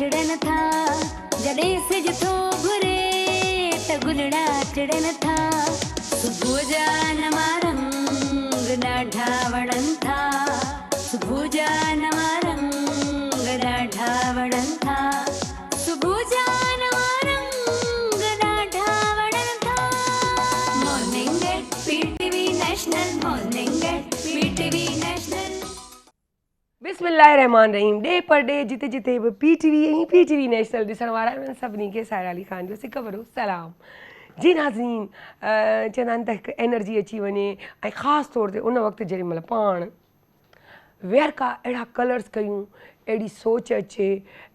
चिड़न था जॾहिं सिज थो घुरे त गुलड़ा चिड़न था सुबुह जा नवा रंग ॾाढा वणनि था सुबुह जा नवा रंग ॾाढा वणनि था सुबुह जा नवा रंग ॾाढा वणनि था morning at PTV national morning at PTV national बिस्मिल्लाहिर्रहमानिर्रहीम डे पर डे जिते जिते भी पीटीवी नेशनल ॾिसण वारा आहिनि सभिनी खे साहिर अली ख़ान जो सिक भरो सलाम जी नाज़रीन चवंदा आहिनि त हिकु एनर्जी अची वञे ऐं ख़ासि तौर ते उन वक़्तु जेॾी महिल पाण वेहर का अहिड़ा कलर्स कयूं अहिड़ी सोच अचे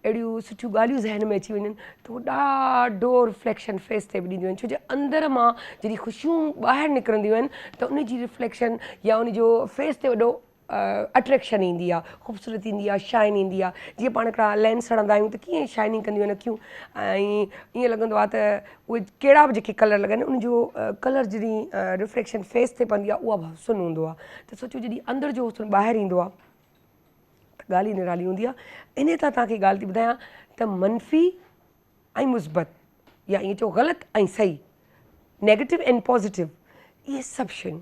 अहिड़ियूं सुठियूं ॻाल्हियूं ज़हन में अची वञनि त उहो ॾाढो रिफ्लेक्शन फेस ते बि ॾींदियूं आहिनि छो जो अंदरि मां जॾहिं ख़ुशियूं ॿाहिरि निकिरंदियूं आहिनि त उन जी रिफ्लेक्शन या उन जो फेस ते वॾो अट्रैक्शन ईंदी आहे ख़ूबसूरती ईंदी आहे शाइन ईंदी आहे जीअं पाण हिकिड़ा लेंस हणंदा आहियूं त कीअं शाइनिंग कंदियूं आहिनि अखियूं ऐं ईअं लॻंदो आहे त उहे कहिड़ा बि जेके कलर लॻनि उनजो कलर जॾहिं रिफ्लेक्शन फेस ते पवंदी आहे उहा बि हुस्न हूंदो आहे त सोचो जॾहिं अंदरि जो हुस्न ॿाहिरि ईंदो आहे त ॻाल्हि ई निराली हूंदी आहे इन तां तव्हांखे ॻाल्हि थी ॿुधायां त मनफ़ी ऐं मुस्बत या ईअं चओ ग़लति ऐं सही नेगेटिव एंड पॉज़िटिव इहे सभु शयूं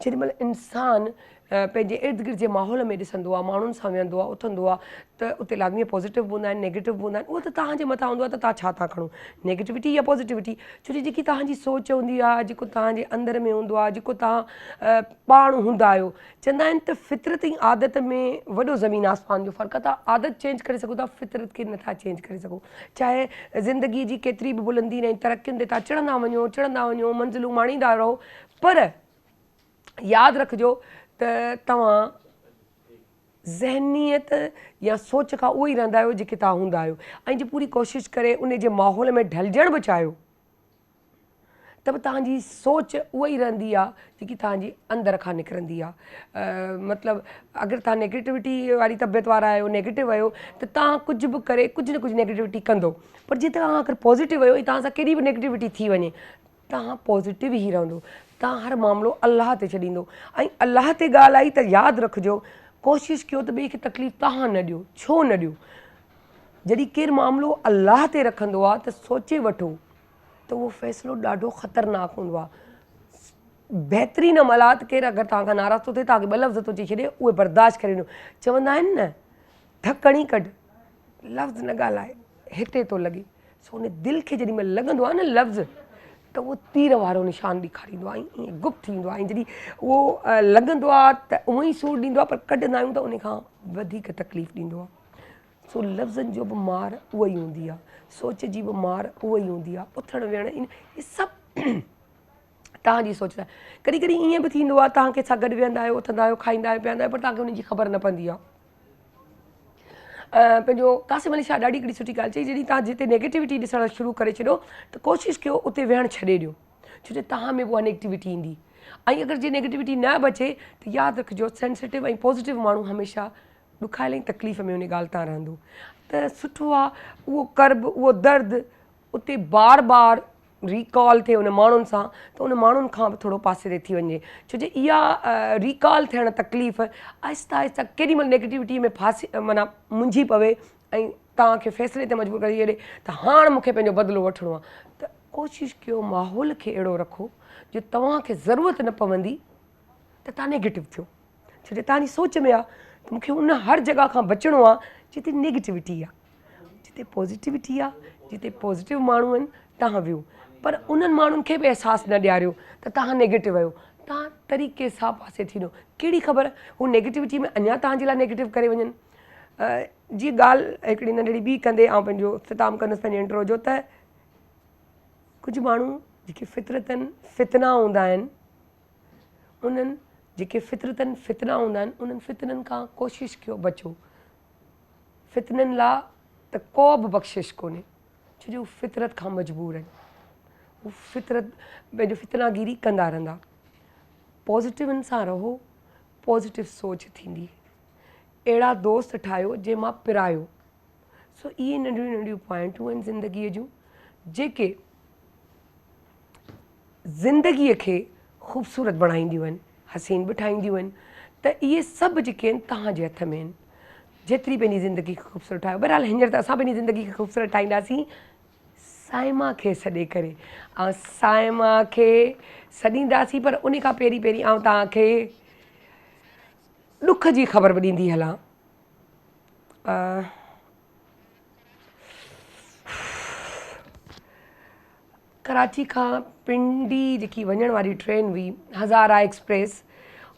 जेॾी महिल इंसानु पंहिंजे इर्द गिर्द जे माहौल में ॾिसंदो आहे माण्हुनि सां वेहंदो आहे उथंदो आहे त उते लाज़मी पॉज़िटिव बि हूंदा आहिनि नेगेटिव बि हूंदा आहिनि उहो त तव्हांजे मथां हूंदो आहे त तव्हां छा था खणो नेगेटिविटी या पॉज़िटिविटी छो जो जेकी तव्हांजी सोच हूंदी आहे जेको तव्हांजे अंदरि में हूंदो आहे जेको तव्हां पाण हूंदा आहियो चवंदा आहिनि त फितरत ऐं आदत में वॾो ज़मीन आसमान जो फ़र्क़ु आहे तव्हां आदत चेंज करे सघो था फितरत खे नथा चेंज करे सघो चाहे ज़िंदगीअ जी केतिरी बि बुलंदी ऐं तरक़ियुनि ते तव्हां चढ़ंदा वञो मंज़िलूं माणींदा रहो पर यादि रखिजो त तव्हां ज़हनियत या सोच खां उहो ई रहंदा आहियो जेके तव्हां हूंदा आहियो ऐं जे पूरी कोशिशि करे उन जे माहौल में ढलिजण बि चाहियो त बि तव्हांजी सोच उहा ई रहंदी आहे जेकी तव्हांजी अंदरि खां निकिरंदी आहे मतिलबु अगरि तव्हां नेगेटिविटी वारी तबियत वारा आहियो नेगेटिव आहियो त तव्हां कुझु बि करे कुझु न कुझु नेगेटिविटी कंदो पर जे तव्हां अगरि पॉज़िटिव आहियो ऐं तव्हां सां केॾी बि नेगेटिविटी थी वञे तव्हां पॉज़िटिव ई रहंदो तव्हां हर मामिलो अलाह ते छॾींदो ऐं अलाह ते ॻाल्हि आई त यादि रखिजो कोशिशि कयो त ॿिए खे तकलीफ़ तव्हां न ॾियो छो न ॾियो जॾहिं केरु मामिलो अलाह ते रखंदो आहे त सोचे वठो त उहो फ़ैसिलो ॾाढो ख़तरनाक हूंदो आहे बहितरीन मलात केरु अगरि तव्हां खां नाराज़ थो थिए तव्हांखे ॿ लफ़्ज़ थो चई छॾे उहे बर्दाश्त करे ॾियो चवंदा आहिनि न ढकणी कढ लफ़्ज़ न ॻाल्हाए हिते थो लॻे सो उन दिलि खे जेॾी महिल लॻंदो आहे न लफ़्ज़ त उहो तीर वारो निशान ॾेखारींदो आहे ऐं ईअं गुप्त थींदो आहे ऐं जॾहिं उहो लॻंदो आहे त उहो ई सूरु ॾींदो आहे पर कढंदा आहियूं त उन खां वधीक तकलीफ़ ॾींदो आहे सो लफ़्ज़नि जो बि मार उहा ई हूंदी आहे सोच जी बि मार उहा ई हूंदी आहे उथणु वेहण इहे सभु तव्हांजी सोच आहे कॾहिं कॾहिं ईअं बि थींदो आहे तव्हां कंहिंसां गॾु वेहंदा आहियो उथंदा आहियो खाईंदा आहियो पीअंदा आहियो पर तव्हांखे उनजी ख़बर न पवंदी आहे पंहिंजो कासिम अली शाह ॾाढी हिकिड़ी सुठी ॻाल्हि चई जॾहिं तव्हां जिते नेगेटिविटी ॾिसणु शुरू करे छॾियो त कोशिशि कयो उते वेहणु छॾे ॾियो छो जो तव्हां में उहा नेगेटिविटी ईंदी ऐं अगरि जे नेगेटिविटी न बि अचे त यादि रखिजो सेंसिटिव ऐं पॉज़िटिव माण्हू हमेशह ॾुखाइल ऐं तकलीफ़ में उन ॻाल्हि तां रहंदो त सुठो आहे उहो कर्ब उहो दर्द उते बार बार रिकॉल थिए उन माण्हुनि सां त उन माण्हुनि खां बि थोरो पासे ते थी वञे छो जो इहा रिकॉल थियणु तकलीफ़ आहिस्ता आहिस्ता केॾी महिल नेगेटिविटीअ में फासी माना मुंझी पवे ऐं तव्हांखे फ़ैसिले ते मजबूर करे छॾे त हाणे मूंखे पंहिंजो बदिलो वठिणो आहे त कोशिशि कयो माहौल खे अहिड़ो रखो जो तव्हांखे ज़रूरत न पवंदी त तव्हां नेगेटिव थियो छो जो तव्हांजी सोच में आहे त मूंखे उन हर जॻह खां बचिणो आहे जिते नेगेटिविटी आहे जिते पॉज़िटिविटी आहे जिते पॉज़िटिव माण्हू आहिनि तव्हां वियो पर उन्हनि माण्हुनि खे बि अहसासु न ॾियारियो त तव्हां नेगेटिव आहियो तव्हां तरीक़े सां पासे थींदो कहिड़ी ख़बर हू नेगेटिविटी में अञा तव्हांजे लाइ नेगेटिव करे वञनि जीअं ॻाल्हि हिकिड़ी नंढड़ी ॿी कंदे ऐं पंहिंजो इख़्तिताम कंदुसि पंहिंजे इंट्रो जो त कुझु माण्हू जेके फितना हूंदा आहिनि उन्हनि जेके फितना हूंदा आहिनि उन्हनि फितननि खां कोशिशि कयो बचो फितननि लाइ त को बि बख़्शिश कोन्हे छो जो फितरत खां मजबूर आहिनि हू फितरत पंहिंजो फितनागिरी कंदा रहंदा पॉज़िटिवनि सां रहो पॉज़िटिव सोच थींदी अहिड़ा दोस्त ठाहियो जंहिं मां पिरायो सो इहे नंढियूं नंढियूं पॉइंटूं आहिनि ज़िंदगीअ जूं जेके ज़िंदगीअ खे ख़ूबसूरत बणाईंदियूं आहिनि हसीन बि ठाहींदियूं आहिनि त इहे सभु जेके आहिनि तव्हांजे हथ में आहिनि जेतिरी पंहिंजी ज़िंदगी खे ख़ूबसूरत ठाहियो। बहरहाल हींअर त असां पंहिंजी ज़िंदगी खे ख़ूबसूरत ठाहींदासीं साइमा खे सॾे करे। ऐं साइमा खे सॾींदासीं, पर उन खां पहिरीं पहिरीं आउं तव्हांखे ॾुख जी ख़बर बि ॾींदी हलां। कराची खां पिंडी जेकी वञण वारी ट्रेन हुई हज़ारा एक्सप्रेस,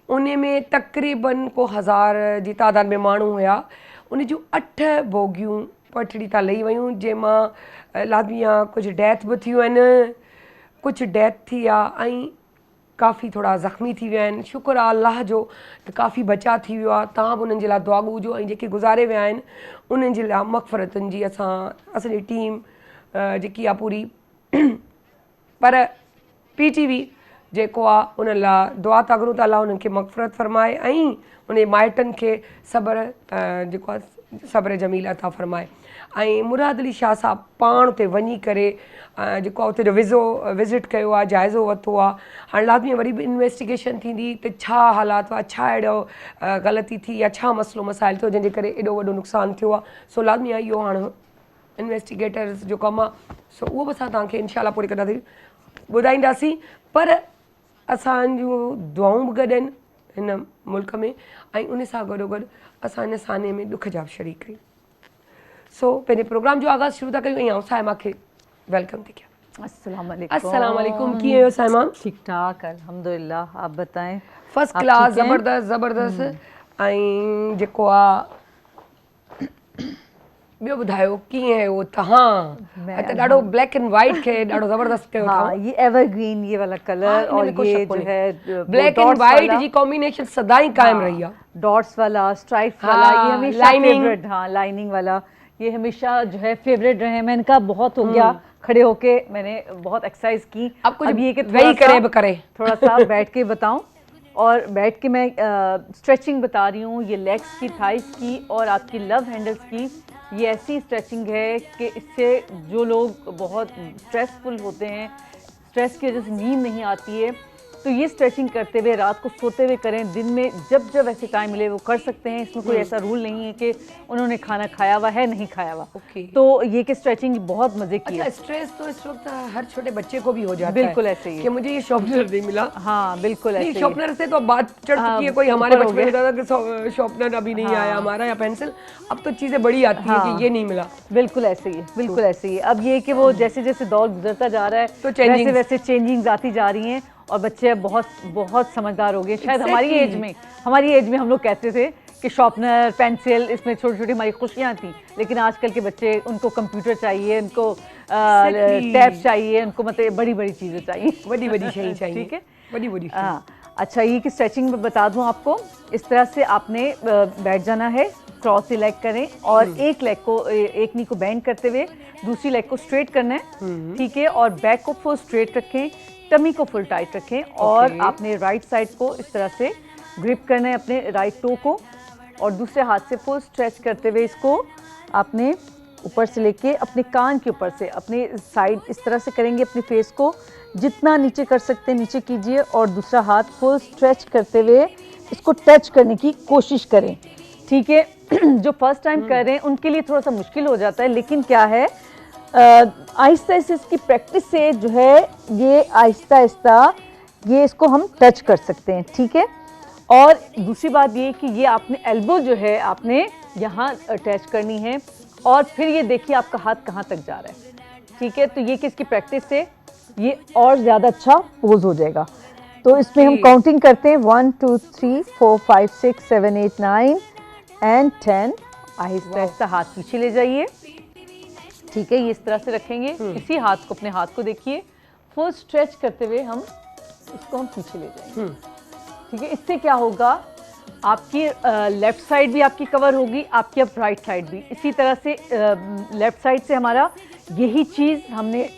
उन में तक़रीबन को 1000 जी तादाद में माण्हू हुया। उन जूं 8 बोगियूं पटड़ी तां लही वियूं, जंहिंमां लाज़मी कुझु डेथ बि थियूं आहिनि, कुझु डेथ थी आहे ऐं काफ़ी थोरा ज़ख़्मी थी विया आहिनि। शुक्र आहे अलाह जो त काफ़ी बचा थी वियो आहे। तव्हां बि उन्हनि जे लाइ दुआ घुरिजो ऐं जेके गुज़ारे विया आहिनि उन्हनि जे लाइ मग़फ़िरतुनि जी असांजी टीम जेकी आहे पूरी। पर PTV जेको आहे उन लाइ दुआ था घुरूं त अलाह उन्हनि खे मग़फ़िरत फ़रमाए ऐं उन माइटनि खे जेको आहे सब्र जमील अता फ़रमाए। ऐं मुराद अली शाह साहब पाण उते वञी करे जेको आहे उते जो विज़िट कयो आहे, जाइज़ो वरितो आहे। हाणे लाज़मी वरी बि इन्वेस्टिगेशन थींदी त छा हालात हुआ, छा अहिड़ो ग़लती थी या छा मसइलो मसाइल थियो जंहिंजे करे एॾो वॾो नुक़सानु थियो आहे। सो लाज़मी आहे इहो हाणे इन्वेस्टिगेटर्स जो कमु आहे, सो उहो बि असां तव्हांखे इनशाला पूरी कंदासीं, ॿुधाईंदासीं। पर असांजूं दुआऊं बि गॾु आहिनि हिन मुल्क में ऐं उन सां गॾोगॾु असां हिन साने में ॾुख जा बि शरीक आहियूं। सो पंहिंजे प्रोग्राम जो आगाज़ शुरू था कयूं ऐं आउं साइमा खे वेलकम थी कयां। अस्सलाम वालेकुम, कीअं आहियो साइमा? ठीक ठाक अल्हम्दुलिल्लाह, आप बताएं? फर्स्ट क्लास, ज़बरदस्त। ऐं जेको आहे ॿियो ॿुधायो कीअं आहियो तव्हां? त ॾाढो ब्लैक एंड वाइट खे ॾाढो ज़बरदस्त कयो था। हाँ, ये एवरग्रीन ये वाला कलर और ये जो है ब्लैक एंड वाइट जी कॉम्बिनेशन सदाई कायम रही है। डॉट्स वाला, स्ट्राइप्स वाला, ये हमेशा फेवरेट। हाँ, लाइनिंग वाला ये हमेशा जो है फेवरेट रहे। मैंने कहा बहुत हो गया खड़े होके, मैंने बहुत एक्सरसाइज की। अब ये कि थोड़ा सा बैठ के बताऊं, और बैठ के मैं स्ट्रेचिंग बता रही हूँ। ये लेग्स की, थाइस की और आपकी लव हैंडल्स की। ये ऐसी स्ट्रेचिंग है कि इससे जो लोग बहुत स्ट्रेसफुल होते हैं, स्ट्रेस की वजह से नींद नहीं आती है, तो ये स्ट्रेचिंग करते हुए रात को सोते हुए करें। दिन में जब जब ऐसे टाइम मिले वो कर सकते हैं। इसमें कोई ऐसा रूल नहीं है कि उन्होंने खाना खाया हुआ है नहीं खाया हुआ। तो ये कि स्ट्रेचिंग बहुत मजे की है। स्ट्रेस तो इस वक्त हर छोटे बच्चे को भी हो जाता है। बिल्कुल ऐसे ही कि मुझे ये शॉर्पनर नहीं मिला। हाँ बिल्कुल ऐसे ही। शॉर्पनर से तो बात चढ़ चुकी है। कोई हमारे बचपन में होता था कि शॉर्पनर अभी नहीं आया हमारा या पेंसिल, अब तो चीजें बड़ी आती है कि ये नहीं मिला। बिल्कुल ऐसे ही, बिल्कुल ऐसे ही। अब ये कि वो जैसे जैसे दौर गुजरता जा रहा है तो वैसे वैसे चेंजिंग्स आती जा रही हैं और बच्चे बहुत बहुत समझदार हो गए। शायद हमारी एज में हम लोग कहते थे कि शॉर्पनर, पेंसिल, इसमें छोटी छोटी हमारी खुशियाँ थी। लेकिन आजकल के बच्चे, उनको कंप्यूटर चाहिए, उनको टैब चाहिए, उनको मतलब बड़ी बड़ी चीज़ें चाहिए, बड़ी बड़ी चीज़ें चाहिए। ठीक है, बड़ी बड़ी। हाँ अच्छा, ये कि स्ट्रेचिंग में बता दूँ आपको। इस तरह से आपने बैठ जाना है, क्रॉस सी लेग करें और एक नी को बेंड करते हुए दूसरी लेग को स्ट्रेट करना है। ठीक है, और बैक को फुल स्ट्रेट रखें, टमी को फुल टाइट रखें और आपने राइट साइड को इस तरह से ग्रिप करना है अपने राइट टो को, और दूसरे हाथ से फुल स्ट्रेच करते हुए इसको आपने ऊपर से लेके अपने कान के ऊपर से अपने साइड इस तरह से करेंगे। अपने फेस को जितना नीचे कर सकते हैं नीचे कीजिए और दूसरा हाथ फुल स्ट्रेच करते हुए इसको टच करने की कोशिश करें। ठीक है, जो फर्स्ट टाइम कर रहे हैं उनके लिए थोड़ा सा मुश्किल हो जाता है, लेकिन क्या है आहिस्ता आहिस्ता इसकी प्रैक्टिस से जो है ये आहिस्ता आहिस्ता ये इसको हम टच कर सकते हैं। ठीक है, और दूसरी बात ये कि ये आपने एल्बो जो है आपने यहाँ अटैच करनी है और फिर ये देखिए आपका हाथ कहाँ तक जा रहा है। ठीक है, तो ये किसकी प्रैक्टिस से ये और ज़्यादा अच्छा पोज हो जाएगा। तो इसमें हम काउंटिंग करते हैं 1 2 3 4 5 6 7 8 9 एंड 10। आहिस्ता आहिस्ता हाथ पीछे ले जाइए। ठीक है, ये इस तरह से रखेंगे। इसी हाथ को, अपने हाथ को देखिए, फुल स्ट्रेच करते हुए हम इसको हम पीछे ले जाएंगे। ठीक है, इससे क्या होगा, आपकी लेफ्ट साइड भी आपकी कवर होगी, आपकी अब राइट साइड भी। इसी तरह से लेफ्ट साइड से हमारा यही चीज़ हमने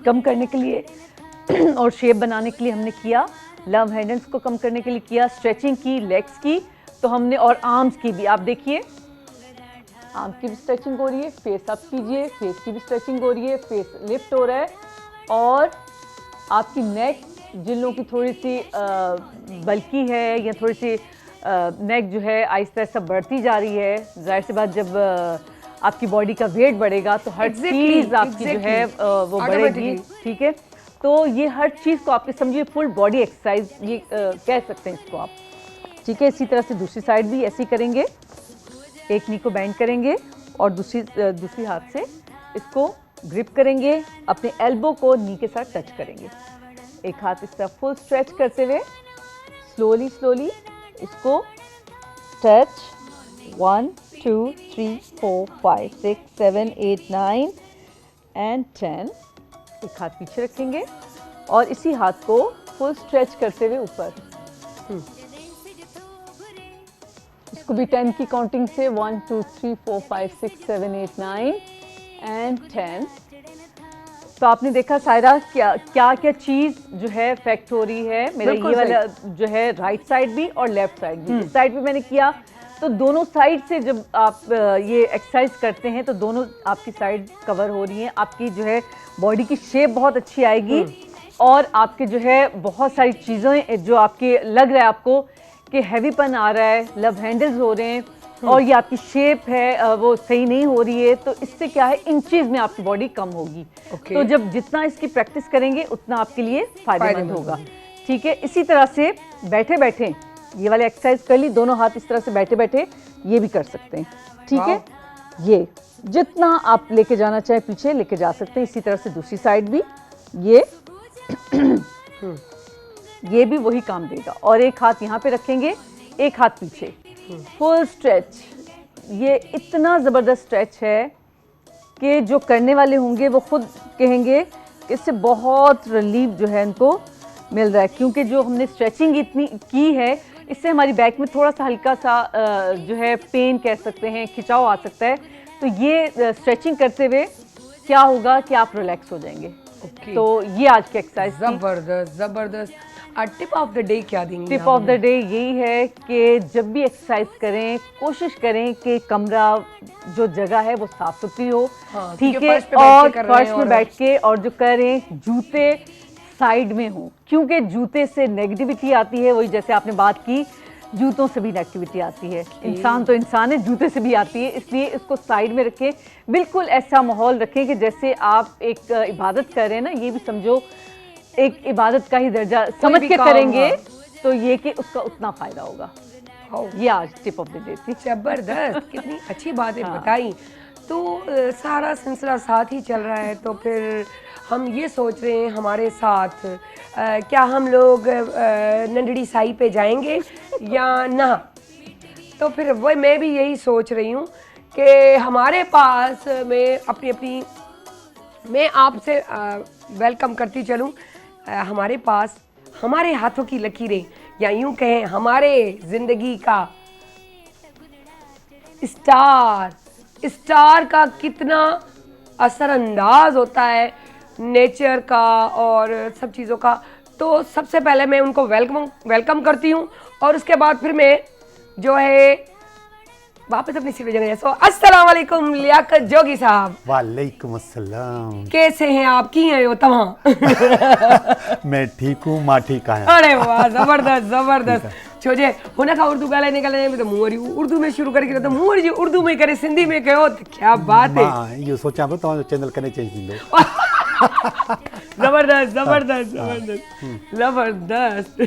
कम करने के लिए और शेप बनाने के लिए हमने किया। लव हैंडल्स को कम करने के लिए किया, स्ट्रेचिंग की, लेग्स की तो हमने, और आर्म्स की भी। आप देखिए आर्म की भी स्ट्रेचिंग हो रही है, फेस अप कीजिए, फेस की भी स्ट्रेचिंग हो रही है, फेस लिफ्ट हो रहा है, और आपकी नेक जिन लोगों की थोड़ी सी बल्की है या थोड़ी सी नेक जो है आहिस्ता आहिस्ता बढ़ती जा रही है। जाहिर सी बात, जब आपकी बॉडी का वेट बढ़ेगा तो हर चीज़ आपकी जो है वो बढ़ेगी। ठीक है, तो ये हर चीज़ को आपके समझिए फुल बॉडी एक्सरसाइज ये कह सकते हैं इसको आप। ठीक है, इसी तरह से दूसरी साइड भी ऐसे ही करेंगे। एक नी को बेंड करेंगे और दूसरी हाथ से इसको ग्रिप करेंगे, अपने एल्बो को नी के साथ टच करेंगे। एक हाथ इस तरह फुल स्ट्रेच करते हुए स्लोली स्लोली इसको टच। 1 2 3 4 5 6 7 8 9 एंड 10। एक हाथ पीछे रखेंगे और इसी हाथ को फुल स्ट्रेच करते हुए ऊपर। इसको भी 10 की काउंटिंग से 1 2 3 4 5 6 7 8 9 एंड 10। तो आपने देखा सायरा क्या क्या क्या चीज़ जो है इफेक्ट हो रही है। मेरा ये वाला जो है राइट साइड भी और लेफ्ट साइड भी। इस साइड भी मैंने किया, तो दोनों साइड से जब आप ये एक्सरसाइज करते हैं तो दोनों आपकी साइड कवर हो रही हैं। आपकी जो है बॉडी की शेप बहुत अच्छी आएगी और आपके जो है बहुत सारी चीज़ें जो आपके लग रहा है आपको कि हैवीपन आ रहा है, लव हैंडल्स हो रहे हैं और ये आपकी शेप है वो सही नहीं हो रही है, तो इससे क्या है इंचीज में आपकी बॉडी कम होगी। तो जब जितना इसकी प्रैक्टिस करेंगे उतना आपके लिए फायदेमंद होगा। ठीक है, इसी तरह से बैठे बैठे ये वाले एक्सरसाइज कर ली, दोनों हाथ इस तरह से बैठे बैठे ये भी कर सकते हैं। ठीक है, ये जितना आप लेके जाना चाहे पीछे लेके जा सकते हैं। इसी तरह से दूसरी साइड भी ये भी वही काम देगा। और एक हाथ यहाँ पे रखेंगे, एक हाथ पीछे, फुल स्ट्रेच। ये इतना ज़बरदस्त स्ट्रेच है कि जो करने वाले होंगे वो खुद कहेंगे कि इससे बहुत रिलीफ जो है इनको मिल रहा है, क्योंकि जो हमने स्ट्रेचिंग इतनी की है इससे हमारी बैक में थोड़ा सा हल्का सा जो है पेन कह सकते हैं, खिंचाव आ सकता है। तो ये स्ट्रेचिंग करते हुए क्या होगा कि आप रिलैक्स हो जाएंगे। तो ये आज की एक्सरसाइज जबरदस्त जबरदस्त। टिप ऑफ द डे क्या देंगे? टिप ऑफ द डे यही है कि जब भी एक्सरसाइज करें कोशिश करें कि कमरा जो जगह है वो साफ सुथरी हो। ठीक है, और फर्श में बैठ के और जो करें जूते साइड में हो, क्योंकि जूते से नेगेटिविटी आती है। वही जैसे आपने बात की, जूतों से भी नेगेटिविटी आती है। इंसान तो इंसान है, जूते से भी आती है, इसलिए इसको साइड में रखें। बिल्कुल ऐसा माहौल रखें कि जैसे आप एक इबादत कर रहे हैं ना, ये भी समझो एक इबादत का ही दर्जा समझ के करेंगे तो ये कि उसका उतना फायदा होगा। ये आज टिप ऑफ द डे थी। जबरदस्त, कितनी अच्छी बातें बताई। तो सारा सिलसिला साथ ही चल रहा है, तो फिर हम ये सोच रहे हैं हमारे साथ क्या हम लोग नंदड़ी साई पे जाएंगे या ना। तो फिर वह मैं भी यही सोच रही हूँ कि हमारे पास मैं आपसे वेलकम करती चलूँ। हमारे पास हमारे हाथों की लकीरें, या यूं कहें हमारे ज़िंदगी का स्टार का कितना असरअंदाज होता है नेचर का और सब चीज़ों का। तो सबसे पहले मैं उनको वेलकम करती हूँ और उसके बाद फिर मैं जो है वापस अपनी सीट पे जाएंगे। सो अस्सलाम वालेकुम लियाकत जोगी साहब। वालेकुम अस्सलाम। कैसे हैं आप, की हैं हो तव्हां? मैं ठीक हूँ, मां ठीक है। अरे वाह, जबरदस्त जबरदस्त। छोजे हुन खां उर्दू ॻाल्हाईंदे ॻाल्हाईंदे त मूं वरी उर्दू में शुरू करे त मूं वरी उर्दू में करे सिंधी में कयो त क्या बात है। मां इहो सोचां पियो तव्हांजो चैनल कॾहिं चेंज थींदो। जबरदस्त जबरदस्त जबरदस्त जबरदस्त।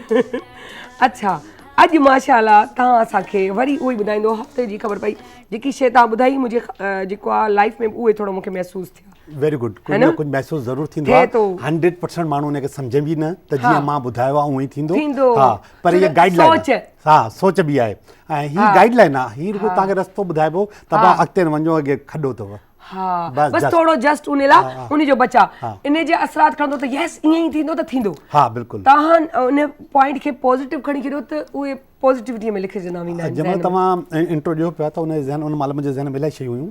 अच्छा, अॼु माशाल्लाह तव्हां असांखे वरी उहो ई ॿुधाईंदो। हफ़्ते जी ख़बर पई, जेकी शइ तव्हां ॿुधाई मुंहिंजे जेको आहे लाइफ में उहे थोरो मूंखे महसूसु थियो। वेरी गुड, कुझु न कुझु महसूसु ज़रूरु थींदो आहे। 100% माण्हू हुनखे सम्झे बि न त जीअं मां ॿुधायो आहे उअं ई थींदो। हा, पर इहा गाइडलाइन, हा सोच बि आहे ऐं हीअ गाइडलाइन आहे। हीअ रुॻो तव्हांखे रस्तो ॿुधाइबो त तव्हां अॻिते न वञो, अॻे खॾो अथव। हाँ, बस थोड़ो जस्ट उन लाइ उन जो बचा इन जे असरात खणंदो त यस ईअं ई थींदो त थींदो। हाँ बिल्कुल, तव्हां उन पॉइंट खे पॉजिटिव खणी छॾियो त उहे पॉजिटिविटी में लिखिजंदा वेंदा आहिनि। जंहिंमहिल तव्हां इंट्रो ॾियो पिया त उन ज़हन उन महिल मुंहिंजे ज़हन में इलाही शयूं हुयूं।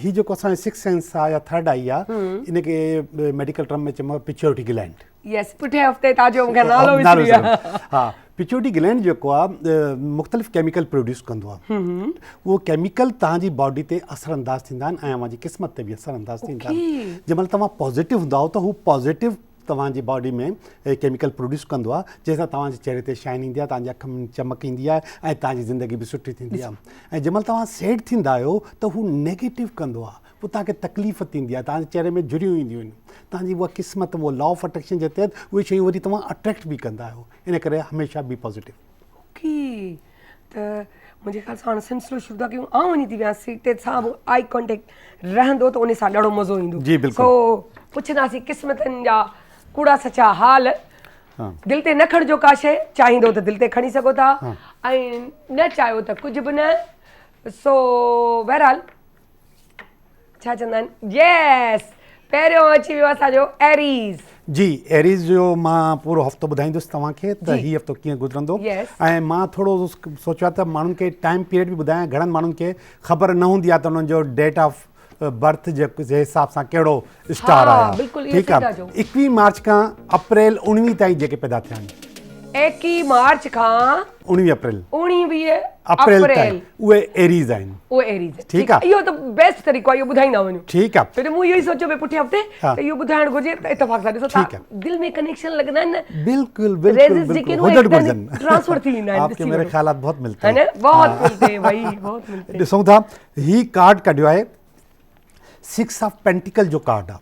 हीअ जेको असांजो सिक्स सेंस आहे या थर्ड आई आहे, इनखे मेडिकल टर्म में चइबो आहे पिच्योरिटी ग्लैंड। यस, पुठे हफ़्ते तव्हांजो मूंखे नालो विसरी वियो। हा, पिच्योरिटी ग्लैंड जेको आहे मुख़्तलिफ़ केमिकल प्रोड्यूस कंदो आहे। उहो केमिकल तव्हांजी बॉडी ते असरअंदाज़ थींदा आहिनि ऐं अव्हांजी क़िस्मत ते बि असरअंदाज़ थींदा आहिनि। जंहिंमहिल तव्हां पॉज़िटिव हूंदा त हू पॉज़िटिव तव्हांजी बॉडी में केमिकल प्रोड्यूस कंदो आहे जंहिंसां तव्हांजे चेहरे ते शाइन ईंदी आहे, तव्हांजी अखि में चमक ईंदी आहे ऐं तव्हांजी ज़िंदगी बि सुठी थींदी आहे। ऐं जंहिंमहिल तव्हां सैड थींदा आहियो त हू नेगेटिव कंदो आहे, पोइ तव्हांखे तकलीफ़ थींदी आहे, तव्हांजे चेहरे में झुरियूं ईंदियूं आहिनि, तव्हांजी उहा क़िस्मत, उहो लॉ ऑफ अट्रैक्शन जे तहत उहे शयूं वरी तव्हां अट्रैक्ट बि कंदा आहियो। इन करे हमेशह बी पॉज़िटिव। ओके, त मुंहिंजे ख़्याल सां हाणे सिलसिलो शुरू था कयूं। आउं वञी थी वियां सीट ते, सां आई कॉन्टेक्ट रहंदो त उन सां ॾाढो मज़ो ईंदो। जी, बिल्कुलु। सो पुछंदासीं क़िस्मतनि जा कूड़ा सचा हाल। दिलि ते न खणिजो का शइ, चाहींदो त दिलि ते खणी सघो था ऐं न चाहियो त कुझु बि न। सो बहरहाल छा चवंदा आहिनि, यस, पहिरियों अची वियो असांजो एरीज़। जी, एरीज़ जो मां पूरो हफ़्तो ॿुधाईंदुसि तव्हांखे त हीउ हफ़्तो कीअं गुज़रंदो। ऐं मां थोरो सोचियो आहे त माण्हुनि खे टाइम पीरियड बि ॿुधायां। घणनि माण्हुनि खे ख़बर न हूंदी आहे त उन्हनि जो डेट ऑफ बर्थ जे हिसाब सां कहिड़ो स्टार आहे। ठीकु आहे, 21 मार्च खां अप्रैल 19 ताईं जेके पैदा थिया आहिनि, 21 मार्च खां 19 अप्रैल 19 अप्रैल ताईं उहे एरीज़ आहिनि। उहे एरीज़, ठीकु आहे। इहो त बेस्ट तरीक़ो आहे, इहो ॿुधाईंदा वञो। ठीकु आहे, फिर मूं इहो ई सोचियो भई पुठे हफ़्ते त इहो ॿुधाइणु घुरिजे त इतफ़ाक़ सां ॾिसो ठीकु आहे। दिलि में कनेक्शन लॻंदा आहिनि न। बिल्कुलु रेज़िस जेके बिल्कुलु हुजण घुरिजनि। ट्रांसफर थी वेंदा आहिनि। आपके मेरे ख़्यालात बहुत मिलते है हैं, न, बहुत मिलते हैं भाई, बहुत मिलते हैं। ॾिसूं था, ही कार्ड कढियो आहे 6 ऑफ पेंटिकल जो कार्ड आहे।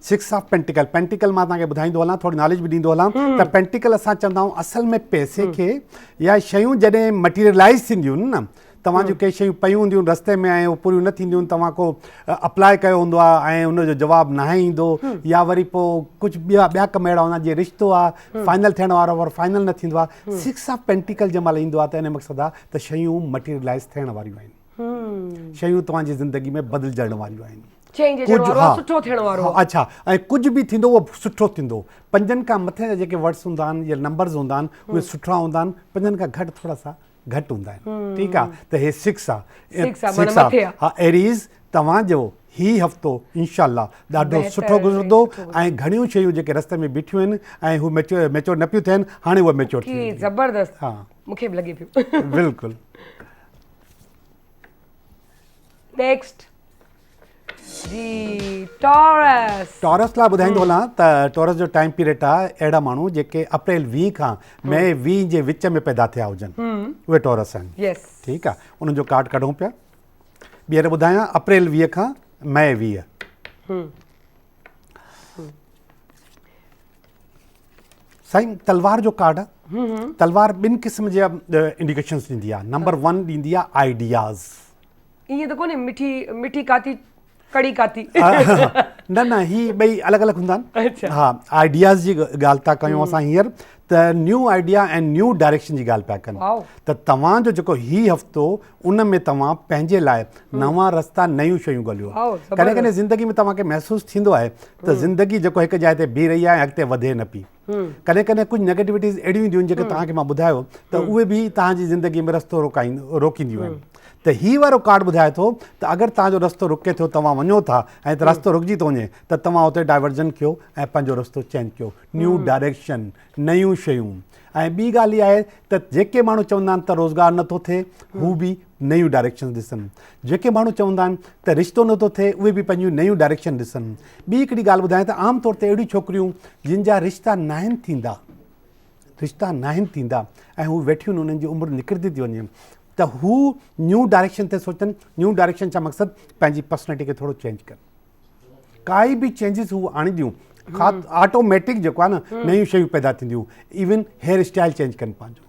6 ऑफ पेंटिकल, पेंटिकल मां तव्हांखे ॿुधाईंदो हलां, थोरी नॉलेज बि ॾींदो हलां त पेंटिकल असां चवंदा आहियूं असल में पैसे खे या शयूं जॾहिं मटीरियलाइज़ थींदियूं आहिनि न, तव्हां जूं के शयूं पयूं हूंदियूं आहिनि रस्ते में ऐं उहे पूरियूं न थींदियूं आहिनि, तव्हां को अप्लाई कयो हूंदो आहे ऐं उनजो जवाबु न ईंदो, या वरी पोइ कुझु ॿिया कम अहिड़ा हूंदा जीअं रिश्तो आहे फाइनल थियण वारो पर फाइनल न थींदो आहे। 6 ऑफ पेंटिकल जंहिं महिल ईंदो आहे त इन मक़सदु आहे त शयूं मटीरियलाइज़ थियण वारियूं आहिनि, शयूं तव्हांजी ज़िंदगी में बदिलजण वारियूं आहिनि। सुठो थियण वारो। अच्छा, ऐं कुझु बि थींदो उहो सुठो थींदो। 5 खां मथे जा जेके वर्ड्स हूंदा आहिनि या नंबर्स हूंदा आहिनि उहे सुठा हूंदा आहिनि, 5 खां घटि थोरा सा घटि हूंदा आहिनि। ठीकु आहे, त हे 6 आहे। हा, एरीज़ तव्हांजो ही हफ़्तो इंशाअल्लाह ॾाढो सुठो गुज़रंदो ऐं घणियूं शयूं जेके रस्ते में बीठियूं आहिनि ऐं हू मैच्योर न पियूं थियनि, हाणे उहे मैच्योर थी वेंदियूं। ज़बरदस्त। हा, मूंखे बि लॻे पियो। बिल्कुलु। नेक्स्ट जी, टॉरस। टॉरस लाइ ॿुधाईंदो हलां त टॉरस जो टाइम पीरियड आहे अहिड़ा माण्हू जेके अप्रैल 20 खां मई 20 जे विच में पैदा थिया हुजनि, उहे टॉरस आहिनि। यस, ठीकु आहे, उन्हनि जो कार्ड कढूं पिया। ॿीहर ॿुधायां, अप्रैल 20 खां मई 20। साईं, तलवार जो कार्ड आहे। तलवार 2 क़िस्म जा इंडिकेशन्स ॾींदी आहे। नंबर 1 ॾींदी आहे आइडियाज़। ईअं त कोन्हे मिठी काती कड़ी काती। न, ही ॿई अलॻि अलॻि हूंदा आहिनि। हा, आइडियाज़ जी ॻाल्हि था कयूं असां हींअर, त न्यू आइडिया ऐं न्यू डायरेक्शन जी ॻाल्हि पिया कनि। त तव्हांजो जेको ही हफ़्तो उन में तव्हां पंहिंजे लाइ नवां रस्ता, नयूं शयूं ॻोल्हियो। कॾहिं कॾहिं ज़िंदगी में तव्हांखे महसूसु थींदो आहे त ज़िंदगी जेको हिकु जाइ ते बीह रही आहे ऐं अॻिते वधे न पई। कॾहिं कॾहिं कुझु नेगेटिविटीज़ अहिड़ियूं ईंदियूं आहिनि जेके तव्हांखे मां ॿुधायो त उहे बि तव्हांजी ज़िंदगी में रस्तो रोकींदियूं आहिनि। त ही वारो कार्ड ॿुधाए थो त अगरि तव्हांजो रस्तो रुके थो, तव्हां वञो था ऐं त रस्तो रुकिजी थो वञे त तव्हां उते डाइवर्जन कयो ऐं पंहिंजो रस्तो चेंज कयो, न्यू डायरेक्शन, नयूं शयूं। ऐं ॿी ॻाल्हि इहा आहे त जेके माण्हू चवंदा आहिनि त रोज़गारु नथो थिए, हू बि नयूं डायरेक्शन ॾिसनि। जेके माण्हू चवंदा आहिनि त रिश्तो नथो थिए, उहे बि पंहिंजूं नयूं डायरेक्शन ॾिसनि। ॿी हिकिड़ी ॻाल्हि ॿुधायां त आम तौर ते अहिड़ियूं छोकिरियूं जिन जा रिश्ता नाहिनि थींदा ऐं हू वेठियूं आहिनि, उन्हनि जी उमिरि निकिरंदी थी वञे, त हू न्यू डायरेक्शन ते सोचनि। न्यू डायरेक्शन जा मक़सदु पंहिंजी पर्सनैलिटी खे थोरो चेंज कनि, काई बि चेंजिस हू आणींदियूं, ऑटोमेटिक जेको आहे न नयूं शयूं पैदा थींदियूं। इवन हेयर स्टाइल चेंज कनि पंहिंजो,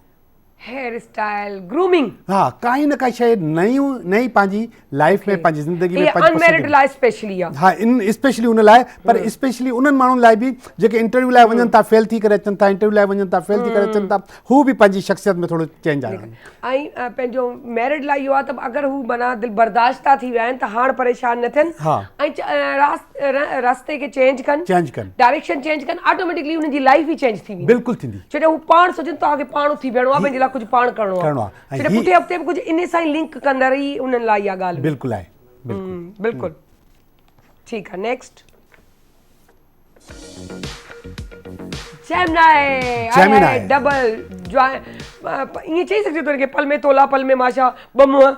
हेयर स्टाइल, ग्रूमिंग। हा, काई न काई शइ नई पंहिंजी लाइफ में, पंहिंजी ज़िंदगी में। अनमैरिड लाइ स्पेशली आहे। हा, इन स्पेशली उन लाइ, पर स्पेशली उन्हनि माण्हुनि लाइ बि जेके इंटरव्यू लाइ वञनि था, फेल थी करे अचनि था, इंटरव्यू लाइ वञनि था, फेल थी करे अचनि था, हू बि पंहिंजी शख़्सियत में थोरो चेंज आणनि। ऐं पंहिंजो मैरिड लाइ इहो आहे त अगरि हू माना दिलि बर्दाश्त था थी विया आहिनि त हाणे परेशान न थियनि ऐं रास्ते खे चेंज कनि, डायरेक्शन चेंज कनि, ऑटोमेटिकली हुनजी लाइफ ई चेंज थी वेंदी। बिल्कुलु थींदी। छो हू पाण सोचनि तव्हांखे पाण थी बीहणो आहे, पंहिंजे लाइ कुझु पाण करिणो आहे। छो पुठे हफ़्ते बि कुझु इन सां ई लिंक कंदड़ ई उन्हनि लाइ इहा ॻाल्हि बिल्कुलु आहे। बिल्कुलु। ठीकु आहे, नेक्स्ट जेमिनी डबल। ईअं चई सघिजे थो कि पल में तोला, पल में माशा, ॿ मुंहं।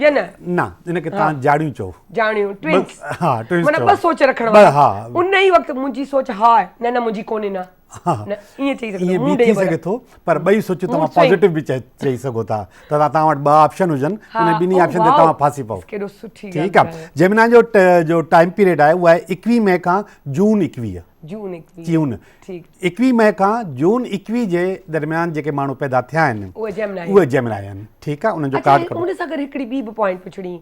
या न न इनखे तव्हां जाड़ियूं चओ जाणियूं ट्विंस हा ट्विंस माना चओ। ॿ सोच रखण ॿ, हा। उन ई वक़्तु मुंहिंजी सोच हा आहे न न मुंहिंजी कोन्हे न न ईअं चई सघंदो ईअं मूं बि ॾे थी भला। सघे थो पर ॿई सोचूं तव्हां मूं चई। पॉज़िटिव बि चई सघो था त तव्हां वटि ॿ ऑप्शन हुजनि हा, उन ॿिन्ही ओ ऑप्शन ते वाओ। तव्हां फासी पओ। केॾो सुठी ठीकु आहे जेमिनाई जो टाइम पीरियड आहे उहा आहे 21 मई खां जून 21 जून 21 जून ठीकु 21 मई खां जून 21 जे दरमियान जेके माण्हू पैदा थिया आहिनि उहे जेमिनाई उहे जेमिनाई आहिनि ठीकु आहे उन्हनि जो अच्छा कार्ड कढो उन सां गॾु हिकिड़ी ॿी बि पॉइंट पुछणी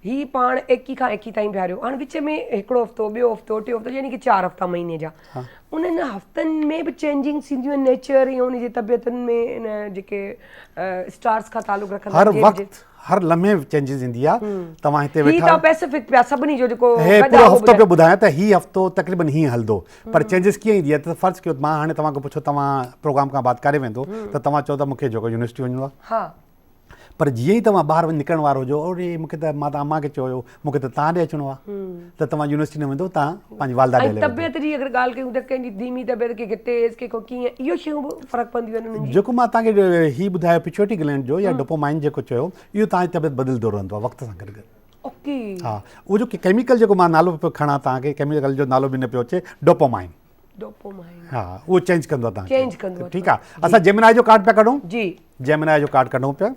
ही पाण 21 खां 21 ताईं बिहारियो हाणे विच में हिकिड़ो हफ़्तो ॿियो हफ़्तो टियों हफ़्तो यानी कि 4 हफ़्ता महीने जा उन्हनि हफ़्तनि में बि चेंजिंग थींदियूं आहिनि नेचर या उन जी तबियतुनि में इन जेके स्टार्स खां तालुक़ रखंदा हर आहिनि, वक़्तु हर लम्हे चेंजिस ईंदी आहे तव्हां हिते ही वेठा तव्हां पैसिफिक पिया सभिनी जो जेको हे गॾु पूरो आहे उहो हफ़्तो पियो ॿुधायो। ॿुधायां त हीउ हफ़्तो तक़रीबन हीअं हलंदो पर चेंजिस कीअं ईंदी आहे त फ़र्ज़ु कयो मां हाणे तव्हांखे पुछो तव्हां प्रोग्राम खां बाद करे वेंदो त तव्हां चओ त मूंखे जेको यूनिवर्सिटी वञिणो आहे हा पर जीअं ई तव्हां ॿाहिरि निकिरण वारो हुजो अरे मूंखे त मां त अम्मा खे चयो मूंखे त तव्हां ॾे अचिणो आहे त तव्हां यूनिवर्सिटी न वेंदो तव्हां पंहिंजी वालदा ॾे ऐं हले तबियत जी अगरि ॻाल्हि कयूं त कंहिंजी धीमी तबियत कंहिंखे तेज़ कंहिंखो कीअं इहो शयूं बि फ़र्क़ु पवंदियूं आहिनि उन्हनि जी जेको मां तव्हांखे हीउ ॿुधायो पिछोटी ग्लैंड जो या डोपामाइन जेको चयो इहो तव्हांजी तबियत बदिलंदो रहंदो आहे वक़्त सां गॾु गॾु ओके हा उहो जो केमिकल जेको मां नालो पियो खणा तव्हांखे केमिकल जो नालो बि न पियो अचे डोपामाइन डोपामाइन हा उहो चेंज कंदो आहे तव्हांखे चेंज कंदो आहे ठीकु आहे असां जेमिनाई जो कार्ड पिया कढूं जी जेमिनाई जो कार्ड कढूं पिया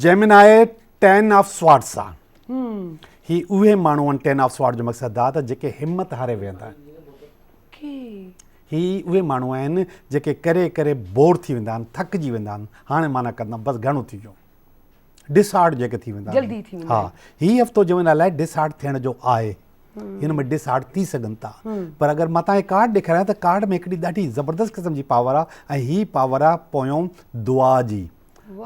जेमिनाई 10 ऑफ स्वार्ड्स आहे ही उहे माण्हू आहिनि 10 ऑफ स्वार्ड जो मक़सदु आहे त जेके हिमत हारे वेहंदा आहिनि ओके ही उहे माण्हू आहिनि जेके करे करे बोर थी वेंदा आहिनि थकिजी वेंदा आहिनि हाणे मां न कंदमि बसि घणो थी वियो डिसहार्ड जेके थी वेंदा जल्दी थी वेंदा हा हीउ हफ़्तो जेमिनाई लाइ डिसहार्ड थियण जो आहे हिन में डिसहार्ड थी सघनि था पर अगरि मां तव्हांखे कार्ड ॾेखारियां त कार्ड में हिकिड़ी ॾाढी ज़बरदस्त क़िस्म जी पावर आहे ऐं हीअ पावर आहे पोयों दुआ जी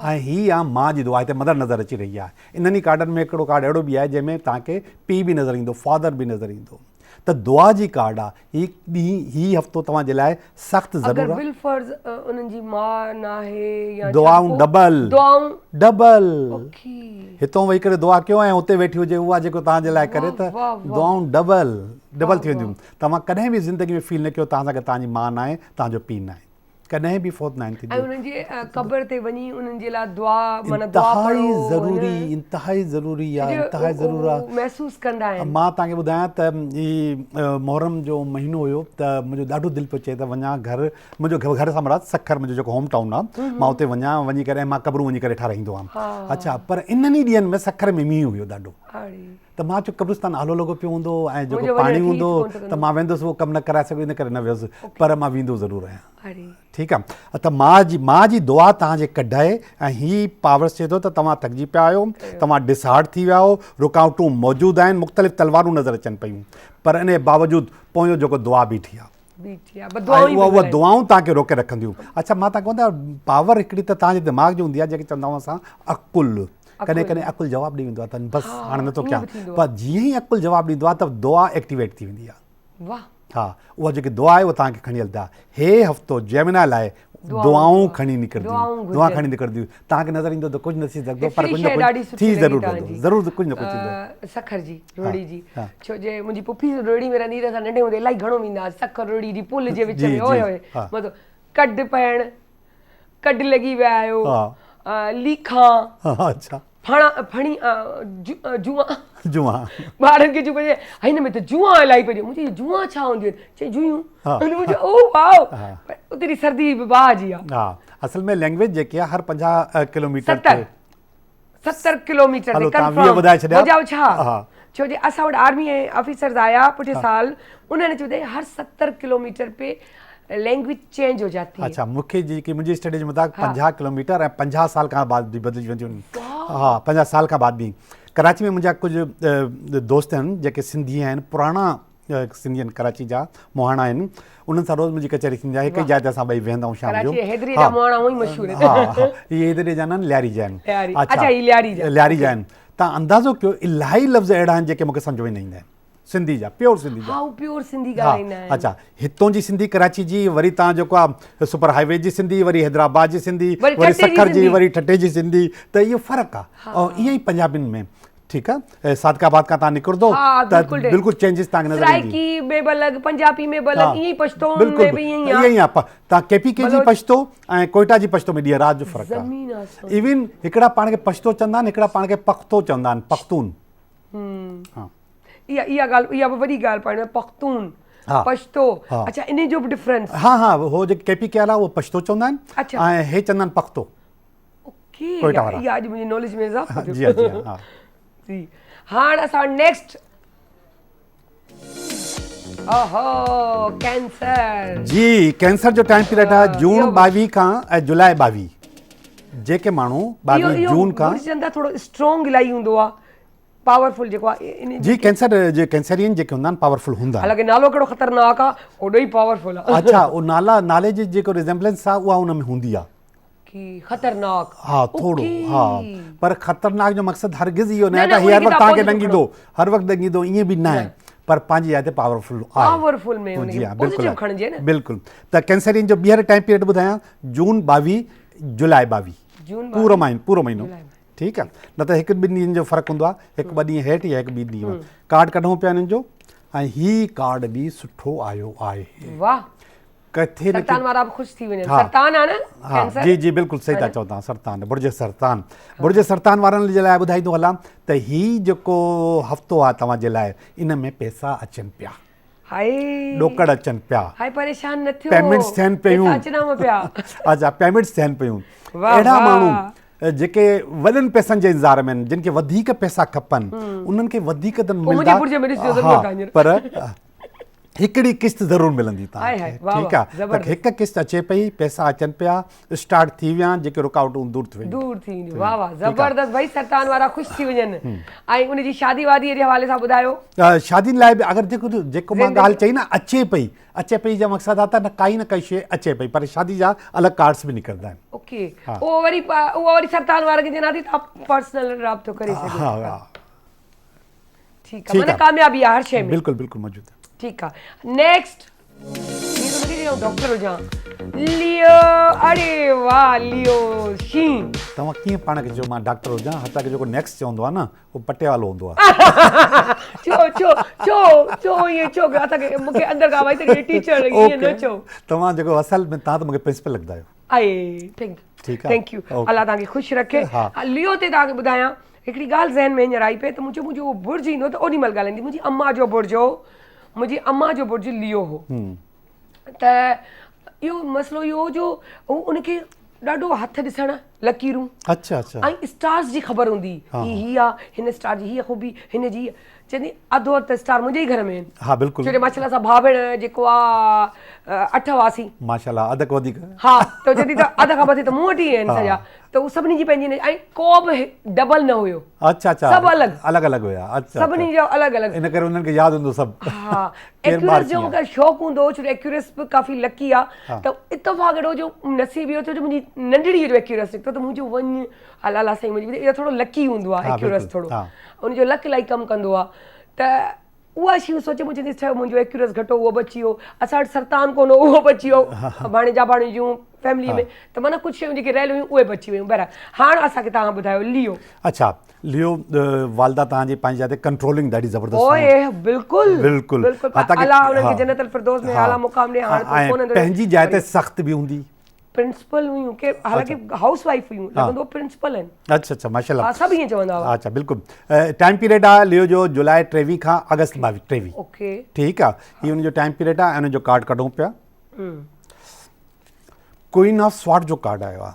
ऐं हीअ आहे मां जी दुआ हिते मदर नज़र अची रही आहे इन्हनि कार्डनि में हिकिड़ो कार्ड अहिड़ो बि आहे जंहिंमें तव्हांखे पीउ बि नज़र ईंदो फादर बि नज़र ईंदो त दुआ जी कार्ड आहे हीउ हफ़्तो तव्हांजे लाइ सख़्तु अगरि ज़रूरु आहे बिल फर्ज़ उन्हनि जी माउ न आहे या दुआऊं डबल दुआऊं डबल ओके हितां वेही करे दुआ कयो ऐं हुते वेठी हुजे उहा जेको तव्हांजे लाइ करे त वाह, वाह। दुआऊं डबल थी वेंदियूं तव्हां कॾहिं बि ज़िंदगी में फील न कयो तव्हां सां गॾु तव्हांजी माउ न आहे तव्हांजो पीउ न आहे कॾहिं बि फोत न आहिनि ऐं थींदियूं उन्हनि जे क़बर ते वञी उन्हनि जे लाइ दुआ माना दुआ इंतिहाई पढ़ो ज़रूरी इंतिहाई ज़रूरी आहे इंतिहाई ज़रूरी आहे महसूस कंदा आहिनि मां तव्हांखे ॿुधायां त ही मुहर्रम जो महीनो हुयो त मुंहिंजो ॾाढो दिलि पियो चए त वञा मुंहिंजो घर सां मराद सखर मुंहिंजो जेको होम टाउन आहे मां उते वञा वञी करे ऐं मां क़बरूं वञी करे ठाराहींदो हुअमि अच्छा पर इन्हनि ई ॾींहंनि में सखर में मींहुं हुयो ॾाढो त मां चयो क़ब्रिस्तान आलो लॻो पियो हूंदो ऐं जेको पाणी हूंदो त मां वेंदुसि उहो कमु न कराए सघो इन करे न वियुसि पर मां वेंदो ज़रूरु आहियां ठीकु आहे त मां जी दुआ तव्हांजे कढाए ऐं हीअ पावर्स चए थो त तव्हां थकिजी पिया आहियो तव्हां डिसहार्ड थी विया आहियो रुकावटूं मौजूदु आहिनि मुख़्तलिफ़ तलवारूं नज़र अचनि पियूं पर इन जे बावजूदु पोयों जेको दुआ बीठी आहे उहा दुआऊं तव्हांखे रोके रखंदियूं अच्छा मां तव्हांखे ॿुधायां पावर हिकिड़ी त तव्हांजे दिमाग़ जी हूंदी आहे जेके चवंदा आहियूं असां अकुलु कॾहिं कॾहिं अकुलु जवाबु ॾेई वेंदो आहे त बसि हाणे नथो कयां पर जीअं ई अकुलु जवाबु ॾींदो आहे त दुआ एक्टिवेट थी वेंदी आहे हा उहा जेकी दुआ आहे उहा तव्हांखे खणी हलंदा हे हफ़्तो जेमिनाई लाइ दुआऊं खणी निकिरंदियूं दुआ खणी निकिरंदियूं तव्हांखे नज़र ईंदो त कुझु न थी सघंदो पर कुझु न कुझु थी ज़रूरु कुझु न कुझु थींदो सखर जी रोड़ी जी छो जे मुंहिंजी पुफी रोड़ी में रहंदी त असां नंढे हूंदे इलाही घणो वेंदा हुआसीं सखर रोड़ी जी पुल जे विच में ओए ओए मतिलबु कॾ पाइण कॾ लॻी विया आहियो लीखां अच्छा फणी जुआ ॿारनि खे चुप हिन में त जुआ इलाही पइजी मुंहिंजी जुआ छा हूंदियूं आहिनि चई जुयूं ओ वाओ उते सर्दी बि बाह जी आहे हा असल में लैंग्वेज जेकी आहे हर 50 किलोमीटर 70 किलोमीटर छा छो जे असां वटि आर्मी ऑफिसर्स आया पुठे साल उन्होंने चयो हर 70 किलोमीटर पे लैंग्वेज चेंज हो जाती है अच्छा मूंखे जेकी मुंहिंजी स्टडी जे मुताबिक़ 50 किलोमीटर ऐं 50 साल खां बाद बि बदिलिजी वेंदियूं हा 50 साल खां बाद बि कराची में मुंहिंजा कुझु दोस्त आहिनि जेके सिंधी आहिनि पुराणा सिंधी आहिनि कराची जा मोहाणा आहिनि उन्हनि सां रोज़ु मुंहिंजी कचहरी थींदी आहे हिकु ई जाइ ते असां ॿई वेहंदा आहियूं शाम जो इहे हेदरे जा न लियारी जा आहिनि लियारी जा आहिनि तव्हां अंदाज़ो कयो इलाही लफ़्ज़ अहिड़ा आहिनि जेके मूंखे सम्झ में न ईंदा आहिनि सिंधी जा प्योर सिंधी जा अच्छा हितों जी सिंधी कराची जी वरी तव्हां जेको आहे सुपर हाईवे जी सिंधी वरी हैदराबाद जी सिंधी वरी सखर जी वरी ठटे जी सिंधी त इहो फ़र्क़ु आहे ऐं ईअं ई पंजाबियुनि में ठीक है सादकाबाद का तव्हां निकिरंदो त बिल्कुलु चेंजिस तव्हांखे नज़र ईंदी सराइकी में बि अलॻि पंजाबी में बि अलॻि ईअं ई पछतो में बिल्कुलु बि ईअं ई ईअं ई आहे तव्हां केपीके जी पछतो ऐं कोयटा जी पछतो में ॾींहुं राति जो फ़र्क़ु ज़मीन आहे आसमान। इवन हिकिड़ा पाण खे पछतो चवंदा आहिनि हिकिड़ा पाण खे पख्तो चवंदा आहिनि पख्तून हा इहा ॻाल्हि इहा बि वॾी ॻाल्हि पाण में पख्तून हाँ। पछतो हाँ। अच्छा इन जो बि डिफरेंस हाँ हाँ हो जेके केपीके वारा उहो पछतो चवंदा आहिनि अच्छा। ऐं हे चवंदा आहिनि पख्तो ओके कोयटा वारा। इहा अॼु मुंहिंजी नॉलेज में इज़ाफ़ो थियो जी हाँ, जी हाँ, हाँ। जी हाणे असां नेक्स्ट ओहो कैंसर जी कैंसर जो टाइम पीरियड आहे जून इहो- 22 खां ऐं जुलाई 22 जेके माण्हू 22 जून खां चवंदा थोरो स्ट्रॉन्ग इलाही हूंदो आहे पावरफुल जेको आहे इन जी कैंसर जे कैंसरियन जेके हूंदा आहिनि पावरफुल हूंदा आहिनि हालांकि नालो कहिड़ो ख़तरनाक आहे ओॾो ई पावरफुल आहे अच्छा उहो नाले जी जेको रिजेम्बलेंस आहे उहा उन में हूंदी आहे की ख़तरनाक हा थोरो ओके। हा पर ख़तरनाक जो मक़सदु हरगिज़ इहो न न, आहे न, त उनखे हर वक़्तु तव्हां तव्हांखे positive ॾंगीदो हर वक़्तु ॾंगीदो ईअं बि न आहे पर पंहिंजी जाइ ते पावरफुल आहे पावरफुल में जी हा पॉजिटिव बिल्कुलु खणिजे न बिल्कुलु त कैंसरियन जो ॿीहर टाइम पीरियड ॿुधायां जून 22 जुलाई 22 जून पूरो महीनो जुलाई में। ठीकु आहे न त हिकु ॿिनि ॾींहंनि जो फ़र्क़ु हूंदो आहे हिकु ॿ ॾींहं हेठि या हिकु ॿी ॾींहं कार्ड कढूं पिया हिननि जो ऐं हीउ कार्ड बि सुठो आयो आहे वाह किथे न सरतान वारा बि ख़ुशि थी वञनि हा। सरतान आहे न हा कैंसर जी जी बिल्कुलु सही था चओ तव्हां सरतान बुर्ज सरतान वारनि जे लाइ ॿुधाईंदो हलां त हीउ जेको हफ़्तो आहे तव्हांजे लाइ इन में पैसा अचनि पिया हाय ॾोकड़ अचनि पिया हाय परेशान न थियो पेमेंट्स थियनि पियूं पैसा अचनि पिया अच्छा पेमेंट्स थियनि पियूं वाह, अहिड़ा वाह। माण्हू जेके वॾनि पैसनि जे इंतज़ार में आहिनि जिन खे वधीक पैसा खपनि उन्हनि खे वधीक त मुंहिंजे बुर्ज में ॾिसिजो ज़रूरु हा, तव्हांजे। पर हिकिड़ी किस्त ज़रूरु मिलंदी हाय, हाय, वाह, ठीकु वाह, आहे त ज़बरदस्त। हिकु किस्त अचे पई पैसा अचनि पिया स्टार्ट थी विया जेके रुकावटूं दूर थी वियूं दूर थी वाह वाह ज़बरदस्त भई सरतान वारा ख़ुशि थी वञनि ऐं उनजी शादी वादीअ जे हवाले सां ॿुधायो शादियुनि लाइ बि अगरि जेको मां ॻाल्हि चई न अचे पई जो मक़सदु आहे त न काई शइ अचे पई पर शादी जा अलॻि कार्ड्स बि निकिरंदा आहिनि ओके उहो वरी सरतान वारे खे जना थी तव्हां पर्सनल राब्तो करे हा सघो हा ठीकु आहे माना कामयाबी आहे हर शइ में बिल्कुलु बिल्कुलु मौजूदु आहे ठीकु आहे नेक्स्ट डॉक्टर हुजां लियो अरे वाह लियो शी तव्हां कीअं पाण खे चओ मां डॉक्टर हुजां हथा के जेको नेक्स्ट चवंदो आहे न उहो पटे वालो हूंदो आहे चो ईअं छो असांखे मूंखे अंदरि खां भाई त टीचर ईअं न चओ तव्हां जेको असल में तव्हां त मूंखे प्रिंसिपल लॻंदा आहियो आहे ठीकु आहे। थैंक यू अलाह तव्हांखे ख़ुशि रखे हा। लियो ते तव्हांखे ॿुधायां हिकिड़ी ॻाल्हि ज़हन में हींअर आई पए त मुंहिंजो उहो बुर्ज ईंदो त ओॾी महिल ॻाल्हाईंदी मुंहिंजी अम्मा जो बुर्ज लियो हो त इहो मसइलो इहो हो जो उनखे ॾाढो हथ ॾिसणु लकीरूं अच्छा अच्छा ऐं स्टार्स जी ख़बर हूंदी हीअ आहे हिन स्टार जी हीअ ख़ूबी हिन जी चवंदी अधु अधु त स्टार मुंहिंजे ई घर में आहिनि हा बिल्कुलु छो माशाल्लाह सां भाउ भेण जेको आहे 8 हुआसीं माशाल्लाह अधु खां वधीक हा त चवंदी त अधु खां मथे त मूं वटि ई आहिनि सॼा त उहो सभिनी जी पंहिंजी ऐं को बि डबल न हुयो अच्छा अच्छा सभु अलॻि अलॻि हुया अच्छा सभिनी जो अलॻि अलॻि इन करे उन्हनि खे यादि हूंदो सभु हा केरु ॿार एक्यूरेस जो कीअं मूंखे शौक़ु हूंदो छो जो एक्यूरेस बि काफ़ी लकी आहे त इतफ़ाक़ अहिड़ो जो नसीब इहो थियो जो मुंहिंजी नंढड़ी जो एक्यूरेस निकितो त मुंहिंजो वञु अलाह साईं मुंहिंजी इहो थोरो लकी हूंदो आहे हा, एक्यूरेस बिल्कुलु, थोरो हा। उनजो लक इलाही कमु कंदो आहे त उहा शइ सोचे मुंहिंजी चयो मुंहिंजो एक्यूरेस घटो उहो बची वियो असां वटि सरतान कोन हो उहो बची वियो भाणेजा भाणी जूं फैमिली में त माना कुझु शयूं जेके रहियल हुयूं उहे बची वियूं बहरहाल हाणे असांखे तव्हां ॿुधायो लियो अच्छा लियो वालदा तव्हांजी पंहिंजी जाइ ते कंट्रोलिंग ॾाढी ज़बरदस्त ओए बिल्कुलु बिल्कुलु अलाह उन्हनि खे जन्नत फिरदौस में आला मुक़ाम ॾे हाणे त कोन पंहिंजी जाइ ते सख़्त बि हूंदी प्रिंसिपल हुयूं के हालांकि हाउस वाइफ हुयूं लॻंदो प्रिंसिपल आहिनि अच्छा अच्छा माशाल्लाह हा सभु ईअं चवंदा हुआ अच्छा बिल्कुलु टाइम पीरियड आहे लियो जो जुलाई 23 खां अगस्त 23 ओके ठीकु आहे हीअ हुनजो टाइम पीरियड आहे ऐं हुनजो कार्ड कढूं पिया क्वीन ऑफ स्वॉर्ड जो कार्ड आयो आहे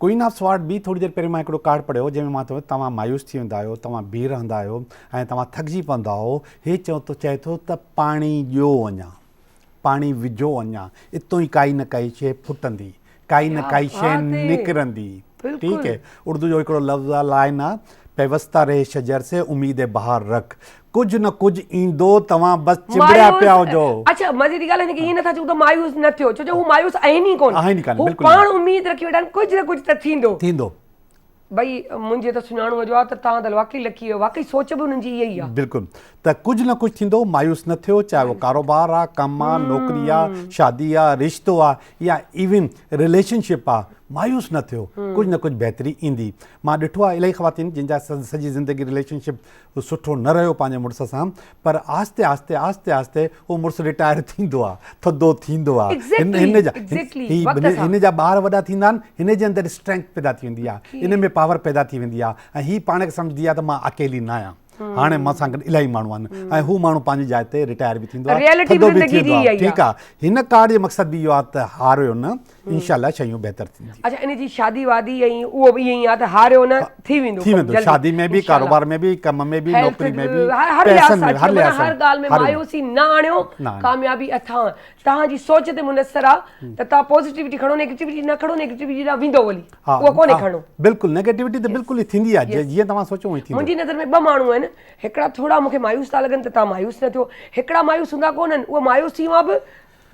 क्वीन ऑफ स्वॉर्ड बि थोरी देरि पहिरियों मां हिकिड़ो कार्ड पढ़ियो जंहिंमें मां चयो तव्हां मायूस थी वेंदा आहियो तव्हां बीह रहंदा आहियो ऐं तव्हां थकिजी पवंदा आहियो हे चए थो त पाणी ॾियो अञा पाणी विझो अञा इतो ई काई न काई शइ फुटंदी काई न काई शइ निकिरंदी ठीकु है उर्दू जो हिकिड़ो लफ़्ज़ आहे लाइन आहे पेवस्ता रहे शजर से उम्मीद बहार रख कुझु न कुझु ईंदो तव्हां बसि चिंबड़िया पिया हुजो अच्छा मज़े जी ॻाल्हि आहे की ईअं नथा चऊं त मायूस न थियो छो जो हू मायूस आहिनि ई कोन आहिनि ई कान, हू बिल्कुलु पाण उम्मीद रखी वेठा आहिनि कुझु न कुझु त थींदो भई मुंहिंजे त सुञाणो जो आहे त तव्हां त वाक़ई लकी आहियो वाक़ई सोच बि हुननि जी इहा ई आहे बिल्कुलु त कुझु न कुझु थींदो, मायूस न थियो, चाहे उहो कारोबार आहे, कमु आहे, नौकिरी आहे, शादी आहे, रिश्तो आहे या इवन रिलेशनशिप आहे, मायूस न थियो, कुझु न कुझु बहितरी ईंदी। मां ॾिठो आहे इलाही ख़वातीन जिनजा सॼी ज़िंदगी रिलेशनशिप सुठो न रहियो पंहिंजे मुड़ुस सां, पर आस्ते आस्ते आस्ते आस्ते उहो मुड़ुसु रिटायर थींदो आहे, थधो थींदो आहे, हिन जा ॿार वॾा थींदा आहिनि, हिन जे अंदरि स्ट्रेंथ पैदा थी वेंदी आहे, इन में पावर पैदा थी वेंदी आहे, ऐं हीअ पाण खे सम्झंदी आहे त मां अकेली न आहियां, हाणे मां सां गॾु इलाही माण्हू आहिनि, ऐं हू माण्हू पंहिंजी जाइ ते रिटायर बि थींदो आहे, थधो बि थींदो आहे। ठीकु आहे, हिन कार्ड जो मक़सदु बि इहो आहे त हारियो न, इंशाल्लाह शयूं बहितर थींदियूं। अच्छा, इन जी शादी वादी ऐं उहो बि ईअं ई आहे त हारियो न थी वेंदो, शादी में बि, कारोबार में बि, कम में बि, नौकिरी में बि, हर ॻाल्हि में मायूसी न आणियो, कामयाबी अथां। तव्हांजी सोच ते मुनसर आहे त तव्हां पॉज़िटिविटी खणो, नेगेटिविटी न खणो, नेगेटिविटी ॾांहुं वेंदो वली, उहो कोन्हे खणो। बिल्कुलु, नेगेटिविटी त बिल्कुलु ई थींदी आहे, जीअं तव्हां सोचो उअं ई थींदो। मुंहिंजी नज़र में ॿ माण्हू आहिनि, हिकिड़ा थोरा मूंखे मायूस था लॻनि त तव्हां मायूस न थियो, हिकिड़ा मायूस हूंदा कोन्हनि, उहा मायूस थी मां बि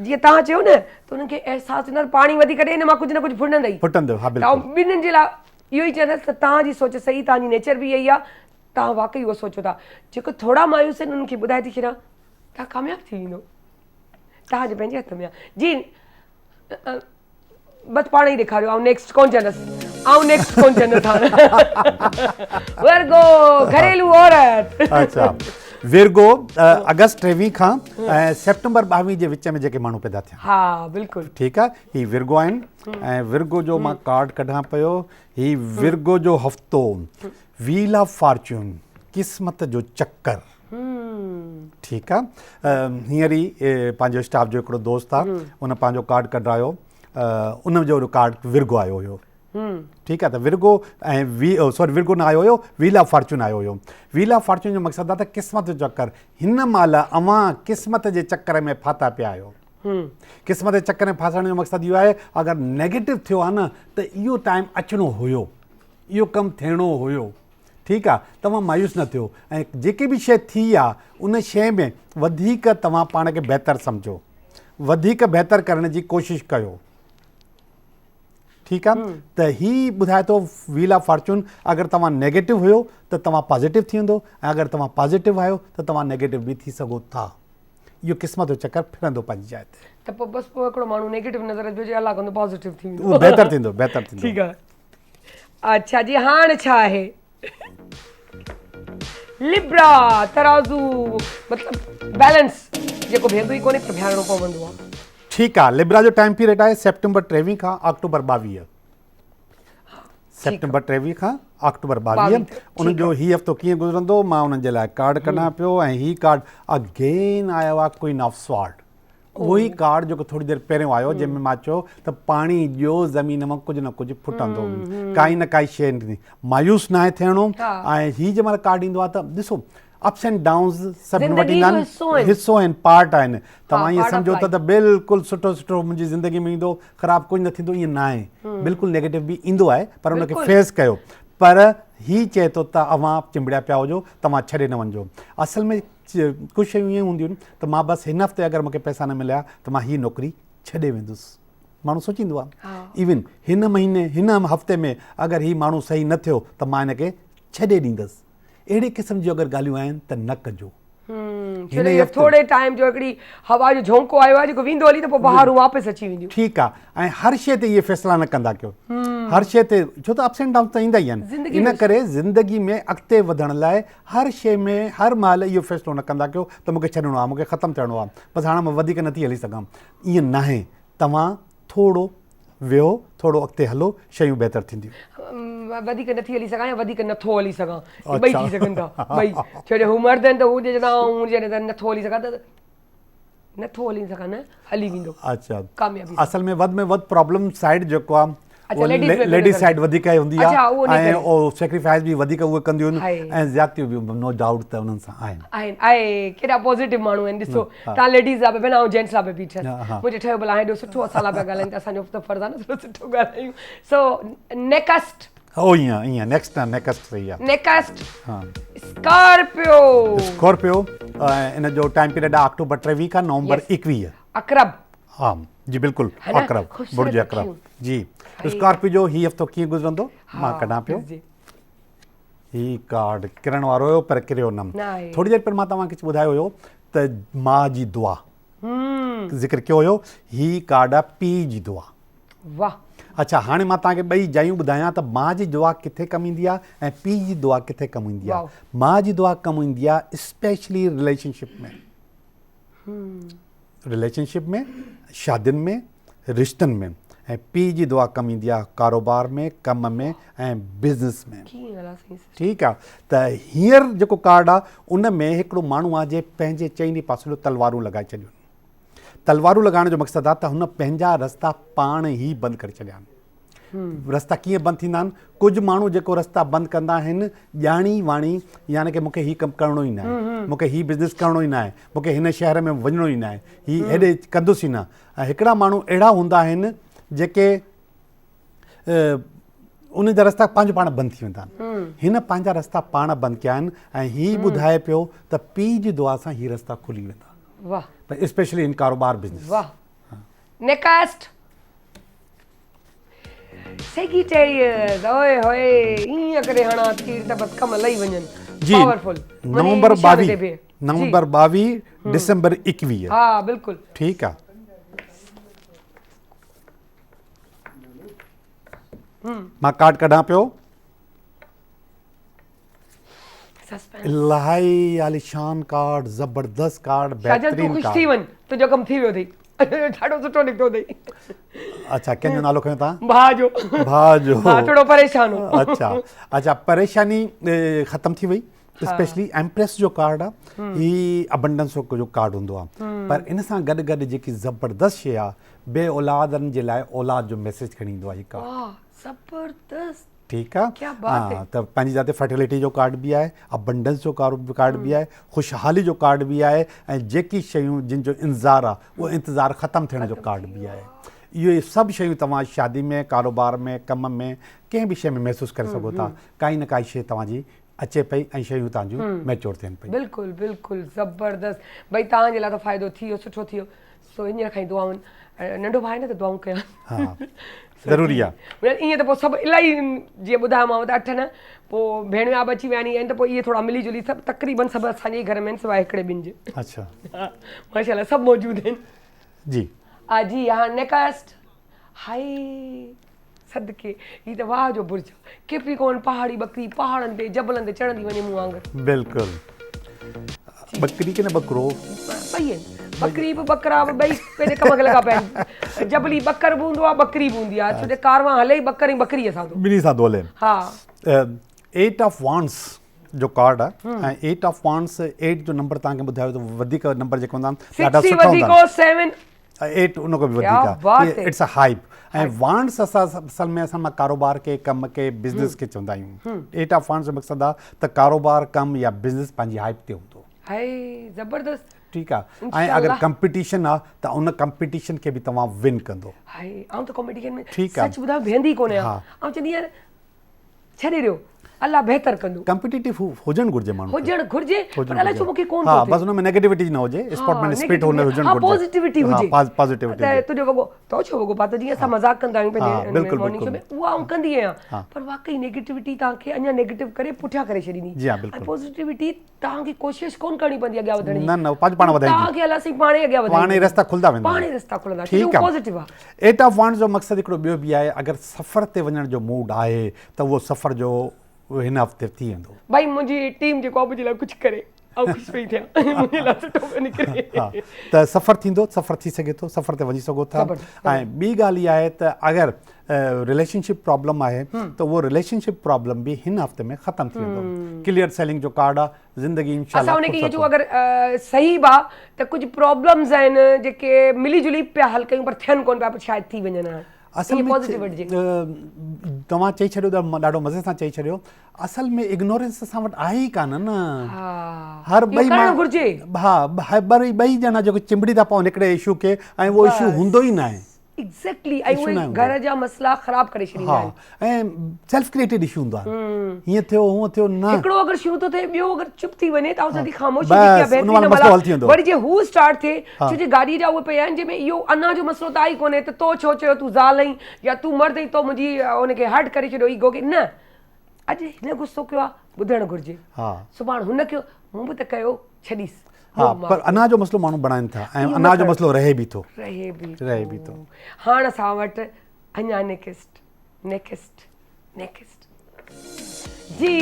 जीअं तव्हां चयो न त उन्हनि खे अहसासु थींदो पाणी वधीक ॾे न मां कुझु न कुझु फुटंदो, ॿिन्हिनि जे लाइ इहो ई चवंदसि त तव्हांजी सोच सही, तव्हांजी नेचर बि इहा ई आहे, तव्हां वाक़ई उहो सोचो था। जेको थोरा मायूस आहिनि उन्हनि खे ॿुधाए थी छॾियां, तव्हां कामयाबु थी वेंदो, तव्हांजे पंहिंजे हथ में आहे। जी बसि पाण ई ॾेखारियो, ऐं नेक्स्ट कोन चवंदसि, वर्गो घरेलू औरत। अच्छा, विर्गो अगस्त 23 खां ऐं सेप्टेंबर 22 जे विच में जेके माण्हू पैदा थिया, हा बिल्कुलु ठीकु आहे, हीअ विर्गो आहिनि, ऐं विर्गो जो मां कार्ड कढां पियो, हीअ विर्गो जो हफ़्तो, व्हील ऑफ फॉर्च्यून, क़िस्मत जो चक्कर, ठीकु आहे। हींअर ई पंहिंजो स्टाफ जो हिकिड़ो दोस्त आहे, उन पंहिंजो कार्ड कढायो, उन जो कार्ड विर्गो आयो हुयो, ठीकु आहे। त विर्गो ऐं विर्गो न आयो हुयो, व्हील ऑफ फॉर्च्यून आयो हुयो। व्हील ऑफ फॉर्च्यून जो मक़सदु आहे त क़िस्मत जो चक्कर, हिन महिल अवां क़िस्मत जे चक्कर में फाथा पिया आहियो। क़िस्मत जे चक्कर में फासण जो मक़सदु इहो आहे, अगरि नेगेटिव थियो आहे न त इहो टाइम अचिणो हुयो, इहो कमु थियणो हुयो, ठीकु आहे। तव्हां मायूस न थियो, ऐं जेकी बि शइ थी आहे उन शइ में वधीक तव्हां पाण खे बहितर सम्झो, वधीक बहितर करण जी कोशिशि कयो, ठीकु आहे। त हीअ ॿुधाए थो व्हील ऑफ फॉर्च्यून, अगरि तव्हां नेगेटिव हुयो त तव्हां पॉज़िटिव थी वेंदो, ऐं अगरि तव्हां पॉज़िटिव आहियो त तव्हां नेगेटिव बि थी सघो था। इहो क़िस्मत जो चक्कर फिरंदो पंहिंजी जाइ ते। त पोइ बसि पोइ हिकिड़ो माण्हू नेगेटिव नज़र अचो जे अलाह कंदो पॉज़िटिव थी वेंदो, उहो बहितर थींदो, बहितर थींदो। ठीकु आहे। अच्छा जी, हाणे छा आहे लिब्रा, तराज़ू, मतिलबु बैलेंस जेको भेंदो ई कोन्हे पर भियारणो पवंदो आहे। ठीकु आहे, लिब्रा जो टाइम पीरियड आहे सेप्टेंबर 23 खां अक्टूबर 22, सेप्टेंबर 23 खां अक्टूबर 22। उनजो हीउ हफ़्तो कीअं गुज़रंदो, मां उन्हनि जे लाइ कार्ड कढां पियो, ऐं हीउ कार्ड अगेन आयो आहे क्वीन ऑफ स्वॉर्ड, उहो ई कार्ड जेको थोरी देरि पहिरियों आयो, जंहिंमें मां चयो त पाणी ॾियो ज़मीन मां कुझु न कुझु फुटंदो, काई न काई शइ ईंदी, मायूस न आहे थियणो। ऐं हीउ जंहिं महिल कार्ड ईंदो आहे त ॾिसो अप्स एंड डाउन्स सभिनी वटि ईंदा आहिनि, हिसो आहिनि, पार्ट आहिनि। तव्हां ईअं सम्झो त बिल्कुलु सुठो सुठो मुंहिंजी ज़िंदगी में ईंदो, ख़राबु कुझु न थींदो, ईअं न आहे, बिल्कुलु नेगेटिव बि ईंदो आहे, पर उनखे फेस कयो। पर हीअ चए थो त अवां चिंबड़िया पिया हुजो, तव्हां छॾे न वञिजो। असल में कुझु शयूं ईअं हूंदियूं आहिनि त मां बसि हिन हफ़्ते अगरि मूंखे पैसा न मिलिया त मां हीअ नौकिरी छॾे वेंदुसि, माण्हू सोचींदो आहे। इवन हिन महीने, हिन हफ़्ते में अगरि हीअ माण्हू सही न थियो त मां हिनखे छॾे ॾींदुसि। अहिड़े क़िस्म जूं अगरि ॻाल्हियूं आहिनि त न कजो। थोरे टाइम जो हिकिड़ी हवा जो झोंको आयो आहे जेको वेंदो हली त पोइ बहारूं वापसि अची वेंदियूं, ठीकु आहे। ऐं हर शइ ते इहे फ़ैसिला न कंदा कयो, हर शइ ते, छो त अप्स एंड डाउन त ईंदा ई आहिनि, इन करे ज़िंदगी में अॻिते वधण लाइ हर शइ में हर महिल इहो फ़ैसिलो न कंदा कयो त मूंखे छॾिणो आहे, मूंखे ख़तमु थियणो आहे, बसि हाणे मां वधीक नथी हली सघां, ईअं न आहे। तव्हां थोरो वियो, थोरो अॻिते हलो, शयूं बहितर थींदियूं। वधीक नथी हली सघां या वधीक नथो हली सघां, ॿई थी सघनि था, ॿई। छो जो हू मर्द आहिनि त हू चवंदा हू जॾहिं नथो हली सघां त नथो हली सघां न हली वेंदो। अच्छा, कामयाबी असल में वधि में वधि प्रॉब्लम साइड जेको आहे लेडीज़ साइड वधीक हूंदी आहे, ऐं उहो सेक्रीफाइस बि वधीक उहे कंदियूं आहिनि, ऐं ज़्यादतियूं बि नो डाउट त उन्हनि सां आहिनि। आहे केॾा पॉज़िटिव माण्हू आहिनि, ॾिसो तव्हां लेडीज़ लाइ बि भेण, ऐं जेंट्स लाइ बि बीठसि, मुंहिंजे ठहियो भला हेॾो सुठो असां लाइ पिया ॻाल्हाइनि त असांजो त फर्ज़ु आहे न थोरो सुठो ॻाल्हायूं। सो नेक्स्ट, ओ ईअं नेक्स्ट सही आहे, नेक्स्ट स्कॉर्पियो, इन जो टाइम पीरियड आहे अक्टूबर 23 खां नवंबर 21। अकरब, हा जी बिल्कुलु, अकरब, बुर्ज अकरब जी। स्कॉर्पियो जो हीउ हफ़्तो कीअं गुज़रंदो, मां कढां पियो। ही कार्ड किरण वारो हुयो पर किरियो न। थोड़ी देर पहिरियों मां तव्हांखे ॿुधायो हुयो त माउ जी दुआ ज़िक्र कयो हुयो, ही कार्ड आहे पीउ जी दुआ। वाह। अच्छा, हाणे मां तव्हांखे ॿई जायूं ॿुधायां त माउ जी दुआ किथे कमु ईंदी आहे ऐं पीउ जी दुआ किथे कमु ईंदी आहे। माउ जी दुआ कमु ईंदी आहे स्पेशली रिलेशनशिप में, शादियुनि में, रिश्तनि में। ऐं पीउ जी दुआ कमु ईंदी आहे कारोबार में, कम में ऐं बिज़नेस में। ठीकु आहे। त हींअर जेको कार्ड आहे उन में हिकिड़ो माण्हू आहे जे पंहिंजे चईनी पासे तलवारूं लॻाए छॾियूं। तलवारूं लॻाइण जो मक़सदु आहे त हुन पंहिंजा रस्ता पाण ई बंदि करे छॾिया आहिनि। रस्ता कीअं बंदि थींदा आहिनि? कुझु माण्हू जेको रस्ता बंदि कंदा आहिनि ॼाणी वाणी, यानी कि मूंखे हीउ कमु करिणो ई न आहे, मूंखे हीउ बिज़नेस करिणो ई न आहे, मूंखे हिन शहर में वञिणो ई न आहे, हीउ हेॾे कंदुसि ई न। ऐं हिकिड़ा माण्हू अहिड़ा हूंदा आहिनि जेके उन जा रस्ता पंहिंजो पाण बंदि थी वेंदा आहिनि। हिन पंहिंजा रस्ता पाण बंदि कया आहिनि ऐं हीउ ॿुधाए पियो त पीउ जी दुआ सां हीउ रस्ता खुली वेंदा। वाह। स्पेशली इन कारोबार बिज़नेस। वाह। Next Sagittarius. ओए होए, ईअं करे हणा तीर त बस कम लही वञनि। जी। पावरफुल। नवंबर 22 दिसंबर 21। हा बिल्कुलु। ठीकु आहे। मां कार्ड कढां पियो। इलाही आलिशान कार्ड, ज़बरदस्त कार्ड, बेहतरीन कार्ड। थी वञ, तुंहिंजो कमु थी वियो अथई। ॾाढो सुठो निकितो अथई। अच्छा, कंहिंजो नालो खयो तव्हां? भाउ जो। थोरो परेशान हो। अच्छा, परेशानी ख़तम थी वई। स्पेशली एम्प्रेस जो कार्ड आहे, ही अबंडेंस जो कार्ड हूंदो आहे। पर इन सां गॾु गॾु जेकी ज़बरदस्त शइ आहे, बे औलादनि जे लाइ औलाद जो मैसेज खणी ईंदो आहे ही कार्ड। ज़बरदस्त। ठीकु आहे। हा, त पंहिंजी जाते फर्टिलिटी जो कार्ड बि आहे, अबंडेंस जो कार्ड बि आहे, ख़ुशहाली जो कार्ड बि आहे ऐं जेकी शयूं जिन जो इंतज़ारु आहे उहो इंतज़ारु ख़तमु थियण जो कार्ड बि आहे। इहे सभु शयूं तव्हां शादी में, कारोबार में, कम में, कंहिं बि शइ में महसूसु करे सघो था। काई न काई शइ तव्हांजी अचे पई ऐं शयूं तव्हांजूं मैच्योर थियनि पई। बिल्कुलु बिल्कुलु ज़बरदस्त। भई तव्हांजे लाइ त फ़ाइदो थी वियो, सुठो थी वियो। सो हींअर खां ई दुआऊं, नंढो भाउ आहे न त दुआऊं कयां। हा ज़रूरी आहे। ईअं त पोइ सभु इलाही जीअं ॿुधायोमांव त 8 न, पोइ भेणियूं आप अची विया आहिनि त पोइ इहे थोरा मिली जुली सभु तक़रीबन सभु असांजे घर में सवाइ हिकिड़े ॿिनि जे। अच्छा। माशाल्लाह सभु मौजूदु आहिनि। जी। जी हाँ। नेक्स्ट। हाय सदके, ही त वाह जो बुर्ज। कैप्रिकॉर्न पहाड़ी बकरी पहाड़नि ते जबलनि ते चढ़ंदी वञे मूं वांगुरु। बिल्कुलु। बकरी के न बकरो ॿई आहिनि। बकरी बि बकरा बि ॿई पंहिंजे कम खे लॻा पिया आहिनि। जबली बकर बि हूंदो आहे, बकरी बि हूंदी आहे। छो जो कारवां हले ई बकर ऐं बकरीअ सां। ॿिन्ही सां थो हले। हा। 8 ऑफ वांड्स जो कार्ड आहे ऐं 8 ऑफ वांड्स, 8 जो नंबर तव्हांखे ॿुधायो त वधीक नंबर जेके हूंदा आहिनि ॾाढा सुठा हूंदा आहिनि। 8 उन खां बि वधीक आहे। It's a hype. ऐं वांड्स असां असल में असां कारोबार के, कम के, बिज़नेस खे चवंदा आहियूं। 8 ऑफ वांड्स जो मक़सदु आहे त कारोबार, कम या बिज़नेस पंहिंजी हाइप ते हूंदो। हाय ज़बरदस्त। ठीकु आहे। ऐं अगरि कंपटीशन आहे त उन कंपटीशन खे बि तव्हां विन कंदो। हाय आउं त कंपटीशन में ठीकु आहे। सच ॿुधायो वेंदी कोन्हे। आउं चवंदी आहियां छॾे ॾियो, अलाह बहितर कंदो। कॉम्पिटिटिव हुजणु घुरिजे माण्हू, हुजणु घुरिजे, पर अलाए छो मूंखे कोन थो थिए। बसि हुन में नेगेटिविटी न हुजे, स्पिरिट हुन में हुजणु घुरिजे। पॉजिटिविटी हुजे। पॉजिटिविटी त तुंहिंजो वॻो तो छो वॻो पातो, जीअं असां मज़ाक कंदा आहियूं पंहिंजे मॉर्निंग शो में, उहा आउं कंदी आहियां। पर वाकई नेगेटिविटी तव्हांखे अञा नेगेटिव करे पुठियां करे छॾींदी। ऐं पॉजिटिविटी तव्हांखे कोशिशि कोन करणी पवंदी अॻियां वधण जी। न पाण वधाईंदी। तव्हांखे अलाए साईं पाणे अॻियां वधाईंदी। पाणे रस्ता खुलंदा वेंदा। पाणे रस्ता खुलंदा। ठीकु आहे। पॉजिटिव आहे। 8 ऑफ वांड्स जो मक़सदु हिकिड़ो ॿियो बि आहे, अगरि सफ़र ते वञण जो मूड आहे त उहो सफ़र जो हिन हफ़्ते थी वेंदो। भाई मुंहिंजी टीम जेको आहे मुंहिंजे लाइ कुझु करे, ऐं ख़ुशि पई थियां, मुंहिंजे लाइ सुठो निकिरे। त सफ़र थींदो, सफ़र थी सघे थो, सफ़र ते वञी सघो था। ऐं ॿी ॻाल्हि इहा आहे त अगरि रिलेशनशिप प्रॉब्लम आहे त उहो रिलेशनशिप प्रॉब्लम बि हिन हफ़्ते में ख़तमु थी वेंदो। क्लियर सेलिंग जो कार्ड आहे। ज़िंदगी इंशाअल्लाह असां हुनखे इहो अगरि सही बि आहे त कुझु प्रॉब्लम्स आहिनि जेके मिली जुली पिया हल कयूं पर थियनि कोन पिया, पर शायदि थी वञनि। असल में तव्हां चई छॾियो त ॾाढो मज़े सां चई छॾियो। असल में इग्नोरेंस असां वटि आहे ई कान न। हर ॿई ॿई ॼणा जेको चिंबड़ी था पवनि हिकिड़े इशू खे, ऐं उहो इशू हूंदो ई न आहे। एग्ज़ैक्टली। ऐं उहे घर जा मसला ख़राब करे छॾींदा आहिनि। ऐं सेल्फ क्रिएटेड इशू हूंदो आहे। हीअं थियो हूअं थियो न। हिकिड़ो अगरि शुरू थो थिए, ॿियो अगरि चुप थी वञे त आउं ख़ामोशी वरी जीअं हू स्टार्ट थिए, छो जो गाॾी जा उहे पिया आहिनि जंहिंमें इहो अञा जो मसलो त आई कोन्हे त तो छो चयो तूं ज़ाल आहीं या तूं मर्द आहीं, तो मुंहिंजी हुनखे हर्ट करे छॾियो ईगो खे। न, अॼु हिन गुस्सो कयो आहे, ॿुधणु घुरिजे हा सुभाणे हुन कयो मूं बि त कयो छॾीसि हा पर अनाज जो मसइलो माण्हू बणाइनि था ऐं अनाज जो मसइलो रहे बि थो रहे बि थो हाणे असां वटि अञा नेक्स्ट जी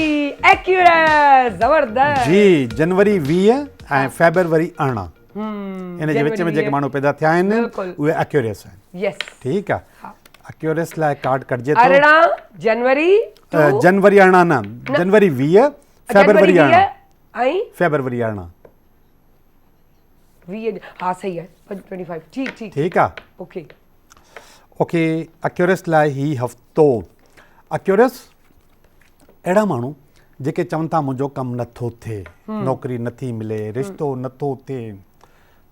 एक्यूरेट ज़बरदस्त जी जनवरी 20 ऐं फेबरवरी 18 इन जे विच में जेके माण्हू पैदा थिया आहिनि उहे एक्यूरेस आहिनि यस ठीकु आहे एक्यूरेस लाइ कार्ड कटिजे थो 18 जनवरी जनवरी 18 न जनवरी 20 फेबरवरी 18 ऐं फेबरवरी 18 20 हा सही आहे 25 ठीकु आहे ओके ओके एक्यूरेस लाइ ही हफ़्तो एक्यूरेस अहिड़ा माण्हू जेके चवनि था मुंहिंजो कमु नथो थिए नौकिरी नथी मिले रिश्तो नथो थिए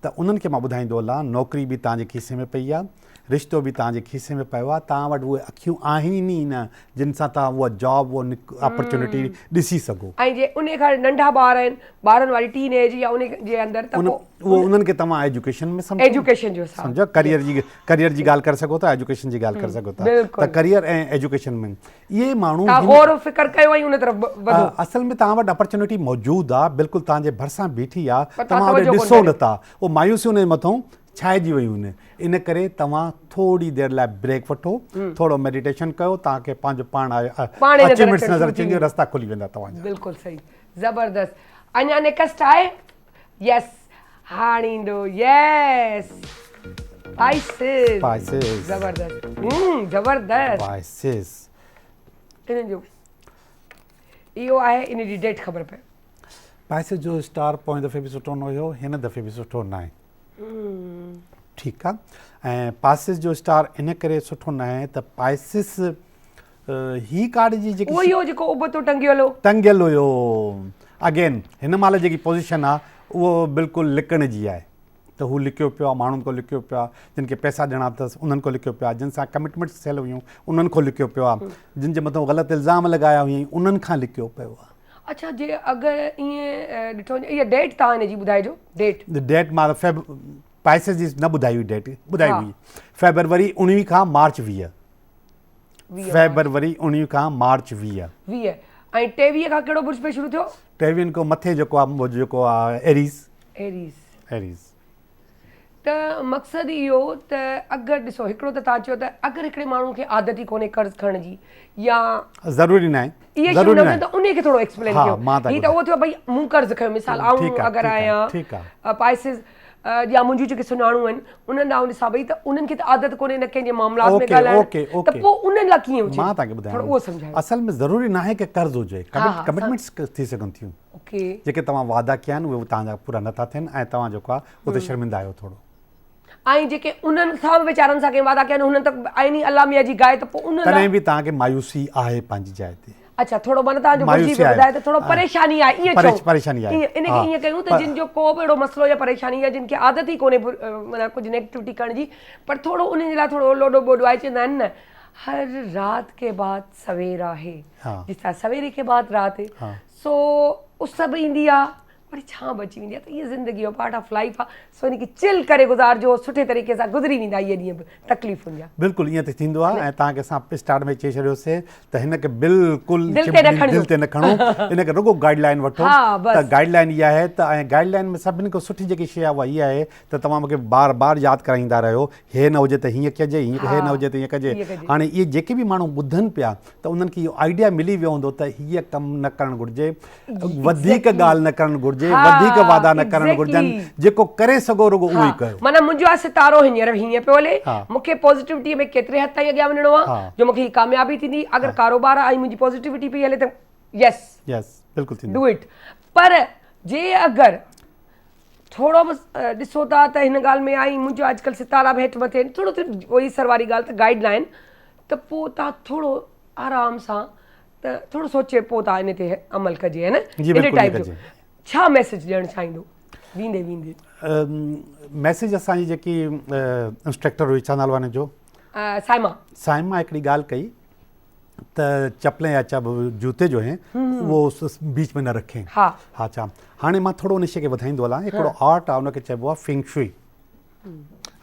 त उन्हनि खे मां ॿुधाईंदो हलां नौकिरी बि तव्हांजे खीसे में पई आहे रिश्तो बि तव्हांजे खीसे में पियो आहे तव्हां वटि उहे अखियूं आहिनि ई न जिन सां तव्हां उहा जॉब उहा अपॉर्चुनिटी ॾिसी सघो ऐं जे उन खां नंढा ॿार आहिनि ॿारनि वारी टीन एज या उन जे अंदरि त उहो उन्हनि खे तव्हां एजुकेशन में एजुकेशन जो सम्झो करियर जी ॻाल्हि करे सघो था एजुकेशन जी ॻाल्हि करे सघो था त करियर ऐं एजुकेशन में इहे माण्हू गौर फ़िक्र कयो ऐं उन तरफ़ वधो असल में तव्हां वटि अपॉर्चुनिटी मौजूदु आहे बिल्कुलु तव्हांजे भरिसां बीठी आहे तव्हां उहो ॾिसो नथा उहो मायूसियूं उन जे मथां छाइजी वियूं आहिनि इन करे तव्हां थोरी देरि लाइ ब्रेक वठो थोरो मेडिटेशन कयो तव्हांखे पंहिंजो पाण अचीवमेंट्स नज़र अची वेंदियूं रस्ता खुली वेंदा तव्हांजा बिल्कुलु सही ज़बरदस्त अञा नेक्स्ट आहे यस हाणे ईंदो यस स्पाइसिस ज़बरदस्त स्पाइसिस इन जो इहो आहे इन जी डेट ख़बर पए स्पाइसिस जो स्टार पोइ दफ़े बि सुठो न हुयो हिन दफ़े बि सुठो न आहे ठीकु आहे ऐं पासिस जो स्टार इन करे सुठो न आहे त पाइसिस ही कार्ड जी जेकी उहो इहो जेको उबतो टंगियल हुयो अगेन हिन महिल जेकी पोज़ीशन आहे उहो बिल्कुलु लिकण जी आहे त हू लिकियो पियो आहे माण्हुनि खां लिकियो पियो आहे जिन खे पैसा ॾियणा अथसि उन्हनि खां लिकियो पियो आहे जिन सां कमिटमेंट्स थियल हुयूं उन्हनि खां लिकियो पियो आहे जिन जे मथां ग़लति इल्ज़ाम लॻाया हुई उन्हनि खां लिकियो पियो आहे अच्छा जे अगरि ईअं ॾिठो वञे इहा डेट तव्हां हिन जी ॿुधाइजो डेट मां पाइसिस जी न ॿुधाई हुई डेट ॿुधाई हुई फेबरवरी 19 खां मार्च 20 फेबरवरी 19 खां मार्च 20 ऐं 23 खां कहिड़ो बुर्ज पे शुरू थियो 23 खां मथे जेको आहे एरीज़ त मक़सदु इहो त अगरि ॾिसो हिकिड़ो त तव्हां चयो त अगरि हिकिड़े माण्हू खे आदत ई कोन्हे कर्ज़ खणण जी या ज़रूरी न आहे इहे शयूं न त उन खे थोरो एक्सप्लेन कयो हीअ त उहो थियो भई मूं कर्ज़ खयो मिसाल आऊं अगरि आहियां पाइसिस या मुंहिंजूं जेके सुञाणूं आहिनि उन्हनि ॾांहुं ॾिसां भई त उन्हनि खे त आदत कोन्हे न कंहिंजे मामलात में ॻाल्हाइण त पोइ उन्हनि लाइ कीअं हुजे मां तव्हांखे ॿुधायां उहो सम्झायो असल में ज़रूरी न आहे की कर्ज़ हुजे कमिटमेंट्स थी सघनि थियूं जेके तव्हां वादा कया आहिनि उहे तव्हांजा पूरा नथा थियनि ऐं तव्हां जेको आहे उते शर्मिंदा आहियो थोरो ऐं जेके उन्हनि सां वीचारनि सां कंहिं वादा कया आहिनि हुननि त आइनी अल्लाह मियां जी गाए त पोइ उन तॾहिं बि तव्हांखे मायूसी आहे पंहिंजी जाइ ते अच्छा थोरो माना तव्हांजो बुर्जी बि ॿुधाए त थोरो परेशानी आहे ईअं छो परेशानी आहे इनखे ईअं कयूं त जिन जो को बि अहिड़ो मसइलो या परेशानी आहे जिन खे आदत ई कोन्हे माना कुझु नेगेटिविटी करण जी पर थोरो उन्हनि जे लाइ थोरो लोॾो ॿोॾो आहे चवंदा आहिनि न हर रात के बाद सवेर आहे जिस तरह सवेरे के बाद रात सो उस बि ईंदी आहे वरी छां बची वेंदी आहे त इहा ज़िंदगी जो पार्ट ऑफ लाइफ आहे सो इनखे चिल करे गुज़ारिजो सुठे तरीक़े सां गुज़री वेंदा इहे ॾींहं बि तकलीफ़ुनि जा बिल्कुलु ईअं त थींदो आहे ऐं तव्हांखे असां स्टार्ट में चई छॾियोसीं त हिनखे बिल्कुलु दिलि ते न खणो हिनखे रुॻो गाइडलाइन वठो त गाइडलाइन इहा आहे त ऐं गाइडलाइन में सभिनी खां सुठी जेकी शइ आहे उहा इहा आहे त तव्हां मूंखे बार बार यादि कराईंदा रहियो हे न हुजे त हीअं कजे हे न हुजे त हीअं कजे हाणे इहे जेके बि माण्हू ॿुधनि पिया त उन्हनि खे इहो आइडिया मिली वियो हूंदो त हीअ कमु न करणु घुरिजे वधीक ॻाल्हि न करणु घुरिजे वधीक वादा न करणु घुरिजनि जेको करे सघो रुॻो उहो ई कयो माना मुंहिंजो आहे सितारो हींअर हीअं पियो हले मूंखे पॉज़िटिविटीअ में केतिरे हद ताईं अॻियां वञिणो आहे जो मूंखे कामयाबी थींदी अगरि कारोबार आहे ऐं मुंहिंजी पॉज़िटिविटी पई हले त यस बिल्कुल्ह थींदो डू इट पर जे अगरि थोरो बि ॾिसो था त हिन ॻाल्हि में आई मुंहिंजो अॼुकल्ह सितारा बि हेठि मथे थोरो वही सर वारी ॻाल्हि त गाइडलाइन त पोइ तव्हां थोरो आराम सां त थोरो सोचे पोइ तव्हां इन ते अमल कजे है न इन टाइप जो छा मैसेज ॾियणु चाहींदो वेंदे मैसेज असांजी जेकी इंस्ट्रक्टर हुई छा नालो आहे जो साइमा हिकिड़ी ॻाल्हि कई त चपलें या जूते जो आहिनि उहो बीच में न रखें हा छा हाणे मां थोरो उन शइ खे वधाईंदो हलां हिकिड़ो आर्ट आहे उनखे चइबो आहे फेंग शुई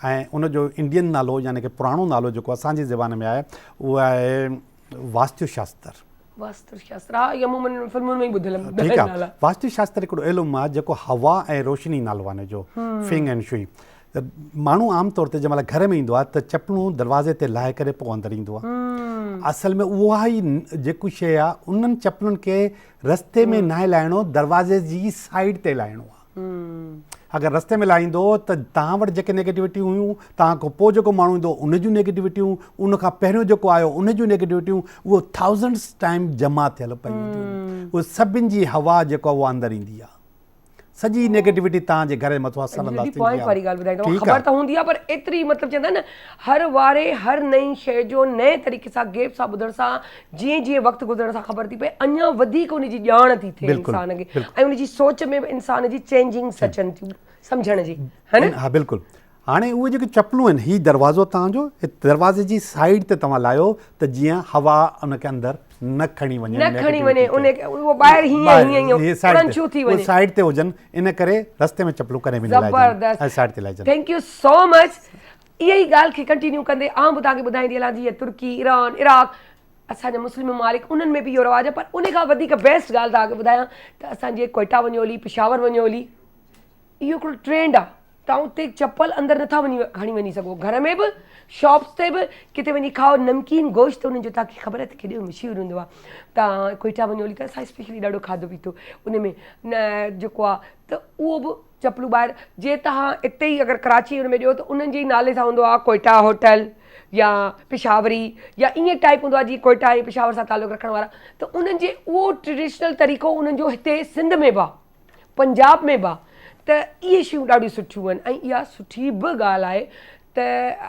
ऐं उनजो इंडियन नालो यानी की पुराणो नालो जेको असांजी ज़बान में आहे उहो आहे वास्तुशास्त्र वास्तुशास्त्र हा इहा मूं मन फिल्मुनि में ई ॿुधल ठीकु आहे। वास्तुशास्त्र हिकिड़ो इल्मु आहे जेको हवा ऐं रोशनी नालो आहे जो फिंग एंड शुई। त माण्हू आम तौर ते जंहिं महिल घर में ईंदो आहे त चपलूं दरवाज़े ते लाहे करे पोइ अंदरि ईंदो आहे। असल में उहा ई जेको शइ आहे उन्हनि चपलुनि खे रस्ते में न लाहिणो, दरवाज़े जी साइड ते लाहिणो आहे। अगरि रस्ते में लाहींदो त तव्हां वटि जेके नेगेटिविटियूं हुयूं, तव्हां खां पोइ जेको माण्हू ईंदो उन जूं नेगेटिविटियूं, उन खां पहिरियों जेको आयो उन जूं नेगेटिविटियूं, उहो थाउज़ेंड्स टाइम जमा थियल पई हूंदियूं। उहो सभिनि जी हवा जेको आहे उहा अंदरि ईंदी आहे। सॼी नेगेटिविटी तव्हांजे घर जे मथां असर अंदाज़ थींदी आहे। पॉइंट वारी ॻाल्हि ॿुधाईंदो, ख़बर त हूंदी आहे पर एतिरी मतिलबु चवंदा आहिनि न हर वारे हर नई शइ जो नए तरीक़े सां गेप सां ॿुधण सां जीअं जीअं वक़्तु गुज़रण सां ख़बर थी पए, अञा वधीक उनजी ॼाण थी थिए इंसान खे ऐं उनजी सोच में बि इंसान जी चेंजिंग्स अचनि थियूं सम्झण जी, है न? हा बिल्कुलु। हाणे उहे जेके चपलूं आहिनि, हीउ दरवाज़ो तव्हांजो, दरवाज़े जी साइड ते तव्हां लाहियो त जीअं हवा उनखे अंदरि न खणी वञे, उहो ॿाहिरि हीअं साइड ते हुजनि। इन करे रस्ते में चपलूं कॾहिं बि न लाहिजनि, साइड ते लाहिजनि। Thank you so much. इहा ई ॻाल्हि खे कंटिन्यू कंदे आउं बि तव्हांखे ॿुधाईंदी हलां जीअं तुर्की, ईरान, इराक, असांजा मुस्लिम ममालिक उन्हनि में बि इहो रवाजु आहे। पर उन खां वधीक बेस्ट ॻाल्हि तव्हांखे ॿुधायां त असांजे कोयटा वञो हली, पिशावर वञो हली, इहो हिकिड़ो ट्रेंड आहे। तव्हां उते चपल अंदरि नथा खणी वञी सघो, घर में बि, शॉप्स ते बि, किथे वञी खाओ नमकीन गोश्त उन्हनि जो तव्हांखे ख़बर आहे त केॾो मशहूरु हूंदो आहे। तव्हां कोयटा वञो हली त असां स्पेशली ॾाढो खाधो पीतो उन में न जेको आहे त उहो बि चपलूं ॿाहिरि जे तव्हां हिते ई अगरि कराची हुन में ॾियो त उन्हनि जे ई नाले सां हूंदो आहे कोयटा होटल या पिशावरी या ईअं टाइप हूंदो आहे जीअं कोयटा ऐं पिशावर सां तालुक़ु रखण वारा। त उन्हनि जे उहो ट्रेडिशनल तरीक़ो उन्हनि जो हिते सिंध में बि आहे, पंजाब में बि आहे। त इहे शयूं ॾाढियूं सुठियूं आहिनि ऐं इहा सुठी बि ॻाल्हि आहे त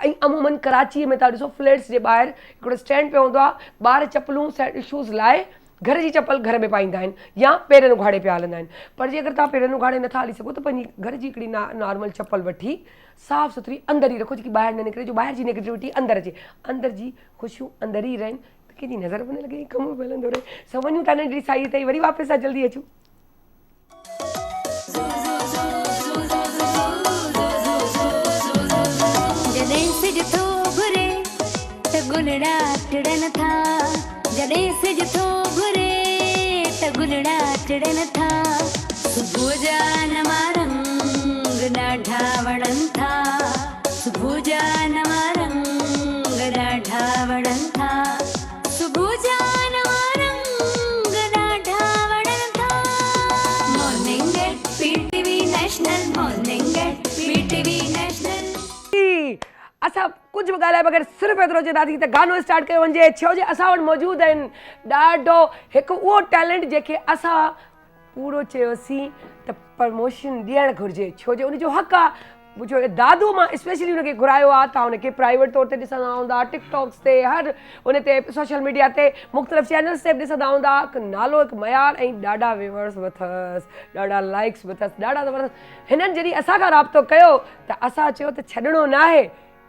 ऐं अमूमन कराचीअ में तव्हां ॾिसो फ्लैट्स जे ॿाहिरि हिकिड़ो स्टैंड पियो हूंदो आहे, ॿार चपलूं शूज़ लाहे घर जी चपल घर में पाईंदा आहिनि या पेरनि उघाड़े पिया हलंदा आहिनि। पर जे अगरि तव्हां पेरनि उघाड़े नथा हली सघो त पंहिंजी घर जी हिकिड़ी नॉर्मल चपल वठी साफ़ सुथरी अंदरि ई रखो, जेकी ॿाहिरि न निकिरे, जो ॿाहिरि जी नेगेटिविटी अंदरि अचे, अंदरि जी ख़ुशियूं अंदरि ई रहनि त कंहिंजी नज़र बि न लॻे, कमु बि हलंदो रहे। सो वञूं था नंढड़ी साईअ ताईं, वरी वापसि सां जल्दी अचूं। जॾहिं सिज थो घुरे त गुलड़ा टिड़नि था, जॾहिं सिज थो घुरे त गुलड़ा टिड़नि था, सुबुह जा नवा रंग ॾाढा वणनि था, सुबुह जा नवा रंग ॾाढा वणनि था, सुबुह जा नवा रंग ॾाढा वणनि था। Morning at PTV national, morning at PTV national. असां कुझु बि ॻाल्हाए बग़ैर सिर्फ़ु एतिरो चवंदासीं त गानो स्टार्ट कयो वञे, छो जो असां वटि मौजूदु आहिनि ॾाढो हिकु उहो टैलेंट जंहिंखे असां पूरो चयोसीं त प्रमोशन ॾियणु घुरिजे, छो जो उनजो हक़ु आहे। छो दादू मां स्पेशली हुनखे घुरायो आहे, तव्हां हुनखे प्राइवेट तौर ते ॾिसंदा हूंदा, टिकटॉक्स ते, हर हुन ते सोशल मीडिया ते मुख़्तलिफ़ चैनल्स ते बि ॾिसंदा हूंदा। हिकु नालो, हिकु मयार ऐं ॾाढा व्यूअर्स बि अथसि, ॾाढा लाइक्स बि अथसि, ॾाढा ज़बरदस्त। हिननि जॾहिं असांखां राब्तो कयो त असां चयो त छॾिणो न आहे,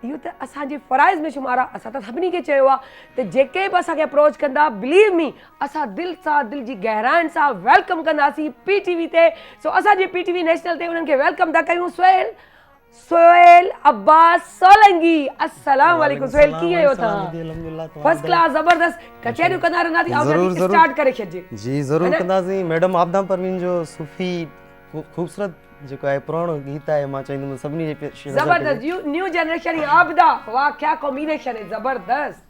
इहो त असांजे फ़राइज़ में शुमारु आहे। असां त सभिनी खे चयो आहे त जेके बि असांखे अप्रोच कंदा, बिलीव मी, असां दिलि सां, दिलि जी गहराइनि सां वेलकम कंदासीं पीटीवी ते। सो असांजे पीटीवी नेशनल ते उन्हनि खे वेलकम था कयूं। सोहेल अब्बास सोलंकी, अस्सलाम वालेकुम। सोहेल कीअं आहियो तव्हां? फर्स्ट क्लास, ज़बरदस्त। कचहरियूं कंदा रहंदासीं, ऐं स्टार्ट करे छॾिजे। जी ज़रूरु कंदासीं। मैडम आबदा परवीन जो सूफ़ी ख़ूबसूरत जेको आहे पुराणो गीत आहे, मां चाहींदुमि सभिनी जे ज़बरदस्त न्यू जनरेशन आबदा, वाह क्या कॉम्बिनेशन है, ज़बरदस्त।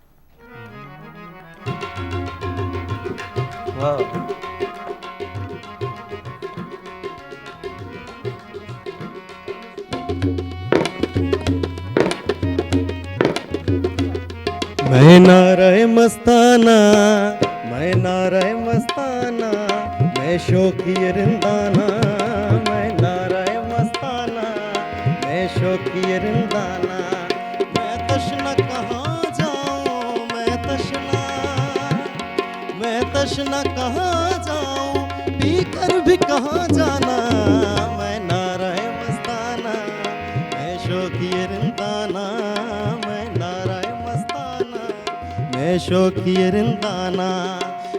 वाह मैं नारे मस्ताना, मैं नारे मस्ताना, मैं शौकी रिंदाना, मैं नारे मस्ताना, मैं शौकी रिंदाना, मैं तशना कहाँ जाऊँ, मैं तशना कहाँ जाऊँ, पी कर भी कहाँ जाना, मैं नारे मस्ताना, मैं शौकी रिंदाना, मैं शौकी रिंदाना,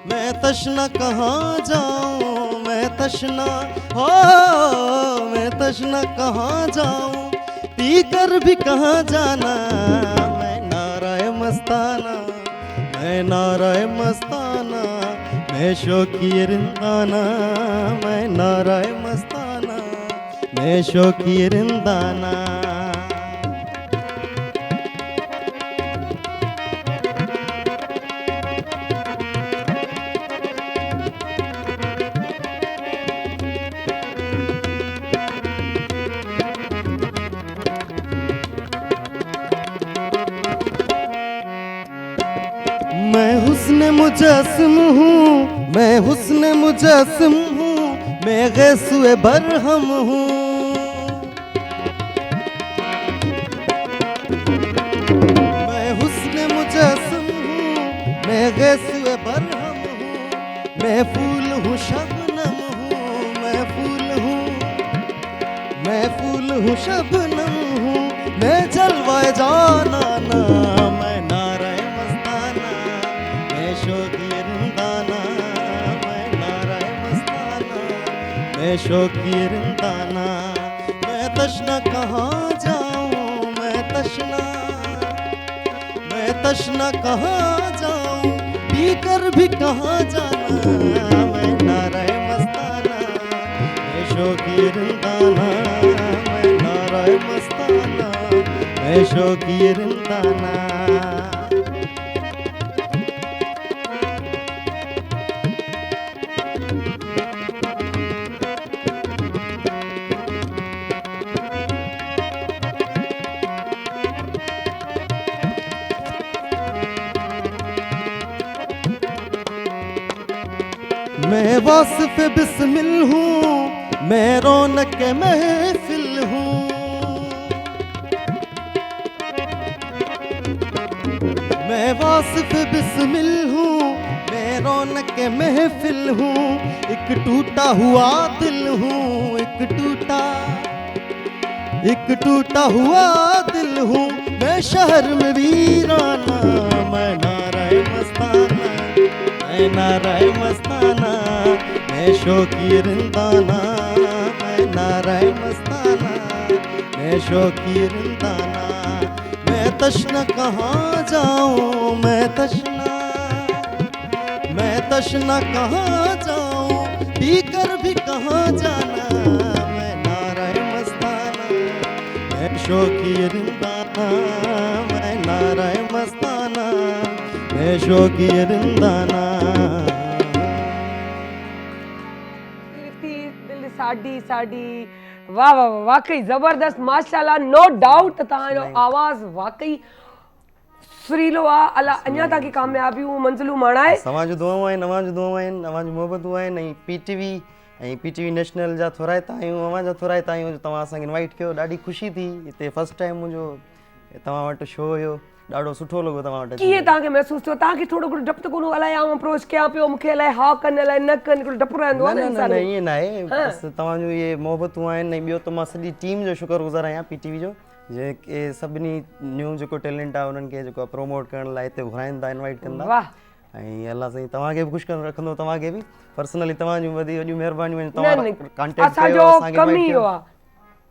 मैं तशना कहाँ जाऊँ, मैं तशना हो, मैं तशना कहाँ जाऊँ, पी कर भी कहाँ जाना, मैं नाराए मस्ताना, मैं नाराए मस्ताना, मैं शौकी रिंदाना मैं नाराय मस्ताना मैं शौकी रिंदाना मैं हुस्न मुजस्म हूँ मैं हुस्न मुजस्म हूँ मैं गैसुए बरहम हूँ मैं हुस्न मुजस्म हूँ मैं गैसुए बरहम हूँ मैं फूल हूँ शबनम हूँ मैं फूल हूँ शबनम हूँ मैं जलवाए जाना ना मैं नाराय मस्ताना मैं शौकी रिंदाना मैं नाराय मस्ताना मैं शौकी रिंदाना मैं तशना कहाँ जाऊँ मैं तशना कहाँ जाऊँ पीकर भी कहाँ जाना मैं नाराय मस्ताना मैं शौकी रिंदाना मैं नाराय मस्ताना मैं शौकी रिंदाना मैं वासिफ बिस्मिल हूँ मैं रौनक महफिल हूँ मैं वासिफ बिस्मिल हूँ मैं रौनक महफिल हूँ एक टूटा हुआ दिल हूँ एक टूटा हुआ दिल हूँ मैं शहर में वीराना मैं नाराय मस्ताना मैं नाराय मस्ताना मैं शौकी रिंदाना मैं नाराय मस्ताना मैं शौकी रिंदाना मैं तशना कहाँ जाऊँ मैं तशना कहाँ जाऊँ पीकर भी कहाँ जाना मैं नाराय मस्ताना मैं शौकी रिंदाना मैं नाराय मस्ताना मैं शौकी रिंदाना दिल साडी साडी वाह वाह वाह, वाकई ज़बरदस्त माशाल्लाह नो डाउट तव्हांजो आवाज़ वाकई सुरीलो आहे अलाह अञा तव्हांखे कामयाबियूं मंज़िलूं माणाए तव्हांजो दुआऊं आहिनि अवांजो दुआऊं आहिनि अवांजो मोहबतूं आहिनि ऐं पीटीवी नेशनल जा थोराइता आहियूं अवांजा थोराइता आहियूं तव्हां असांखे इनवाइट कयो ॾाढी ख़ुशी थी हिते फर्स्ट टाइम मुंहिंजो तव्हां वटि शो हुयो ॾाढो सुठो लॻो तव्हां वटि कीअं तव्हांखे महसूसु थियो तव्हांखे थोरो घणो डपु त कोन्हो अलाए आउं अप्रोच कयां पियो मूंखे अलाए हा कनि अलाए न कनि हिकिड़ो डपु रहंदो आहे न इंसान न ईअं न आहे बसि तव्हांजो इहे मोहबतूं आहिनि ऐं ॿियो त मां सॼी टीम जो शुक्रगुज़ार आहियां पीटीवी जो जेके सभिनी न्यू जेको टैलेंट आहे उन्हनि खे जेको प्रमोट करण लाइ हिते घुराइनि था इनवाइट कंदा वाह ऐं अलाह साईं तव्हांखे बि ख़ुशि करे रखंदो तव्हांखे बि पर्सनली तव्हांजूं वॾियूं महिरबानियूं आहिनि न तव्हां न कॉन्टेक्ट असांजो कमु ई इहो आहे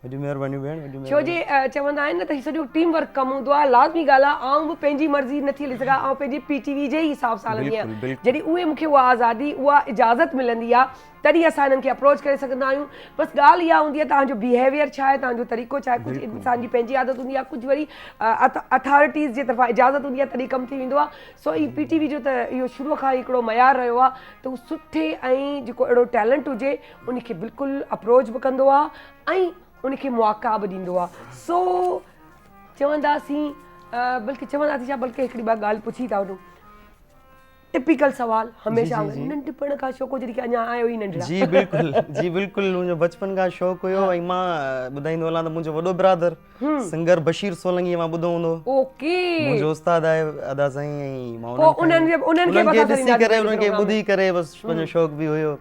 वॾियूं महिरबानियूं भेण वॾियूं छो जे चवंदा आहिनि न त सॼो टीम वर्क कमु हूंदो आहे लाज़मी ॻाल्हि आहे आउं बि पंहिंजी मर्ज़ी नथी हली सघां आउं पंहिंजी पीटीवी जे ई हिसाब सां हलंदी आहियां जॾहिं उहे मूंखे उहा आज़ादी उहा इजाज़त मिलंदी आहे तॾहिं असां हिननि खे अप्रोच करे सघंदा आहियूं बसि ॻाल्हि इहा हूंदी आहे तव्हांजो बिहेवियर छा आहे तव्हांजो तरीक़ो छा आहे कुझु इंसान जी पंहिंजी आदत हूंदी आहे कुझु वरी अथॉरिटीज़ जे तरफ़ां इजाज़त हूंदी आहे तॾहिं कमु थी वेंदो आहे सो ई पीटीवी जो त इहो शुरूअ खां ई हिकिड़ो मयार रहियो आहे त उहो सुठे ऐं जेको अहिड़ो टैलेंट हुजे उनखे बिल्कुलु अप्रोच बि कंदो आहे ऐं उनखे मौक़ा बि ॾींदो आहे सो चवंदासीं बल्कि चवंदासीं छा बल्कि हिकिड़ी ॿ ॻाल्हि पुछी था वठूं टिपिकल सवाल हमेशह नंढपण खां शौक़ु जॾहिं अञा आयो ई नंढड़ा जी बिल्कुलु मुंहिंजो बचपन खां शौक़ु हुयो ऐं मां ॿुधाईंदो हलां त मुंहिंजो वॾो ब्रदर सिंगर बशीर सोलंगी मां ॿुधो हूंदो ओके मुंहिंजो उस्ताद आहे अदा साईं ऐं मां उन्हनि खे ॾिसी करे उन्हनि खे ॿुधी करे बसि मुंहिंजो शौक़ु बि हुयो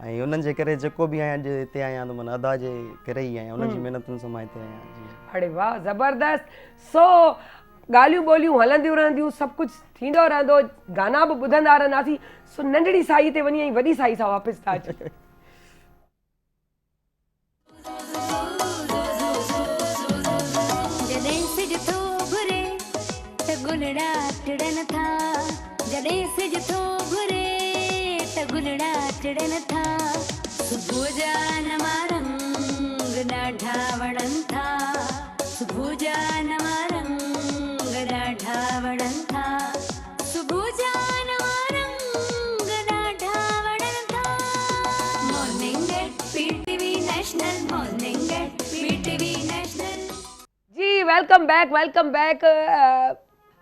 ऐं उन्हनि जे करे जेको बि आहियां अॼु हिते आहियां त माना अदा जे करे ई आहियां उन्हनि जी महिनतुनि सां मां हिते आहियां अड़े वाह ज़बरदस्त सो ॻाल्हियूं ॿोलियूं हलंदियूं रहंदियूं सभु कुझु थींदो रहंदो गाना बि ॿुधंदा रहंदासीं सो नंढड़ी साई ते वञी ऐं वॾी साई सां वापसि था अचूं जॾहिं सिज थो घुरे त गुलड़ा टिड़नि था जॾहिं सिज थो घुरे त गुलड़ा चढ़न था सुबुह जा नवा रंग ॾाढा वणन था सुबुह जा नवा रंग ॾाढा वणन था सुबुह जा नवा रंग ॾाढा वणन था morning at PTV national morning at PTV national जी वेलकम बैक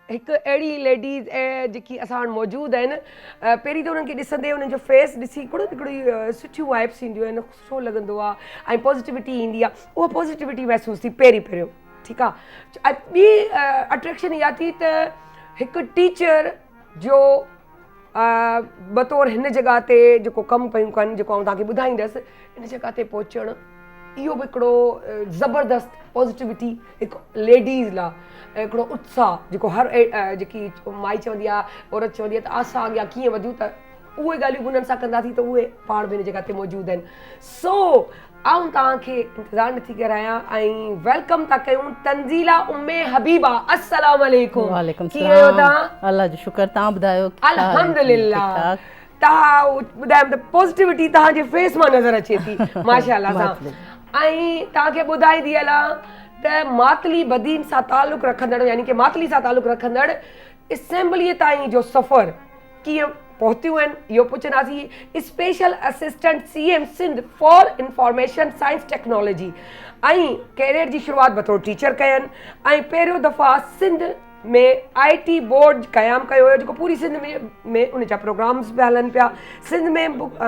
हिकु अहिड़ी लेडीज़ जेकी असां वटि मौजूदु आहिनि पहिरीं त उन्हनि खे ॾिसंदे उन्हनि जो फेस ॾिसी हिकिड़ी सुठियूं वाइब्स ईंदियूं आहिनि सुठो लॻंदो आहे ऐं पॉज़िटिविटी ईंदी आहे उहा पॉज़िटिविटी महसूसु थी पहिरियों ठीकु आहे ॿी अट्रैक्शन इहा थी त हिकु टीचर जो बतौर हिन जॻह ते जेको कमु पियूं कनि जेको आउं तव्हांखे ॿुधाईंदसि हिन जॻह ते पहुचणु इहो बि हिकिड़ो ज़बरदस्त पॉज़िटिविटी हिकु लेडीज़ लाइ हिकिड़ो उत्साह जेको हर जेकी माई चवंदी आहे औरत चवंदी आहे त असां अॻियां कीअं वधियूं त उहे ॻाल्हियूं उन्हनि सां कंदासीं त उहे पाण बि हिन जॻह ते मौजूदु आहिनि सो आउं तव्हांखे इंतज़ारु नथी करायां ऐं वेलकम था कयूं तंज़ीला उम्मे हबीबा अस्सलाम वालेकुम वालेकुम कीअं आहियो तव्हां अल्लाह जो शुक्र तव्हां ॿुधायो अल्हम्दुलिल्लाह तव्हां ॿुधायो त पॉज़िटिविटी तव्हांजे फेस मां नज़र अचे थी माशाअल्लाह सां ऐं तव्हांखे ॿुधाईंदी हलां त मातली बदीन सां तालुक़ु रखंदड़ यानी कि मातली सां तालुक़ु रखंदड़ असेंबलीअ ताईं जो सफ़र कीअं पहुतियूं आहिनि इहो पुछंदासीं special assistant CM Sindh for information science technology ऐं कैरियर जी शुरूआति बतौर टीचर कयनि ऐं पहिरियों दफ़ा सिंध में IT बोर्ड क़यामु कयो हुयो जेको पूरी सिंध में उन जा प्रोग्राम्स बि हलनि पिया सिंध में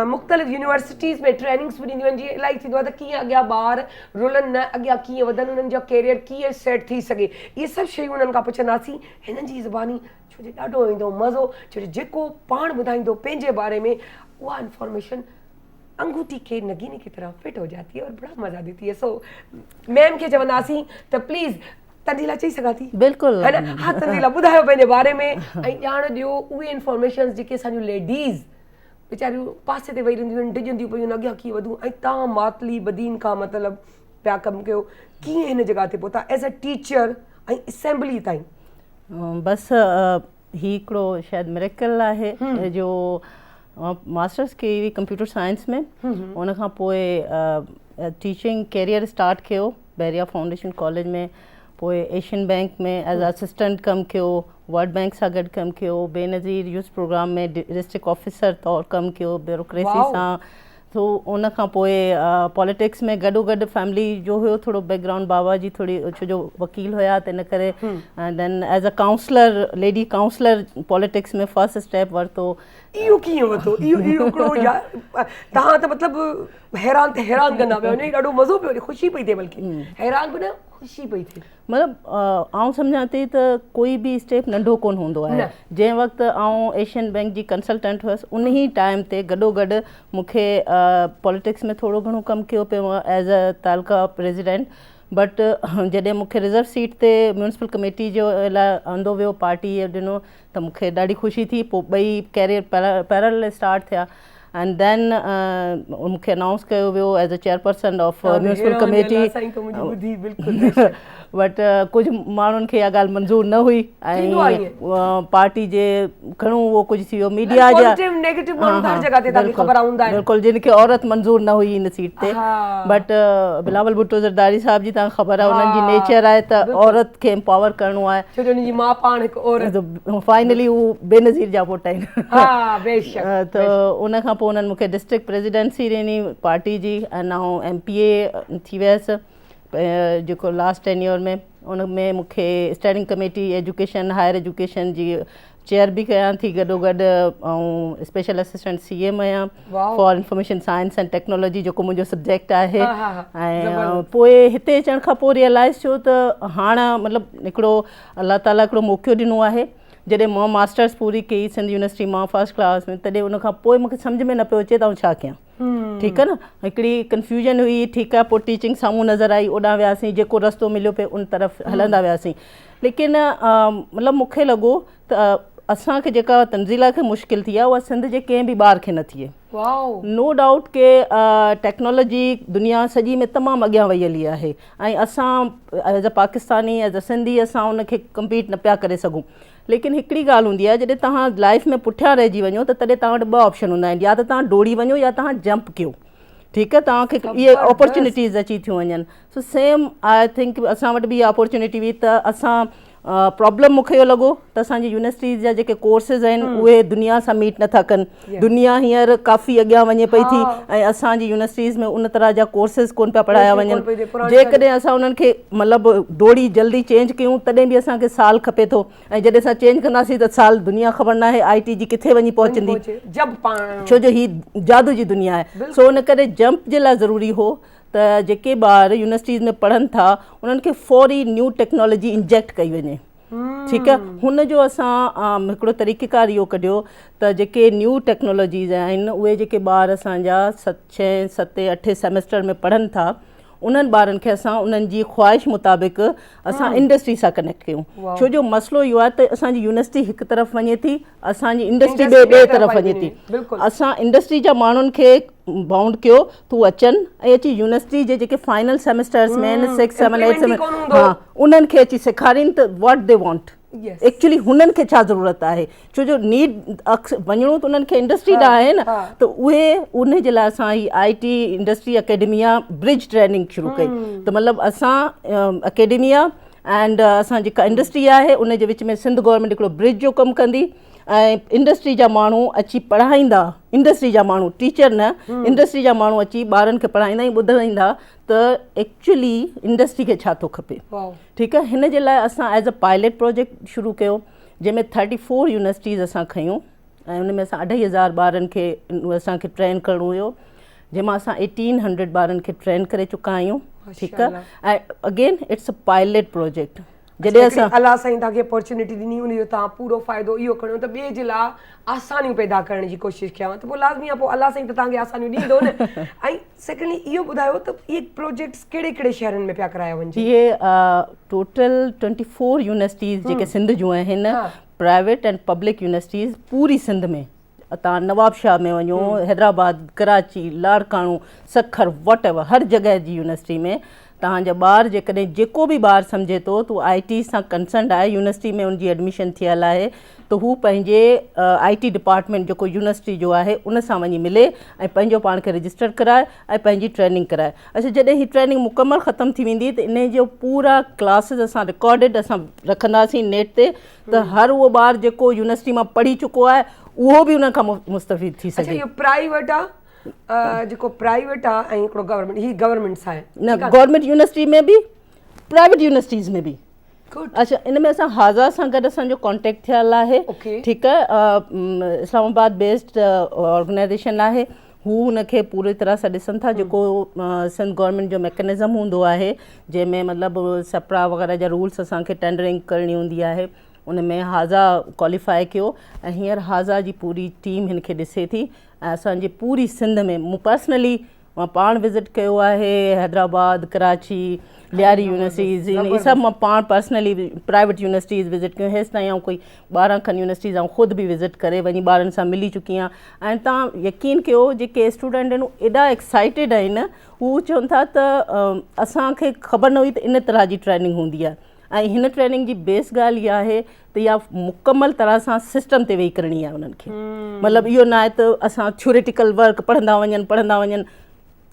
मुख़्तलिफ़ यूनिवर्सिटीज़ में ट्रेनिंग्स बि ॾींदियूं आहिनि जीअं इलाही थींदो आहे त कीअं अॻियां ॿार रुलनि न अॻियां कीअं वधनि उन्हनि जो कैरियर कीअं सेट थी सघे इहे सभु शयूं उन्हनि खां पुछंदासीं हिननि जी ज़ुबानी छो जो ॾाढो ईंदो मज़ो छो जो जेको पाण ॿुधाईंदो पंहिंजे बारे में उहा इंफॉर्मेशन अंगूठी के नगीने की तरह फिट हो जाती है और बड़ा मज़ा देती है सो मैम खे चवंदासीं त प्लीज़ तंज़ीला चई सघां थी बिल्कुलु है न हा तंज़ीला ॿुधायो पंहिंजे बारे में ऐं ॼाण ॾियो उहे इंफॉर्मेशन जेके असांजूं लेडीज़ वीचारियूं पासे ते वेही रहंदियूं आहिनि डिॼंदियूं पियूं आहिनि अॻियां कीअं वधूं ऐं तव्हां मातली बदीन खां मतिलबु पिया कमु कयो कीअं हिन जॻह ते पहुता एज़ अ टीचर ऐं असेंबली ताईं बसि ही हिकिड़ो शायदि मिरेकल आहे जो मास्टर्स कई हुई कंप्यूटर साइंस में उन खां पोइ टीचिंग कैरियर स्टार्ट कयो बैरिया फाउंडेशन कॉलेज में पोइ एशियन बैंक में एज असिस्टेंट कमु कयो वर्ल्ड बैंक सां गॾु कमु कयो बेनज़ीर यूथ प्रोग्राम में डिस्ट्रिक्ट ऑफिसर तौरु कमु कयो ब्यूरोक्रेसी सां तो उन खां पोइ पॉलिटिक्स में गॾोगॾु फैमिली जो हुयो थोरो बैकग्राउंड बाबा जी थोरी छो जो वकील हुया त इन करे then as a counsellor lady counsellor politics में फर्स्ट स्टेप वरितो इहो कीअं वरितो इहो हिकिड़ो तव्हां त मतिलबु हैरान कंदा पिया वञो ॾाढो मज़ो पियो ख़ुशी पई थिए बल्कि हैरान बि न ख़ुशी पई थिए मतिलबु आउं सम्झां थी त कोई बि स्टेप नंढो कोन हूंदो आहे जंहिं वक़्तु आउं एशियन बैंक जी कंसल्टेंट हुअसि उन ई टाइम ते गॾोगॾु मूंखे पॉलिटिक्स में थोरो घणो कमु कयो पियो एज़ अ तालका प्रेसिडेंट बट जॾहिं मूंखे रिज़र्व सीट ते म्यूनिसिपल कमेटी जो लाइ आंदो वियो पार्टीअ ॾिनो त मूंखे ॾाढी ख़ुशी थी पोइ ॿई कैरियर पैरल स्टार्ट थिया and then मूंखे अनाउंस कयो वियो as a chairperson of municipal committee but कुझु माण्हुनि खे इहा ॻाल्हि मंज़ूर न हुई ऐं पार्टी जे घणो उहो कुझु थी वियो मीडिया जा बिल्कुलु जिन खे औरत मंज़ूर न हुई हिन सीट ते बट बिलावल भुट्टो ज़रदारी साहिब जी तव्हां ख़बर आहे उन्हनि जी नेचर आहे त औरत खे एम्पावर करिणो आहे फाइनली उहो बेनज़ीर जा पुट आहिनि त उन खां पोइ उन्हनि मूंखे डिस्ट्रिक्ट प्रेसिडेंसी ॾिनी पार्टी जी ऐं आउं MPA थी वियसि जेको लास्ट टेन्योर में उन में मूंखे standing committee education higher education जी चेयर बि कयां थी गॾोगॾु ऐं स्पेशल असिस्टेंट CM आहियां for information science and technology जेको मुंहिंजो सब्जेक्ट आहे ऐं पोइ हिते अचण खां पोइ रियलाइज़ थियो त हाणे मतिलबु हिकिड़ो अलाह ताला हिकिड़ो मौक़ो ॾिनो आहे जॾहिं मां मास्टर्स पूरी कई सिंध यूनिवर्सिटी मां फर्स्ट क्लास में तॾहिं उन खां पोइ मूंखे सम्झ में न पियो अचे त आउं छा कयां ठीकु आहे न हिकिड़ी कंफ्यूजन हुई ठीकु आहे पोइ टीचिंग साम्हूं नज़र आई ओॾां वियासीं जेको रस्तो मिलियो पियो उन तरफ़ हलंदा वियासीं लेकिन मतिलबु मूंखे लॻो त असांखे जेका तंज़ीला खे मुश्किल थी आहे उहा सिंध जे कंहिं बि ॿार खे न थिए नो डाउट के टेक्नोलॉजी दुनिया सॼी में तमामु अॻियां वई हली आहे ऐं असां as a Pakistani as a Sindhi असां उनखे कम्पीट न पिया करे सघूं लेकिन हिकिड़ी ॻाल्हि हूंदी आहे, जॾहिं तव्हां लाइफ में पुठियां रहिजी वञो त तॾहिं तव्हां वटि ॿ ऑप्शन हूंदा आहिनि, या त तव्हां डोड़ी वञो या तव्हां जंप कयो। ठीकु आहे, तव्हांखे इहे अपॉर्चुनिटीज़ अची थियूं वञनि। सो सेम आई थिंक असां वटि बि अपॉर्चुनिटी हुई त असां प्रॉब्लम मूंखे इहो लॻो त असांजी यूनिवर्सिटीज़ जा जेके कोर्सिस आहिनि उहे दुनिया सां मीट नथा कनि। दुनिया हींअर काफ़ी अॻियां वञे पई थी ऐं असांजी यूनिवर्सिटीज़ में उन तरह जा कोर्सिस कोन पिया पढ़ाया वञनि। जेकॾहिं असां उन्हनि खे मतिलबु डोड़ी जल्दी चेंज कयूं तॾहिं बि असांखे साल खपे थो, ऐं जॾहिं असां चेंज कंदासीं त साल दुनिया ख़बर न आहे IT जी किथे वञी पहुचंदी, छो जो हीअ जादू जी दुनिया आहे। सो इन करे जंप जे लाइ ज़रूरी हो त जेके ॿार यूनिवर्सिटीज़ में पढ़नि था उन्हनि खे फौरी न्यू टेक्नोलॉजी इंजेक्ट कई वञे। ठीकु आहे, हुन जो असां हिकिड़ो तरीक़ेकार इहो कढियो त जेके न्यू टेक्नोलॉजीज़ आहिनि उहे जेके ॿार असांजा 6, 7, 8 सेमेस्टर में पढ़नि था उन्हनि ॿारनि खे असां उन्हनि जी ख़्वाहिश मुताबिक़ असां इंडस्ट्री सां कनेक्ट कयूं। छो जो मसइलो इहो आहे त असांजी यूनिवर्सिटी हिकु तरफ़ वञे थी, असांजी इंडस्ट्री ॿिए तरफ़ वञे थी। असां इंडस्ट्री जा माण्हुनि खे बाउंड कयो तूं अचनि ऐं अची यूनिवर्सिटी जे जेके फाइनल सेमेस्टर्स में आहिनि 6, 7, 8 सेमेस्टर उन्हनि खे अची सेखारीनि त वॉट दे वॉन्ट, एक्चुअली हुननि खे छा ज़रूरत आहे। छो जो नीड वञिणो त उन्हनि खे इंडस्ट्री ॾांहुं आहे न, त उहे उन जे लाइ असां ही IT industry academia bridge training शुरू कई। त मतिलबु असां अकेडमिया एंड असां जेका इंडस्ट्री आहे उन जे विच में सिंध गवर्नमेंट हिकिड़ो ब्रिज जो कमु कंदी ऐं इंडस्ट्री जा माण्हू अची पढ़ाईंदा, इंडस्ट्री जा माण्हू, टीचर न, इंडस्ट्री जा माण्हू अची ॿारनि खे पढ़ाईंदा ऐं ॿुधाईंदा त एक्चुअली इंडस्ट्री खे छा थो खपे। ठीकु आहे, हिन जे लाइ असां एज़ अ पायलट प्रोजेक्ट शुरू कयो जंहिंमें 34 यूनिवर्सिटीज़ असां खयूं ऐं उन में असां 2500 ॿारनि खे असांखे ट्रेन करिणो हुयो, जंहिंमां असां 1800 ॿारनि खे ट्रेन करे चुका आहियूं। ठीकु आहे, ऐं again it's a pilot project. जॾहिं असां अलाह साईं तव्हांखे अपॉर्चुनिटी ॾिनी उन जो तव्हां पूरो फ़ाइदो इहो खणो त ॿिए जे लाइ आसानियूं पैदा करण जी कोशिशि कयांव, त पोइ लाज़मी आहे पोइ अलाह साईं त तव्हांखे आसानियूं ॾींदो न। ऐं सेकेंडली इहो ॿुधायो त इहे प्रोजेक्ट्स कहिड़े कहिड़े शहरनि में पिया कराया वञनि? इहे टोटल 24 यूनिवर्सिटीज़ जेके सिंध जूं आहिनि, प्राइवेट एंड पब्लिक यूनिवर्सिटीज़ पूरी सिंध में। तव्हां नवाबशाह में वञो, हैदराबाद, कराची, लाड़काणू, सखर, वॉट एवर हर जॻह जी यूनिवर्सिटी में तव्हांजा ॿार जेकॾहिं जेको बि ॿारु सम्झे थो त IT सां कंसर्न आहे, यूनिवर्सिटी में उनजी एडमिशन थियल आहे, त हू पंहिंजे IT डिपार्टमेंट जेको यूनिवर्सिटी जो आहे उन सां वञी मिले ऐं पंहिंजो पाण खे रजिस्टर कराए ऐं पंहिंजी ट्रेनिंग कराए। अच्छा, जॾहिं हीअ ट्रेनिंग मुकमल ख़तमु थी वेंदी त इन जो पूरा क्लासिस असां रिकॉर्डिड असां रखंदासीं नेट ते, त हर उहो ॿारु जेको यूनिवर्सिटी मां पढ़ी चुको आहे उहो बि उन खां मुस्तफ़ीद थी सघे। इहो प्राइवेट आहे, जेको प्राइवेट आहे ऐं हिकिड़ो गवर्नमेंट, ही गवर्नमेंट सां आहे न, गवर्नमेंट यूनिवर्सिटी में बि, प्राइवेट यूनिवर्सिटीज़ में बि। अच्छा, इन में असां हाज़ा सां गॾु असांजो कॉन्टेक्ट थियल आहे। ठीकु आहे, इस्लामाबाद बेस्ड ऑर्गेनाइज़ेशन आहे, हू हुनखे पूरी तरह सां ॾिसनि था। जेको सिंध गवर्नमेंट जो मैकेनिज़म हूंदो आहे जंहिंमें मतिलबु सप्रा वग़ैरह जा रूल्स असांखे टेंडरिंग करणी हूंदी आहे, उन में हाज़ा क्वालिफाई कयो ऐं हींअर हाज़ा जी पूरी टीम हिन खे ॾिसे थी ऐं असांजी पूरी सिंध में मूं पर्सनली मां पाण विज़िट कयो आहे, हैदराबाद, कराची, लियारी यूनिवर्सिटीज़, इहे सभु मां पाण पर्सनली प्राइवेट यूनिवर्सिटीज़ विज़िट कयूं। हेसि ताईं आउं कोई 12 खनि यूनिवर्सिटीज़ आउं ख़ुदि बि विज़िट करे वञी ॿारनि सां मिली चुकी आहियां। ऐं तव्हां यकीन कयो, जेके स्टूडेंट आहिनि एॾा एक्साइटेड आहिनि, हू चवनि था त असांखे ख़बर न हुई त इन तरह जी ट्रेनिंग हूंदी आहे। ऐं हिन ट्रेनिंग जी बेस ॻाल्हि इहा आहे त इहा मुकमल तरह सां सिस्टम ते वेही करणी आहे उन्हनि खे। मतिलबु इहो न आहे त असां थ्योरेटिकल वर्क पढ़ंदा वञनि,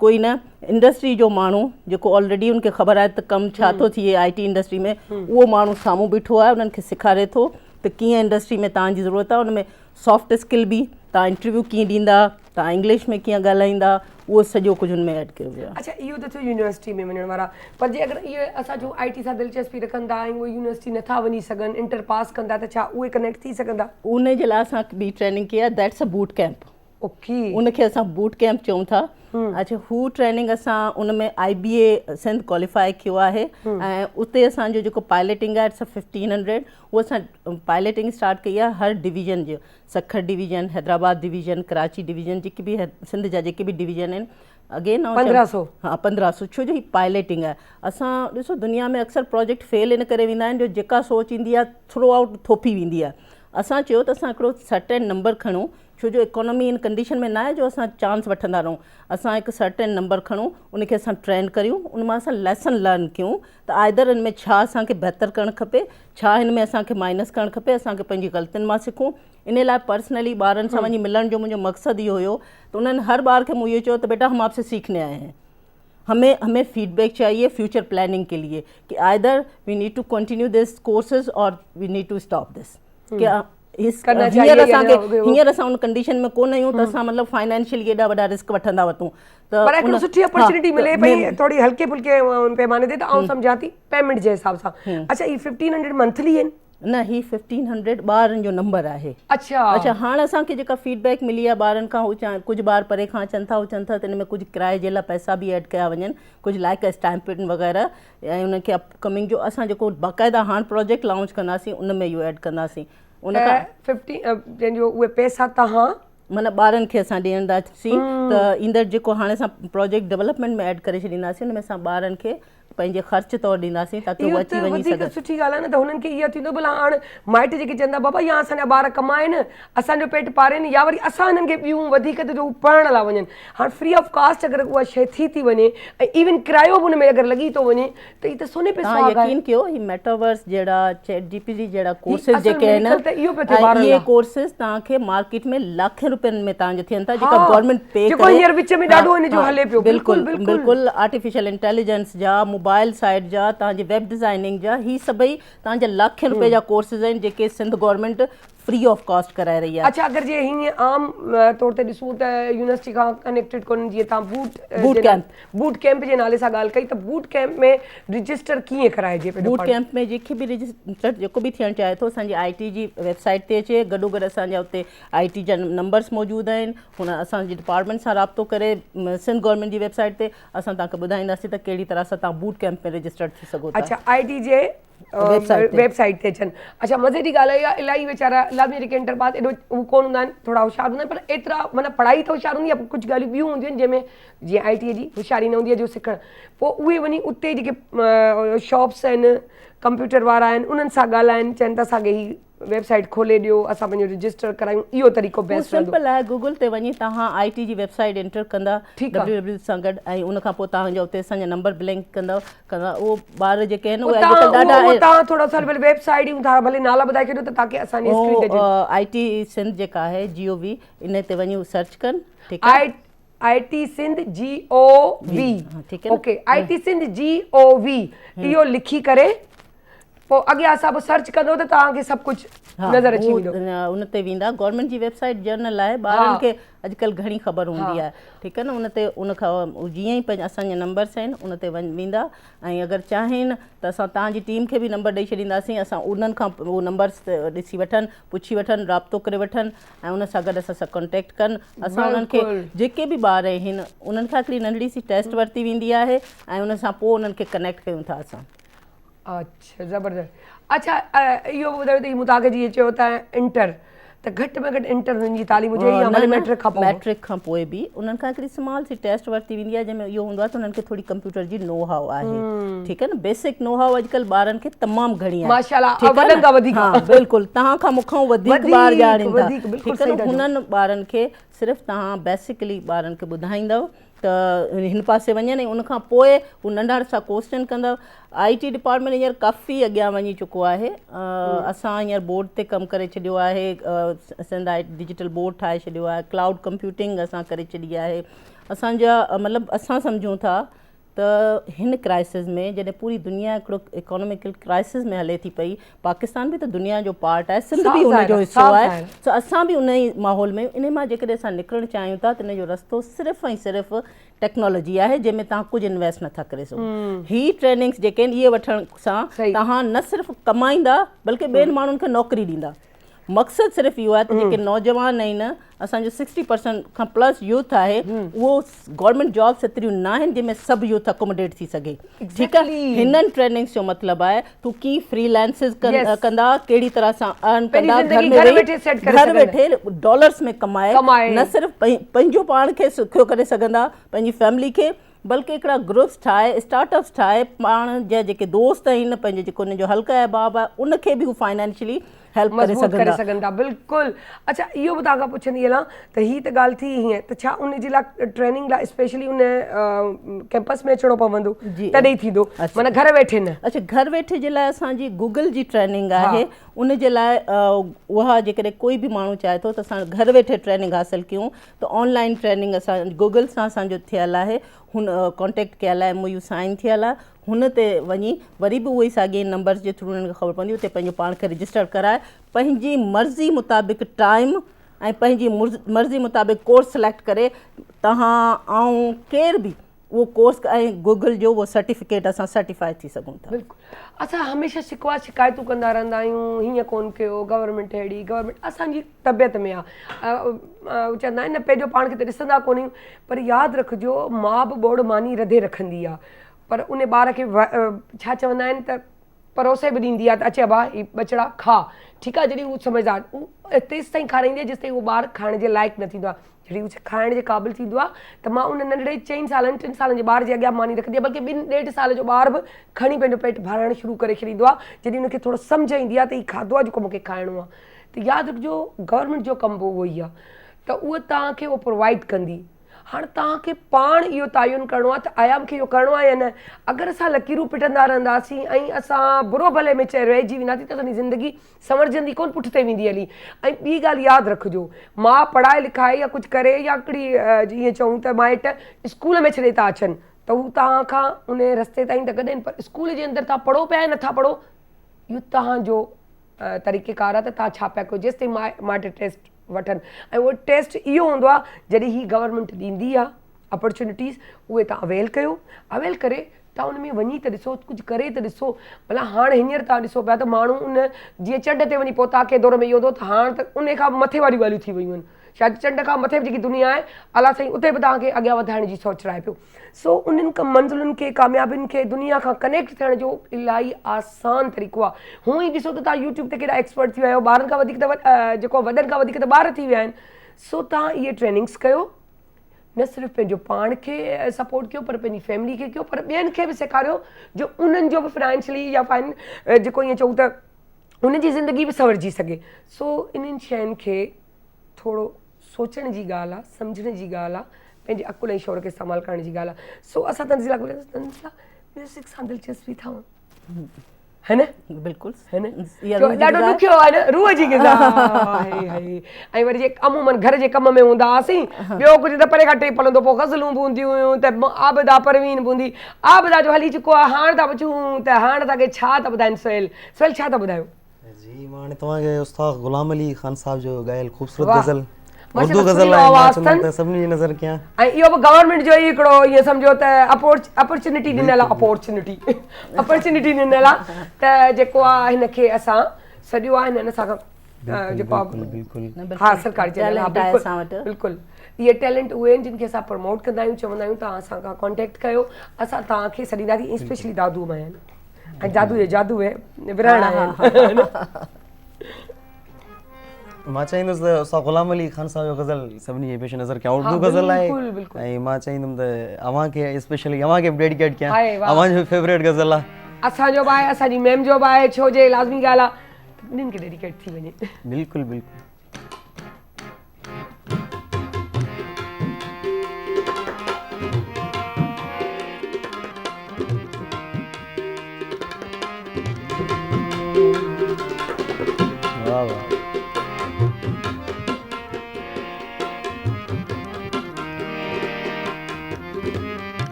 कोई न, इंडस्ट्री जो माण्हू जेको ऑलरेडी उनखे ख़बर आहे त कमु छा थो थिए IT इंडस्ट्री में, उहो माण्हू साम्हूं बीठो आहे, उन्हनि खे सेखारे थो त कीअं इंडस्ट्री में तव्हांजी ज़रूरत आहे। उन में सॉफ्ट स्किल बि, तव्हां इंटरव्यू कीअं ॾींदा, तव्हां इंग्लिश में कीअं ॻाल्हाईंदा, उहो सॼो कुझु हुन में ऐड कयो वियो आहे। अच्छा, इहो त थियो यूनिवर्सिटी में वञण वारा, पर जे अगरि इहे असां जो IT सां दिलचस्पी रखंदा ऐं उहे यूनिवर्सिटी नथा वञी सघनि, इंटर पास कंदा, त छा उहे कनेक्ट थी सघंदा? उन जे लाइ असां ॿी ट्रेनिंग कई आहे, दैट्स अ बूट कैंप। उनखे असां बूट कैंप चऊं था। अच्छा, हू ट्रेनिंग असां उन में IBA सिंध क्वालिफाई कयो आहे ऐं उते असांजो जेको पायलटिंग आहे, इट्स 1500, उहो असां पायलटिंग स्टार्ट कई आहे हर डिवीज़न जो, Sukkur division, Hyderabad division, Karachi division, जेके बि सिंध जा जेके बि डिवीज़न आहिनि। अगेन 1500, हाँ 1500, छो जो ही पायलटिंग आहे। असां ॾिसो दुनिया में अक्सर प्रोजेक्ट फेल इन करे वेंदा आहिनि जो जेका सोच ईंदी आहे थ्रू आउट थोपी वेंदी आहे। असां चयो त असां हिकिड़ो सर्टेन नंबर खणूं, छो जो इकोनॉमी इन कंडीशन में न आहे जो असां चांस वठंदा रहूं। असां हिकु सर्टेन नंबर खणूं, उनखे असां ट्रेन करियूं, उन मां असां लेसन लर्न कयूं त आइदर हिन में छा असांखे बहितर करणु खपे, छा हिन में असांखे माइनस करणु खपे, असांखे पंहिंजी ग़लतियुनि मां सिखूं। इन लाइ पर्सनली ॿारनि सां वञी मिलण जो मुंहिंजो मक़सदु इहो हुयो त उन्हनि हर ॿार खे मूं इहो चयो त बेटा हम आपसे सीखने आए हैं, हमें फीडबैक चाहिए फ्यूचर प्लानिंग के लिए कि either we need to continue this courses और we need to stop this. क्या हींअर असां उन कंडीशन में कोन आहियूं त असां मतिलबु फाइनेंशियली एॾा वॾा रिस्क वठंदा वठूं पर हिकिड़ी सुठी अपॉर्चुनिटी मिले पई थोड़ी हल्के फुल्के पैमाने ते त आउं सम्झां थी पेमेंट जे हिसाब सां। अच्छा ई 1500 मंथली आहिनि? न, ही 1500 ॿारनि जो नंबर आहे। अच्छा हाणे असांखे जेका फीडबैक मिली आहे ॿारनि खां, हू कुझु ॿार परे खां अचनि था त हिन में कुझु किराए जे लाइ पैसा बि ऐड कया वञनि, कुझु लाइक स्टैम्पिन वग़ैरह, ऐं उनखे अपकमिंग जो असां जेको बाक़ाइदा हाणे प्रोजेक्ट लॉन्च कंदासीं उन में इहो ऐड कंदासीं। उन खां 50 जंहिंजो उहे पैसा तव्हां माना ॿारनि खे असां ॾींदासीं त ईंदड़ जेको हाणे असां प्रोजेक्ट डेवलपमेंट में ऐड करे छॾींदासीं, उन में असां ॿारनि खे पंहिंजे ख़र्च तौरु ॾींदासीं ताकी उहे अची वञी सघनि। सुठी ॻाल्हि आहे न, त हुननि खे इहो थींदो भला हाणे माइट जेके चवंदा बाबा या असांजा ॿार कमाइनि, असांजो पेट पारेनि, या वरी असां हिननि खे ॾियूं वधीक त जो पढ़ण लाइ वञनि। हाणे फ्री ऑफ कास्ट अगरि उहा शइ थी वञे ऐं इवन किरायो बि हुन में अगरि लॻी थो वञे त ही त सोने पे सुहागा आहे। यकीन कयो, ही मेटावर्स जहिड़ा चैट जीपीटी जहिड़ा कोर्सेस जेके आहिनि, इहे कोर्सेस तव्हांखे मार्केट में लाखनि रुपयनि में तव्हांजे थियनि था, जेका गवर्नमेंट पे जेको हींअर विच में ॾाढो हिन जो हले पियो। बिल्कुलु बिल्कुलु आर्टिफिशियल इंटेलिजेंस जा, मोबाइल साइड जा, तव्हांजे वेब डिज़ाइनिंग जा, ही सभई तव्हांजा लाखनि रुपए जा कोर्सेस आहिनि जेके Sindh government free of cost कराए रही आहे। अच्छा अगरि जे हीअं आम तौर ते ॾिसूं त यूनिवर्सिटी खां कनेक्टेड कोन्हनि, जीअं तव्हां बूट कैंप जे नाले सां ॻाल्हि कई, त बूट कैंप में रजिस्टर कीअं कराइजे? बूट कैंप में जेके बि रजिस्टर जेको बि थियणु चाहे थो, असांजी IT जी वेबसाइट ते अचे, गॾोगॾु असांजा उते IT जा नंबर्स मौजूदु आहिनि, हुन असांजे डिपार्टमेंट सां राब्तो करे सिंध गवर्नमेंट जी वेबसाइट ते असां तव्हांखे ॿुधाईंदासीं त कहिड़ी तरह सां तव्हां बूट कैंप में रजिस्टर्ड थी सघो था। अच्छा IT जे वेबसाइट ते अचनि। अच्छा मज़े जी ॻाल्हि आहे, इलाही वीचारा इलाही जेके इंटर पास एॾो हू कोन हूंदा आहिनि, थोरा होशियारु हूंदा आहिनि, पर एतिरा माना पढ़ाई त होशियारु हूंदी आहे, कुझु ॻाल्हियूं ॿियूं हूंदियूं आहिनि जंहिंमें जीअं IT जी होशियारी न हूंदी आहे जो सिखणु, पोइ उहे वञी उते जेके शॉप्स आहिनि, कंप्यूटर वारा आहिनि, उन्हनि सां ॻाल्हाइनि, चवनि था असांखे ही वेबसाइट खोले ॾियो, असां पंहिंजो रजिस्टर करायूं, इहो तरीक़ो बेस्ट रहंदो। सिंपल आहे, गूगल ते वञी तव्हां IT जी वेबसाइट एंटर कंदा www सां गॾु, ऐं उन खां पोइ तव्हांजो उते असांजा नंबर ब्लैंक कंदा, उहो ॿार जेके आहिनि उहे अॼुकल्ह ॾाढा तव्हां थोरो सो भले वेबसाइट यूं भले नाला ॿुधाए छॾियो त ताकी असांजी स्क्रीन ते IT सिंध जेका आहे GOV, इन ते वञी सर्च कनि, ठीकु आहे। IT Sindh GOV, okay IT Sindh GOV इहो लिखी करे पोइ अॻियां सभु सर्च कंदो त तव्हांखे सभु कुझु नज़र अची वेंदो। उन ते वेंदा, गवर्नमेंट जी वेबसाइट जर्नल आहे, ॿारनि खे अॼुकल्ह घणी ख़बर हूंदी आहे, ठीकु आहे न। उन ते उन खां जीअं ई पंहिंजा असांजा नंबर्स आहिनि उन ते वेंदा, ऐं अगरि चाहिनि त असां तव्हांजी टीम खे बि नंबर ॾेई छॾींदासीं, असां उन्हनि खां उहो नंबर्स ॾिसी वठनि, पुछी वठनि, राब्तो करे वठनि, ऐं उन सां गॾु असां सां कॉन्टेक्ट कनि। असां उन्हनि खे जेके बि ॿार आहिनि उन्हनि खां हिकिड़ी नंढड़ी सी टेस्ट वरिती वेंदी आहे, ऐं उन सां पोइ उन्हनि खे कनेक्ट कयूं था असां। अच्छा ज़बरदस्त। अच्छा इहो ॿुधायो त मूं तव्हांखे जीअं चयो त इंटर त घटि में घटि इंटर हुननि जी तालीम हुजे या मैट्रिक खां पोइ? मैट्रिक खां पोइ बि उन्हनि खां हिकिड़ी स्मॉल सी टेस्ट वरिती वेंदी आहे, जंहिंमें इहो हूंदो आहे त उन्हनि खे थोरी कंप्यूटर जी नो हाउ आहे, ठीकु आहे न। बेसिक नो हाउ अॼुकल्ह ॿारनि खे तमामु घणी आहे, माशाल्लाह, वॾनि खां वधीक। हा बिल्कुलु, तव्हां खां मूंखां वधीक ॿार ॼाणींदा, ठीकु आहे न। हुननि ॿारनि खे सिर्फ़ु तव्हां बेसिकली ॿारनि खे ॿुधाईंदव त हिन पासे वञनि, ऐं उनखां पोइ हू नंढा सा क्वेश्चन कंदव। IT डिपार्टमेंट हींअर काफ़ी अॻियां वञी चुको आहे, असां हींअर बोर्ड ते कमु करे छॾियो आहे, सिंध डिजिटल बोर्ड ठाहे छॾियो आहे, क्लाउड कंप्यूटिंग असां करे छॾी आहे। असांजा मतिलबु असां सम्झूं था त हिन क्राइसिस में जॾहिं पूरी दुनिया हिकिड़ो इकोनॉमिकल क्राइसिस में हले थी पई, पाकिस्तान बि त दुनिया जो पार्ट आहे, सिंध बि उनजो हिसो आहे, त असां बि उन ई माहौल में इन मां जेकॾहिं असां निकिरणु चाहियूं था त इन जो रस्तो सिर्फ़ु ऐं सिर्फ़ु टेक्नोलॉजी आहे, जंहिंमें तव्हां कुझु इन्वेस्ट नथा करे सघो। ही ट्रेनिंग्स जेके आहिनि इहे वठण सां तव्हां न सिर्फ़ु कमाईंदा बल्कि ॿियनि माण्हुनि खे नौकरी ॾींदा। मक़सदु सिर्फ़ु इहो आहे त जेके नौजवान आहिनि, असांजो 60% खां प्लस यूथ आहे, उहो गवर्नमेंट जॉब्स एतिरियूं न आहिनि जंहिंमें सभु यूथ अकोमोडेट थी सघे, ठीकु आहे। हिननि ट्रेनिंग्स जो मतिलबु आहे तूं कीअं फ्रीलांसिस कंदा, कहिड़ी तरह सां अर्न कंदा, घर वेठे डॉलर्स में कमाए, न सिर्फ़ु पंहिंजो पाण खे सुखियो करे सघंदा, पंहिंजी फैमिली खे, बल्कि हिकिड़ा ग्रुप्स ठाहे, स्टार्टअप्स ठाहे, पाण जा जेके दोस्त आहिनि, पंहिंजे जेको उनजो हल्का अहबाब आहे उनखे बि हू फाइनेंशियली हेल्प करे मज़बूत करे सघंदा। सघनि था, बिल्कुलु। अच्छा, इहो बि तव्हां खां पुछंदी हलां त हीअ त ॻाल्हि थी हीअं, त छा उन जे लाइ ट्रेनिंग लाइ स्पेशली उन कैंपस में अचिणो पवंदो, जी, तॾहिं थींदो, माना घर वेठे न? अच्छा, घर वेठे जे लाइ असांजी गूगल जी ट्रेनिंग आहे, उन जे लाइ उहा जेकॾहिं कोई बि माण्हू चाहे थो त असां घर वेठे ट्रेनिंग हासिलु कयूं, त ऑनलाइन ट्रेनिंग असां गूगल सां असांजो थियल आहे, हुन कॉन्टेक्ट कयल आहे, MOU साइन थियल आहे, हुन ते वञी वरी बि उहे साॻिए नंबर्स जे थ्रू उन्हनि खे ख़बर पवंदी, उते पंहिंजो पाण खे रजिस्टर कराए पंहिंजी मर्ज़ी मुताबिक़ टाइम ऐं पंहिंजी मर्ज़ी मुताबिक़ कोर्स सिलेक्ट करे तव्हां ऐं केर बि उहो कोर्स ऐं गूगल जो उहो सर्टिफिकेट असां सर्टिफाई थी सघूं था। बिल्कुलु। असां हमेशह शिकायतूं कंदा रहंदा आहियूं, हीअं कोन्ह कयो, गवर्नमेंट अहिड़ी, गवर्नमेंट असांजी तबियत में आहे, चवंदा आहिनि न पंहिंजो पाण खे त ॾिसंदा कोन आहियूं, पर यादि रखिजो माउ बि ॿोड़ मानी रधे रखंदी आहे, पर उन ॿार खे छा चवंदा आहिनि त परोसे बि ॾींदी आहे त अचे अबा ही ॿचिड़ा खा, ठीकु आहे। जॾहिं उहो सम्झदार तेसि ताईं खाराईंदी आहे जेसि ताईं उहो ॿारु खाइण जे लाइक़ु न थींदो आहे, जॾहिं उहो खाइण जे क़ाबिल थींदो आहे त मां उन नंढड़े 4 सालनि 3 सालनि जे ॿार जे अॻियां मानी रखंदी आहे, बल्कि 2-1.5 साल जो ॿार बि खणी पंहिंजो पेट भरणु शुरू करे छॾींदो आहे, जॾहिं उनखे थोरो सम्झ ईंदी आहे त हीउ खाधो आहे जेको मूंखे खाइणो आहे। त यादि रखिजो गवर्नमेंट जो कमु बि उहो ई आहे, त उहा तव्हांखे उहो प्रोवाइड कंदी। हाणे तव्हांखे पाण इहो तयन करिणो आहे त आया मूंखे इहो करिणो आहे या न। अगरि असां लकीरूं पिटंदा रहंदासीं ऐं असां बुरो भले में रहिजी वेंदासीं त असांजी ज़िंदगी संवरजंदी कोन, पुठिते वेंदी हली। ऐं ॿी ॻाल्हि यादि रखिजो, मां पढ़ाई लिखाई या कुझु करे या हिकिड़ी जीअं चऊं त माइट स्कूल में छॾे था अचनि त हू तव्हां खां उन रस्ते ताईं त गॾनि, पर स्कूल जे अंदरि तव्हां पढ़ो पिया या नथा पढ़ो, इहो तव्हांजो तरीक़ेकार आहे त तव्हां छा पिया कयो। जेसि ताईं माइट टेस्ट वठनि, ऐं उहो टेस्ट इहो हूंदो आहे जॾहिं ही गवर्नमेंट ॾींदी आहे अपॉर्चुनिटीज़, उहे तव्हां अवेल कयो, अवेल करे तव्हां उन में वञी त ॾिसो, कुझु करे त ॾिसो। भला हाणे हींअर तव्हां ॾिसो पिया त माण्हू उन जीअं चंड ते वञी पहुता के दौर में इहो थो, त हाणे त उन खां मथे वारियूं ॻाल्हियूं थी वियूं आहिनि, शायदि चंड खां मथे जेकी दुनिया आहे अला साईं उते बि तव्हांखे अॻियां वधाइण जी सोच रहे पियो। सो उन्हनि मंज़िलुनि खे, कामयाबियुनि खे दुनिया खां कनेक्ट थियण जो इलाही आसान तरीक़ो आहे। हूअं ई ॾिसो त तव्हां यूट्यूब ते केॾा एक्सपर्ट थी विया आहियो, ॿारनि खां वधीक त जेको वॾनि खां वधीक त ॿार थी विया आहिनि। सो तव्हां इहे ट्रेनिंग्स कयो, न सिर्फ़ु पंहिंजो पाण खे सपोर्ट कयो पर पंहिंजी फैमिली खे कयो, पर ॿियनि खे बि सेखारियो जो उन्हनि जो बि फाइनेंशियली या जेको ईअं चऊं त उनजी ज़िंदगी बि संवरजी सघे। सो इन्हनि शयुनि खे थोरो सोचण जी ॻाल्हि आहे, सम्झण जी ॻाल्हि आहे, पंहिंजे अकुल ऐं शौर खे इस्तेमालु करण जी ॻाल्हि आहे। सो असां तंज़ीला म्यूज़िक सां दिलचस्पी अथव, है न? बिल्कुलु, है न? ॾाढो ॾुखियो आहे न, रूह जी ग़िज़ा आहे। ऐं वरी जे अमूमन घर जे कम में हूंदा हुआसीं, ॿियो कुझु त परे खां टेप हलंदो, पोइ ग़ज़लूं बि हूंदियूं हुयूं, त आबिदा परवीन बि हूंदी, आबिदा जो हली चुको आहे। हाणे था पुछूं त हाणे तव्हांखे छा था ॿुधाइनि सुहेल छा था ॿुधायो? जी, मां हाणे तव्हांखे उस्ताद ग़ुलाम अली ख़ान साहिब जो ॻायल ख़ूबसूरत वाह। ग़ज़ल, माशाल्लाह, उर्दू ग़ज़ल सुरीलो आहे, मां आवाज़ चवंदुमि अथनि। त सभिनी जी नज़र कयां। ऐं इहो बि गवर्नमेंट जो ई हिकिड़ो ईअं सम्झो त अपॉर्चुनिटी ॾिनल आहे, अपॉर्चुनिटी ॾिनल आहे त जेको आहे हिनखे असां सॼो आहे हिन सां जेको आहे, हा सरकारी चैनल, हा बिल्कुलु बिल्कुलु। इहे टैलेंट उहे आहिनि जिन खे असां प्रमोट कंदा आहियूं, चवंदा आहियूं तव्हां असां खां कॉन्टेक्ट कयो, असां तव्हांखे सॾींदासीं। स्पेशली दादू में आहिनि ऐं जादू विरहाइण आहिनि। मां चाहींदुसि त उस्ताद ग़ुलाम अली ख़ान साहिब जो ग़ज़ल सभिनी जे पेश नज़र कयां, उर्दू ग़ज़ल आहे, ऐं मां चाहींदुमि त अव्हांखे स्पेशली अव्हांखे बि डेडिकेट कयां, अव्हांजो फेवरेट ग़ज़ल आहे। असांजो बि आहे, असांजी मैम जो बि आहे, छो जे लाज़मी ॻाल्हि आहे ॿिन्हिनि खे डेडिकेट थी वञे। बिल्कुलु बिल्कुलु। वाह वाह।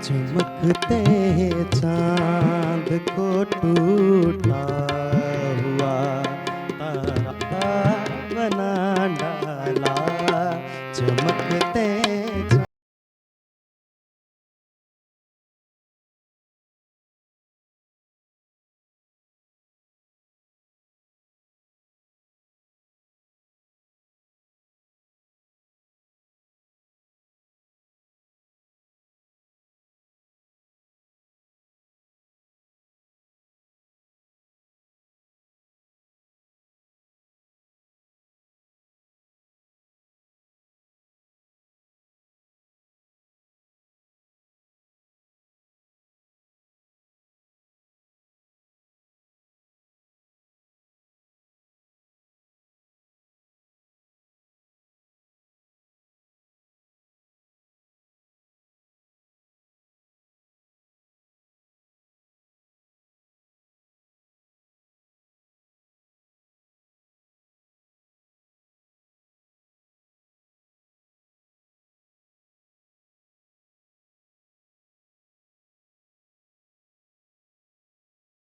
चमकते चांद को टूटा हुआ तारा बना डाला, चमकते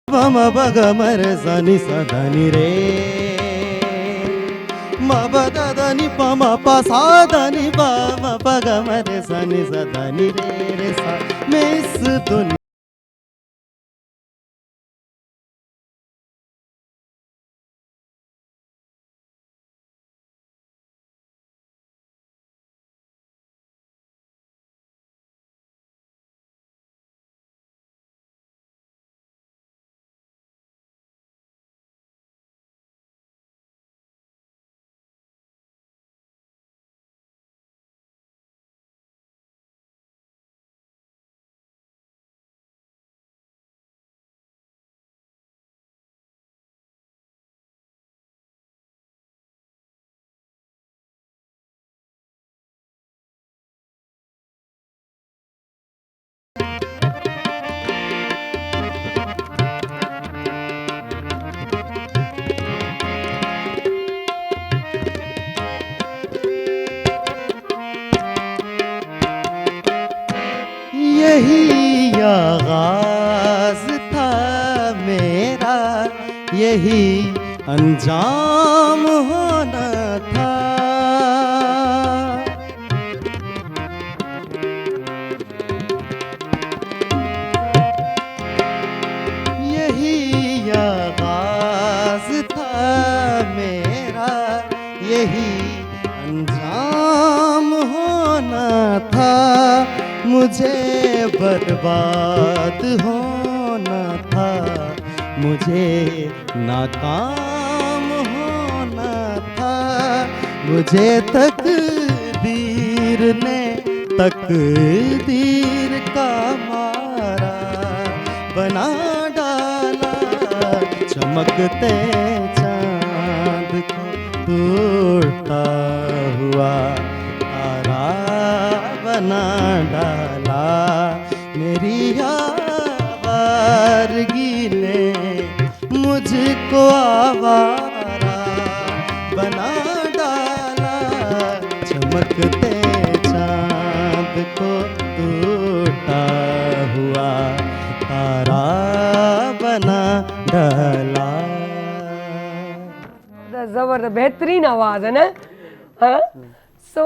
म ब ग म रे सा नि सा ध नि रे म ब द ध नि प म प सा ध नि ब म प ग म रे सा नि सा ध नि रे सा मैं इस दुनिया यही आगाज था मेरा, यही अंजाम होना था। यही आगाज था मेरा, यही अंजाम होना था। मुझे बर्बाद होना था, मुझे नाकाम होना था। मुझे तकदीर ने तकदीर का मारा बना डाला। चमकते चांद को टूटता हुआ तारा बना डाला। मेरी आवारगी ने मुझको आवारा बना डाला। चमकते चांद को टूटा हुआ तारा बना डाला। ज़बरदस्त बेहतरीन आवाज़ है न। हाँ सो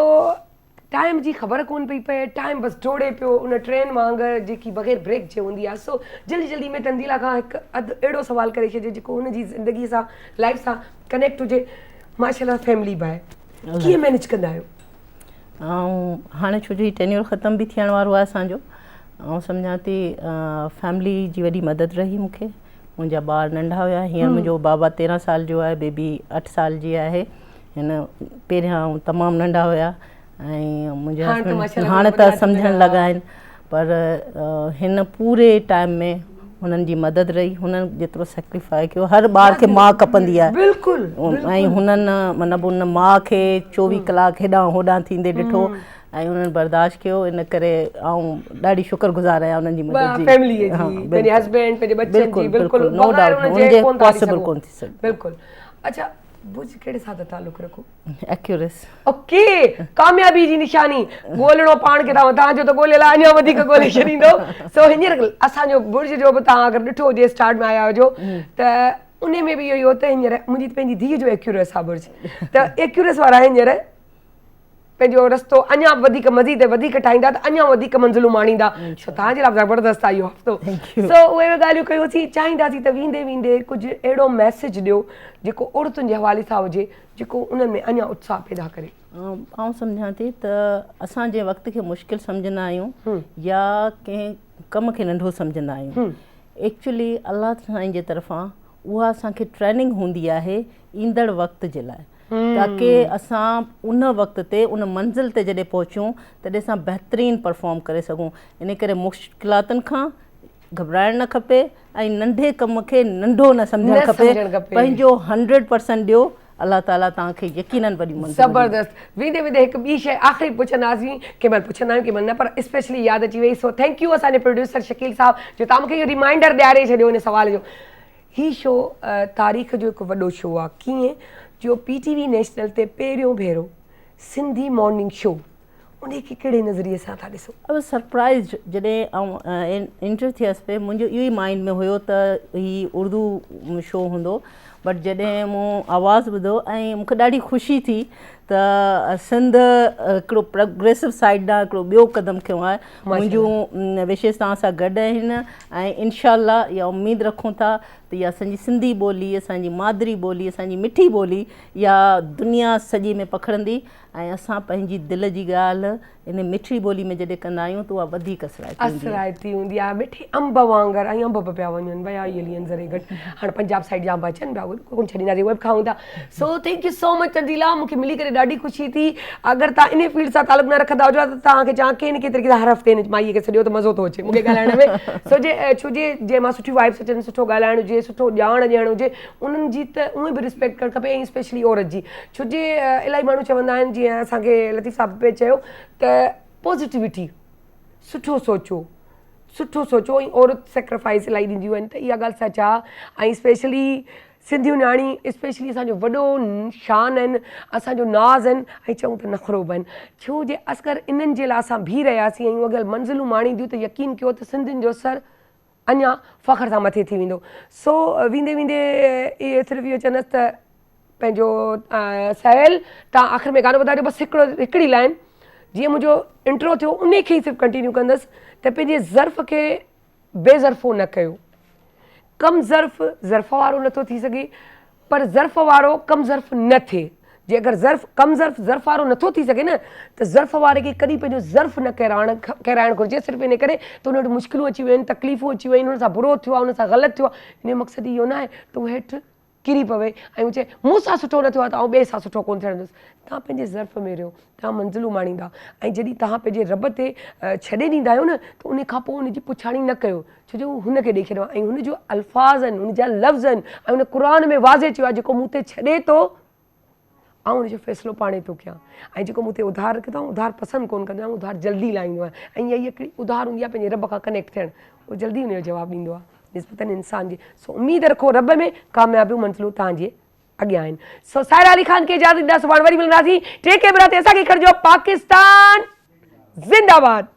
टाइम जी ख़बर कोन पई पए, टाइम बस डोड़े पियो उन ट्रेन वांगुरु जेकी बग़ैर ब्रेक जे हूंदी आहे। सो जल्दी जल्दी में तंदीला खां हिकु अधु अहिड़ो सुवाल करे छॾियो जेको हुनजी ज़िंदगी सां लाइफ सां कनेक्ट हुजे। माशाल्लाह फैमिली बि आहे, कीअं मैनेज कंदा आहियो? हाणे छो जो ही टेन्योर ख़तम भी थियण वारो आहे असांजो, सम्झां थी फैमिली जी वॾी मदद रही मूंखे। मुंहिंजा ॿार नंढा हुया, हींअर मुंहिंजो बाबा 13 साल जो आहे, बेबी 8 साल जी आहे। हिन पहिरियां तमामु नंढा हुया ऐं मुंहिंजा हस्बैंड हाणे त सम्झण लॻा आहिनि। पर हिन पूरे टाइम में हुननि जी मदद रही। हुननि जेतिरो सेक्रीफाई कयो, हर ॿार खे माउ खपंदी आहे बिल्कुलु। ऐं हुननि मतिलबु हुन माउ खे 24 कलाक हेॾां होॾां थींदे ॾिठो ऐं उन्हनि बर्दाश्त कयो। इन करे आऊं ॾाढी शुक्रगुज़ार आहियां उन्हनि जी मदद जी। फैमिली जी, पंहिंजे हस्बैंड, पंहिंजे बच्चनि जी, बिल्कुलु नो डाउट हुनजे पॉसिबल कोन थी सघे। बिल्कुलु। अच्छा भुज कहिड़े सां था तालुक़ रखो? एक्यूरेस। ओके, कामयाबी जी निशानी ॻोल्हणो पाण खे तव्हांजो त ॻोल्हियल आहे, अञा वधीक ॻोल्हे छॾींदो। सो हींअर असांजो बुर्ज जो बि तव्हां अगरि ॾिठो हुजे स्टार्ट में आया हुजो त उन में बि इहो ई हो त हींअर मुंहिंजी पंहिंजी धीउ जो एक्यूरेस आहे बुर्ज। त एक्यूरेस वारा हींअर पंहिंजो रस्तो अञा वधीक मज़ीद वधीक ठाहींदा त अञा वधीक मंज़िलूं माणींदा। सो तव्हांजे लाइ ज़बरदस्त आहे इहो हफ़्तो। सो उहे ॻाल्हियूं कयोसीं। चाहींदासीं त वेंदे वेंदे कुझु अहिड़ो मैसेज ॾियो जेको औरतुनि जे हवाले सां हुजे, जेको उन्हनि में अञा उत्साह पैदा करे। आउं सम्झां थी त असां जे वक़्त खे मुश्किल सम्झंदा आहियूं या कंहिं कम खे नंढो सम्झंदा आहियूं। एक्चुअली अल्लाह साईं जे तरफ़ां उहा असांखे ट्रेनिंग हूंदी आहे ईंदड़ वक़्त जे लाइ, ताकी असां उन वक़्त ते उन मंज़िल ते जॾहिं पहुचूं तॾहिं असां बहितरीन परफॉर्म करे सघूं। इन करे मुश्किलातुनि खां घबराइणु न खपे ऐं नंढे कम खे नंढो न सम्झणु खपे। पंहिंजो 100% ॾियो, अल्लाह ताला तव्हांखे यकीनन वॾी मंज़िल। ज़बरदस्त। वेंदे वेंदे हिकु ॿी शइ आख़िरी पुछंदासीं, कंहिं महिल पुछंदा आहियूं कंहिं महिल न, पर स्पेशली यादि अची वई। सो थैंक यू असांजे प्रोड्यूसर शकील साहब जो तव्हां मूंखे इहो रिमाइंडर ॾियारे छॾियो हिन सवाल जो। ही शो तारीख़ जो हिकु वॾो शो आहे। कीअं जो PTV नेशनल ते पहिरियों भेरो सिंधी मॉर्निंग शो उनखे कहिड़े नज़रिए सां था ॾिसो? अब सरप्राइज़ जॾहिं इंटर थियसि पे मुंहिंजो इहो ई माइंड में हुयो त ही उर्दू शो हूंदो, बट जॾहिं मूं आवाज़ु ॿुधो ऐं मूंखे ॾाढी ख़ुशी थी त सिंध हिकिड़ो प्रोग्रेसिव साइड ॾांहुं हिकिड़ो ॿियो क़दम खयो आहे। मुंहिंजूं विशेष तव्हां सां गॾु आहिनि ऐं इनशाला इहा उमेदु रखूं था त इहा असांजी सिंधी ॿोली, असांजी मादरी ॿोली, असांजी मिठी ॿोली इहा दुनिया सॼी में पखड़ंदी ऐं असां पंहिंजी दिलि जी ॻाल्हि इन मिठी ॿोली में जॾहिं कंदा आहियूं त उहा वधीक असराइती हूंदी आहे, मिठी अंब वांगुरु। ऐं अंब बि पिया वञनि भया इहे ॾींहंनि ज़रे घटि, हाणे पंजाब साइड जाम अचनि पिया, कोन छॾींदासीं, उहे बि खाऊं था। So thank you so much Tanzeela, मूंखे मिली करे ॾाढी ख़ुशी थी। अगरि तव्हां इन फील्ड सां तालुक न रखंदा हुजो त तव्हांखे चवां कंहिं न कंहिं तरीक़े सां हर हफ़्ते हिन माईअ खे सॼो त मज़ो थो अचे मूंखे ॻाल्हाइण में। सो जे मां सुठी वाइब्स अचनि, सुठो ॻाल्हाइण हुजे, सुठो ॼाण ॾियणु हुजे, उन्हनि जी त उहे बि रिस्पेक्ट करणु खपे, ऐं स्पेशली औरत जी। छो जे इलाही माण्हू चवंदा आहिनि, जीअं असांखे लतीफ़ साहब पे चयो त पॉज़िटिविटी, सुठो सोचो ऐं औरत सेक्रीफाइस इलाही ॾींदियूं आहिनि, त इहा ॻाल्हि सच आहे। ऐं स्पेशली सिंधियूं न्याणी स्पेशली असांजो वॾो शान आहिनि, असांजो नाज़ आहिनि, ऐं चऊं त नख़रो बि आहिनि। छो जे असकर इन्हनि जे लाइ असां बीह रहियासीं ऐं अगरि मंज़िलूं माणींदियूं त यकीन कयो त सिंधियुनि जो सर अञा फ़ख्र सां मथे थी वेंदो। सो वेंदे इहे सिर्फ़ु इहो चवंदसि त पंहिंजो सहेल तव्हां आख़िर में गानो ॿुधाइजो, बसि हिकिड़ी लाइन जीअं मुंहिंजो इंट्रो थियो उन खे ई सिर्फ़ु कंटिन्यू कंदसि त पंहिंजे ज़र्फ़ खे बेज़र्फ़ो न कयो। कम ज़र्फ़ वारो नथो थी सघे, पर ज़र्फ़ वारो कम ज़र्फ़ न थिए। जे अगरि कम ज़र्फ़ वारो नथो थी सघे न, त ज़र्फ़ वारे खे कॾहिं पंहिंजो ज़र्फ़ न किराइणु घुरिजे, सिर्फ़ु इन करे त उन वटि मुश्किलूं अची वियूं आहिनि, तकलीफ़ूं अची वियूं आहिनि, हुन सां बुरो थियो आहे, हुन सां ग़लति थियो आहे। इन जो मक़सदु इहो न आहे त उहो हेठि किरी पवे ऐं चए मूं सां सुठो न थियो आहे त आउं ॿिए सां सुठो कोन थियणु ॾिस। तव्हां पंहिंजे ज़र्फ़ में रहियो, तव्हां मंज़िलूं माणींदा, ऐं जॾहिं तव्हां पंहिंजे रब ते छॾे ॾींदा आहियो न त उन खां पोइ उनजी पुछाणी न कयो, छो जो हुनखे ॾेई छॾियो आहे। ऐं हुनजो अल्फाज़ आहिनि, हुनजा लफ़्ज़ आहिनि, ऐं हुन क़ुर में वाज़े चयो आहे जेको मूं ते छॾे थो ऐं हुनजो फ़ैसिलो पाणे थो कयां, ऐं जेको मूं ते उधार रखंदो आहियां उधार पसंदि कोन्ह कंदो आहियां, उधार जल्दी लाहींदो आहियां। ऐं इहा हिकिड़ी उधार हूंदी आहे पंहिंजे रब खां कनेक्ट थियणु, उहो जल्दी हुनजो जवाबु ॾींदो आहे निस्बतन इंसान जी। सो उमेदु रखो रब में, कामयाबियूं मंज़िलूं तव्हांजे अॻियां आहिनि। सो सायरा अली ख़ान खे इजाज़त ॾींदा, सुभाणे वरी मिलंदासीं। टे कैमरा ते असांखे खणिजो, पाकिस्तान ज़िंदाबाद।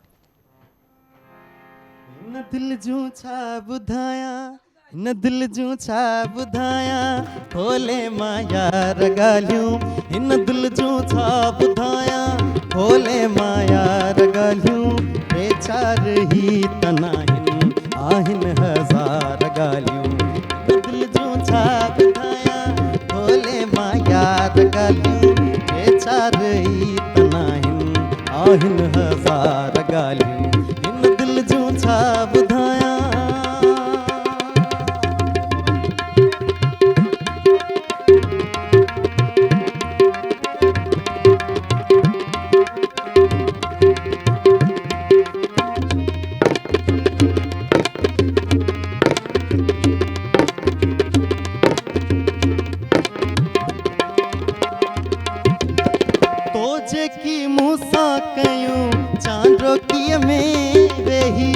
न दिल जूं छा ॿुधायां, न दिल जूं छा ॿुधायां, खोले मां यार ॻाल्हियूं, हिन दिल जूं छा ॿुधायां, खोले मां यार ॻाल्हियूं, बेचार ही तना आहिनि हज़ार ॻाल्हियूं। न दिल जूं छा ॿुधायां, खोले मां यार ॻाल्हियूं, बेचार ही तना आहिनि हज़ार ॻाल्हियूं, हिन दिल जूं छा ॿुधायां। जेकी मूंसां कयूं चांड्रोकीअ में वेही,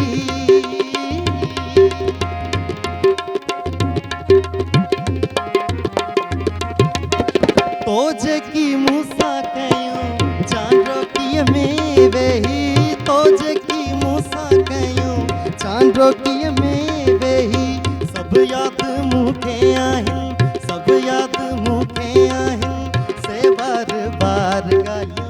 तो जेकी मूंसां कयूं चांड्रोकीअ में वेही, तो जेकी मूंसां कयूं चांड्रोकीअ में वेही, सभु यादि मूंखे आहिनि, सभु यादि मूंखे आहिनि, से बार बार ॻाल्हियूं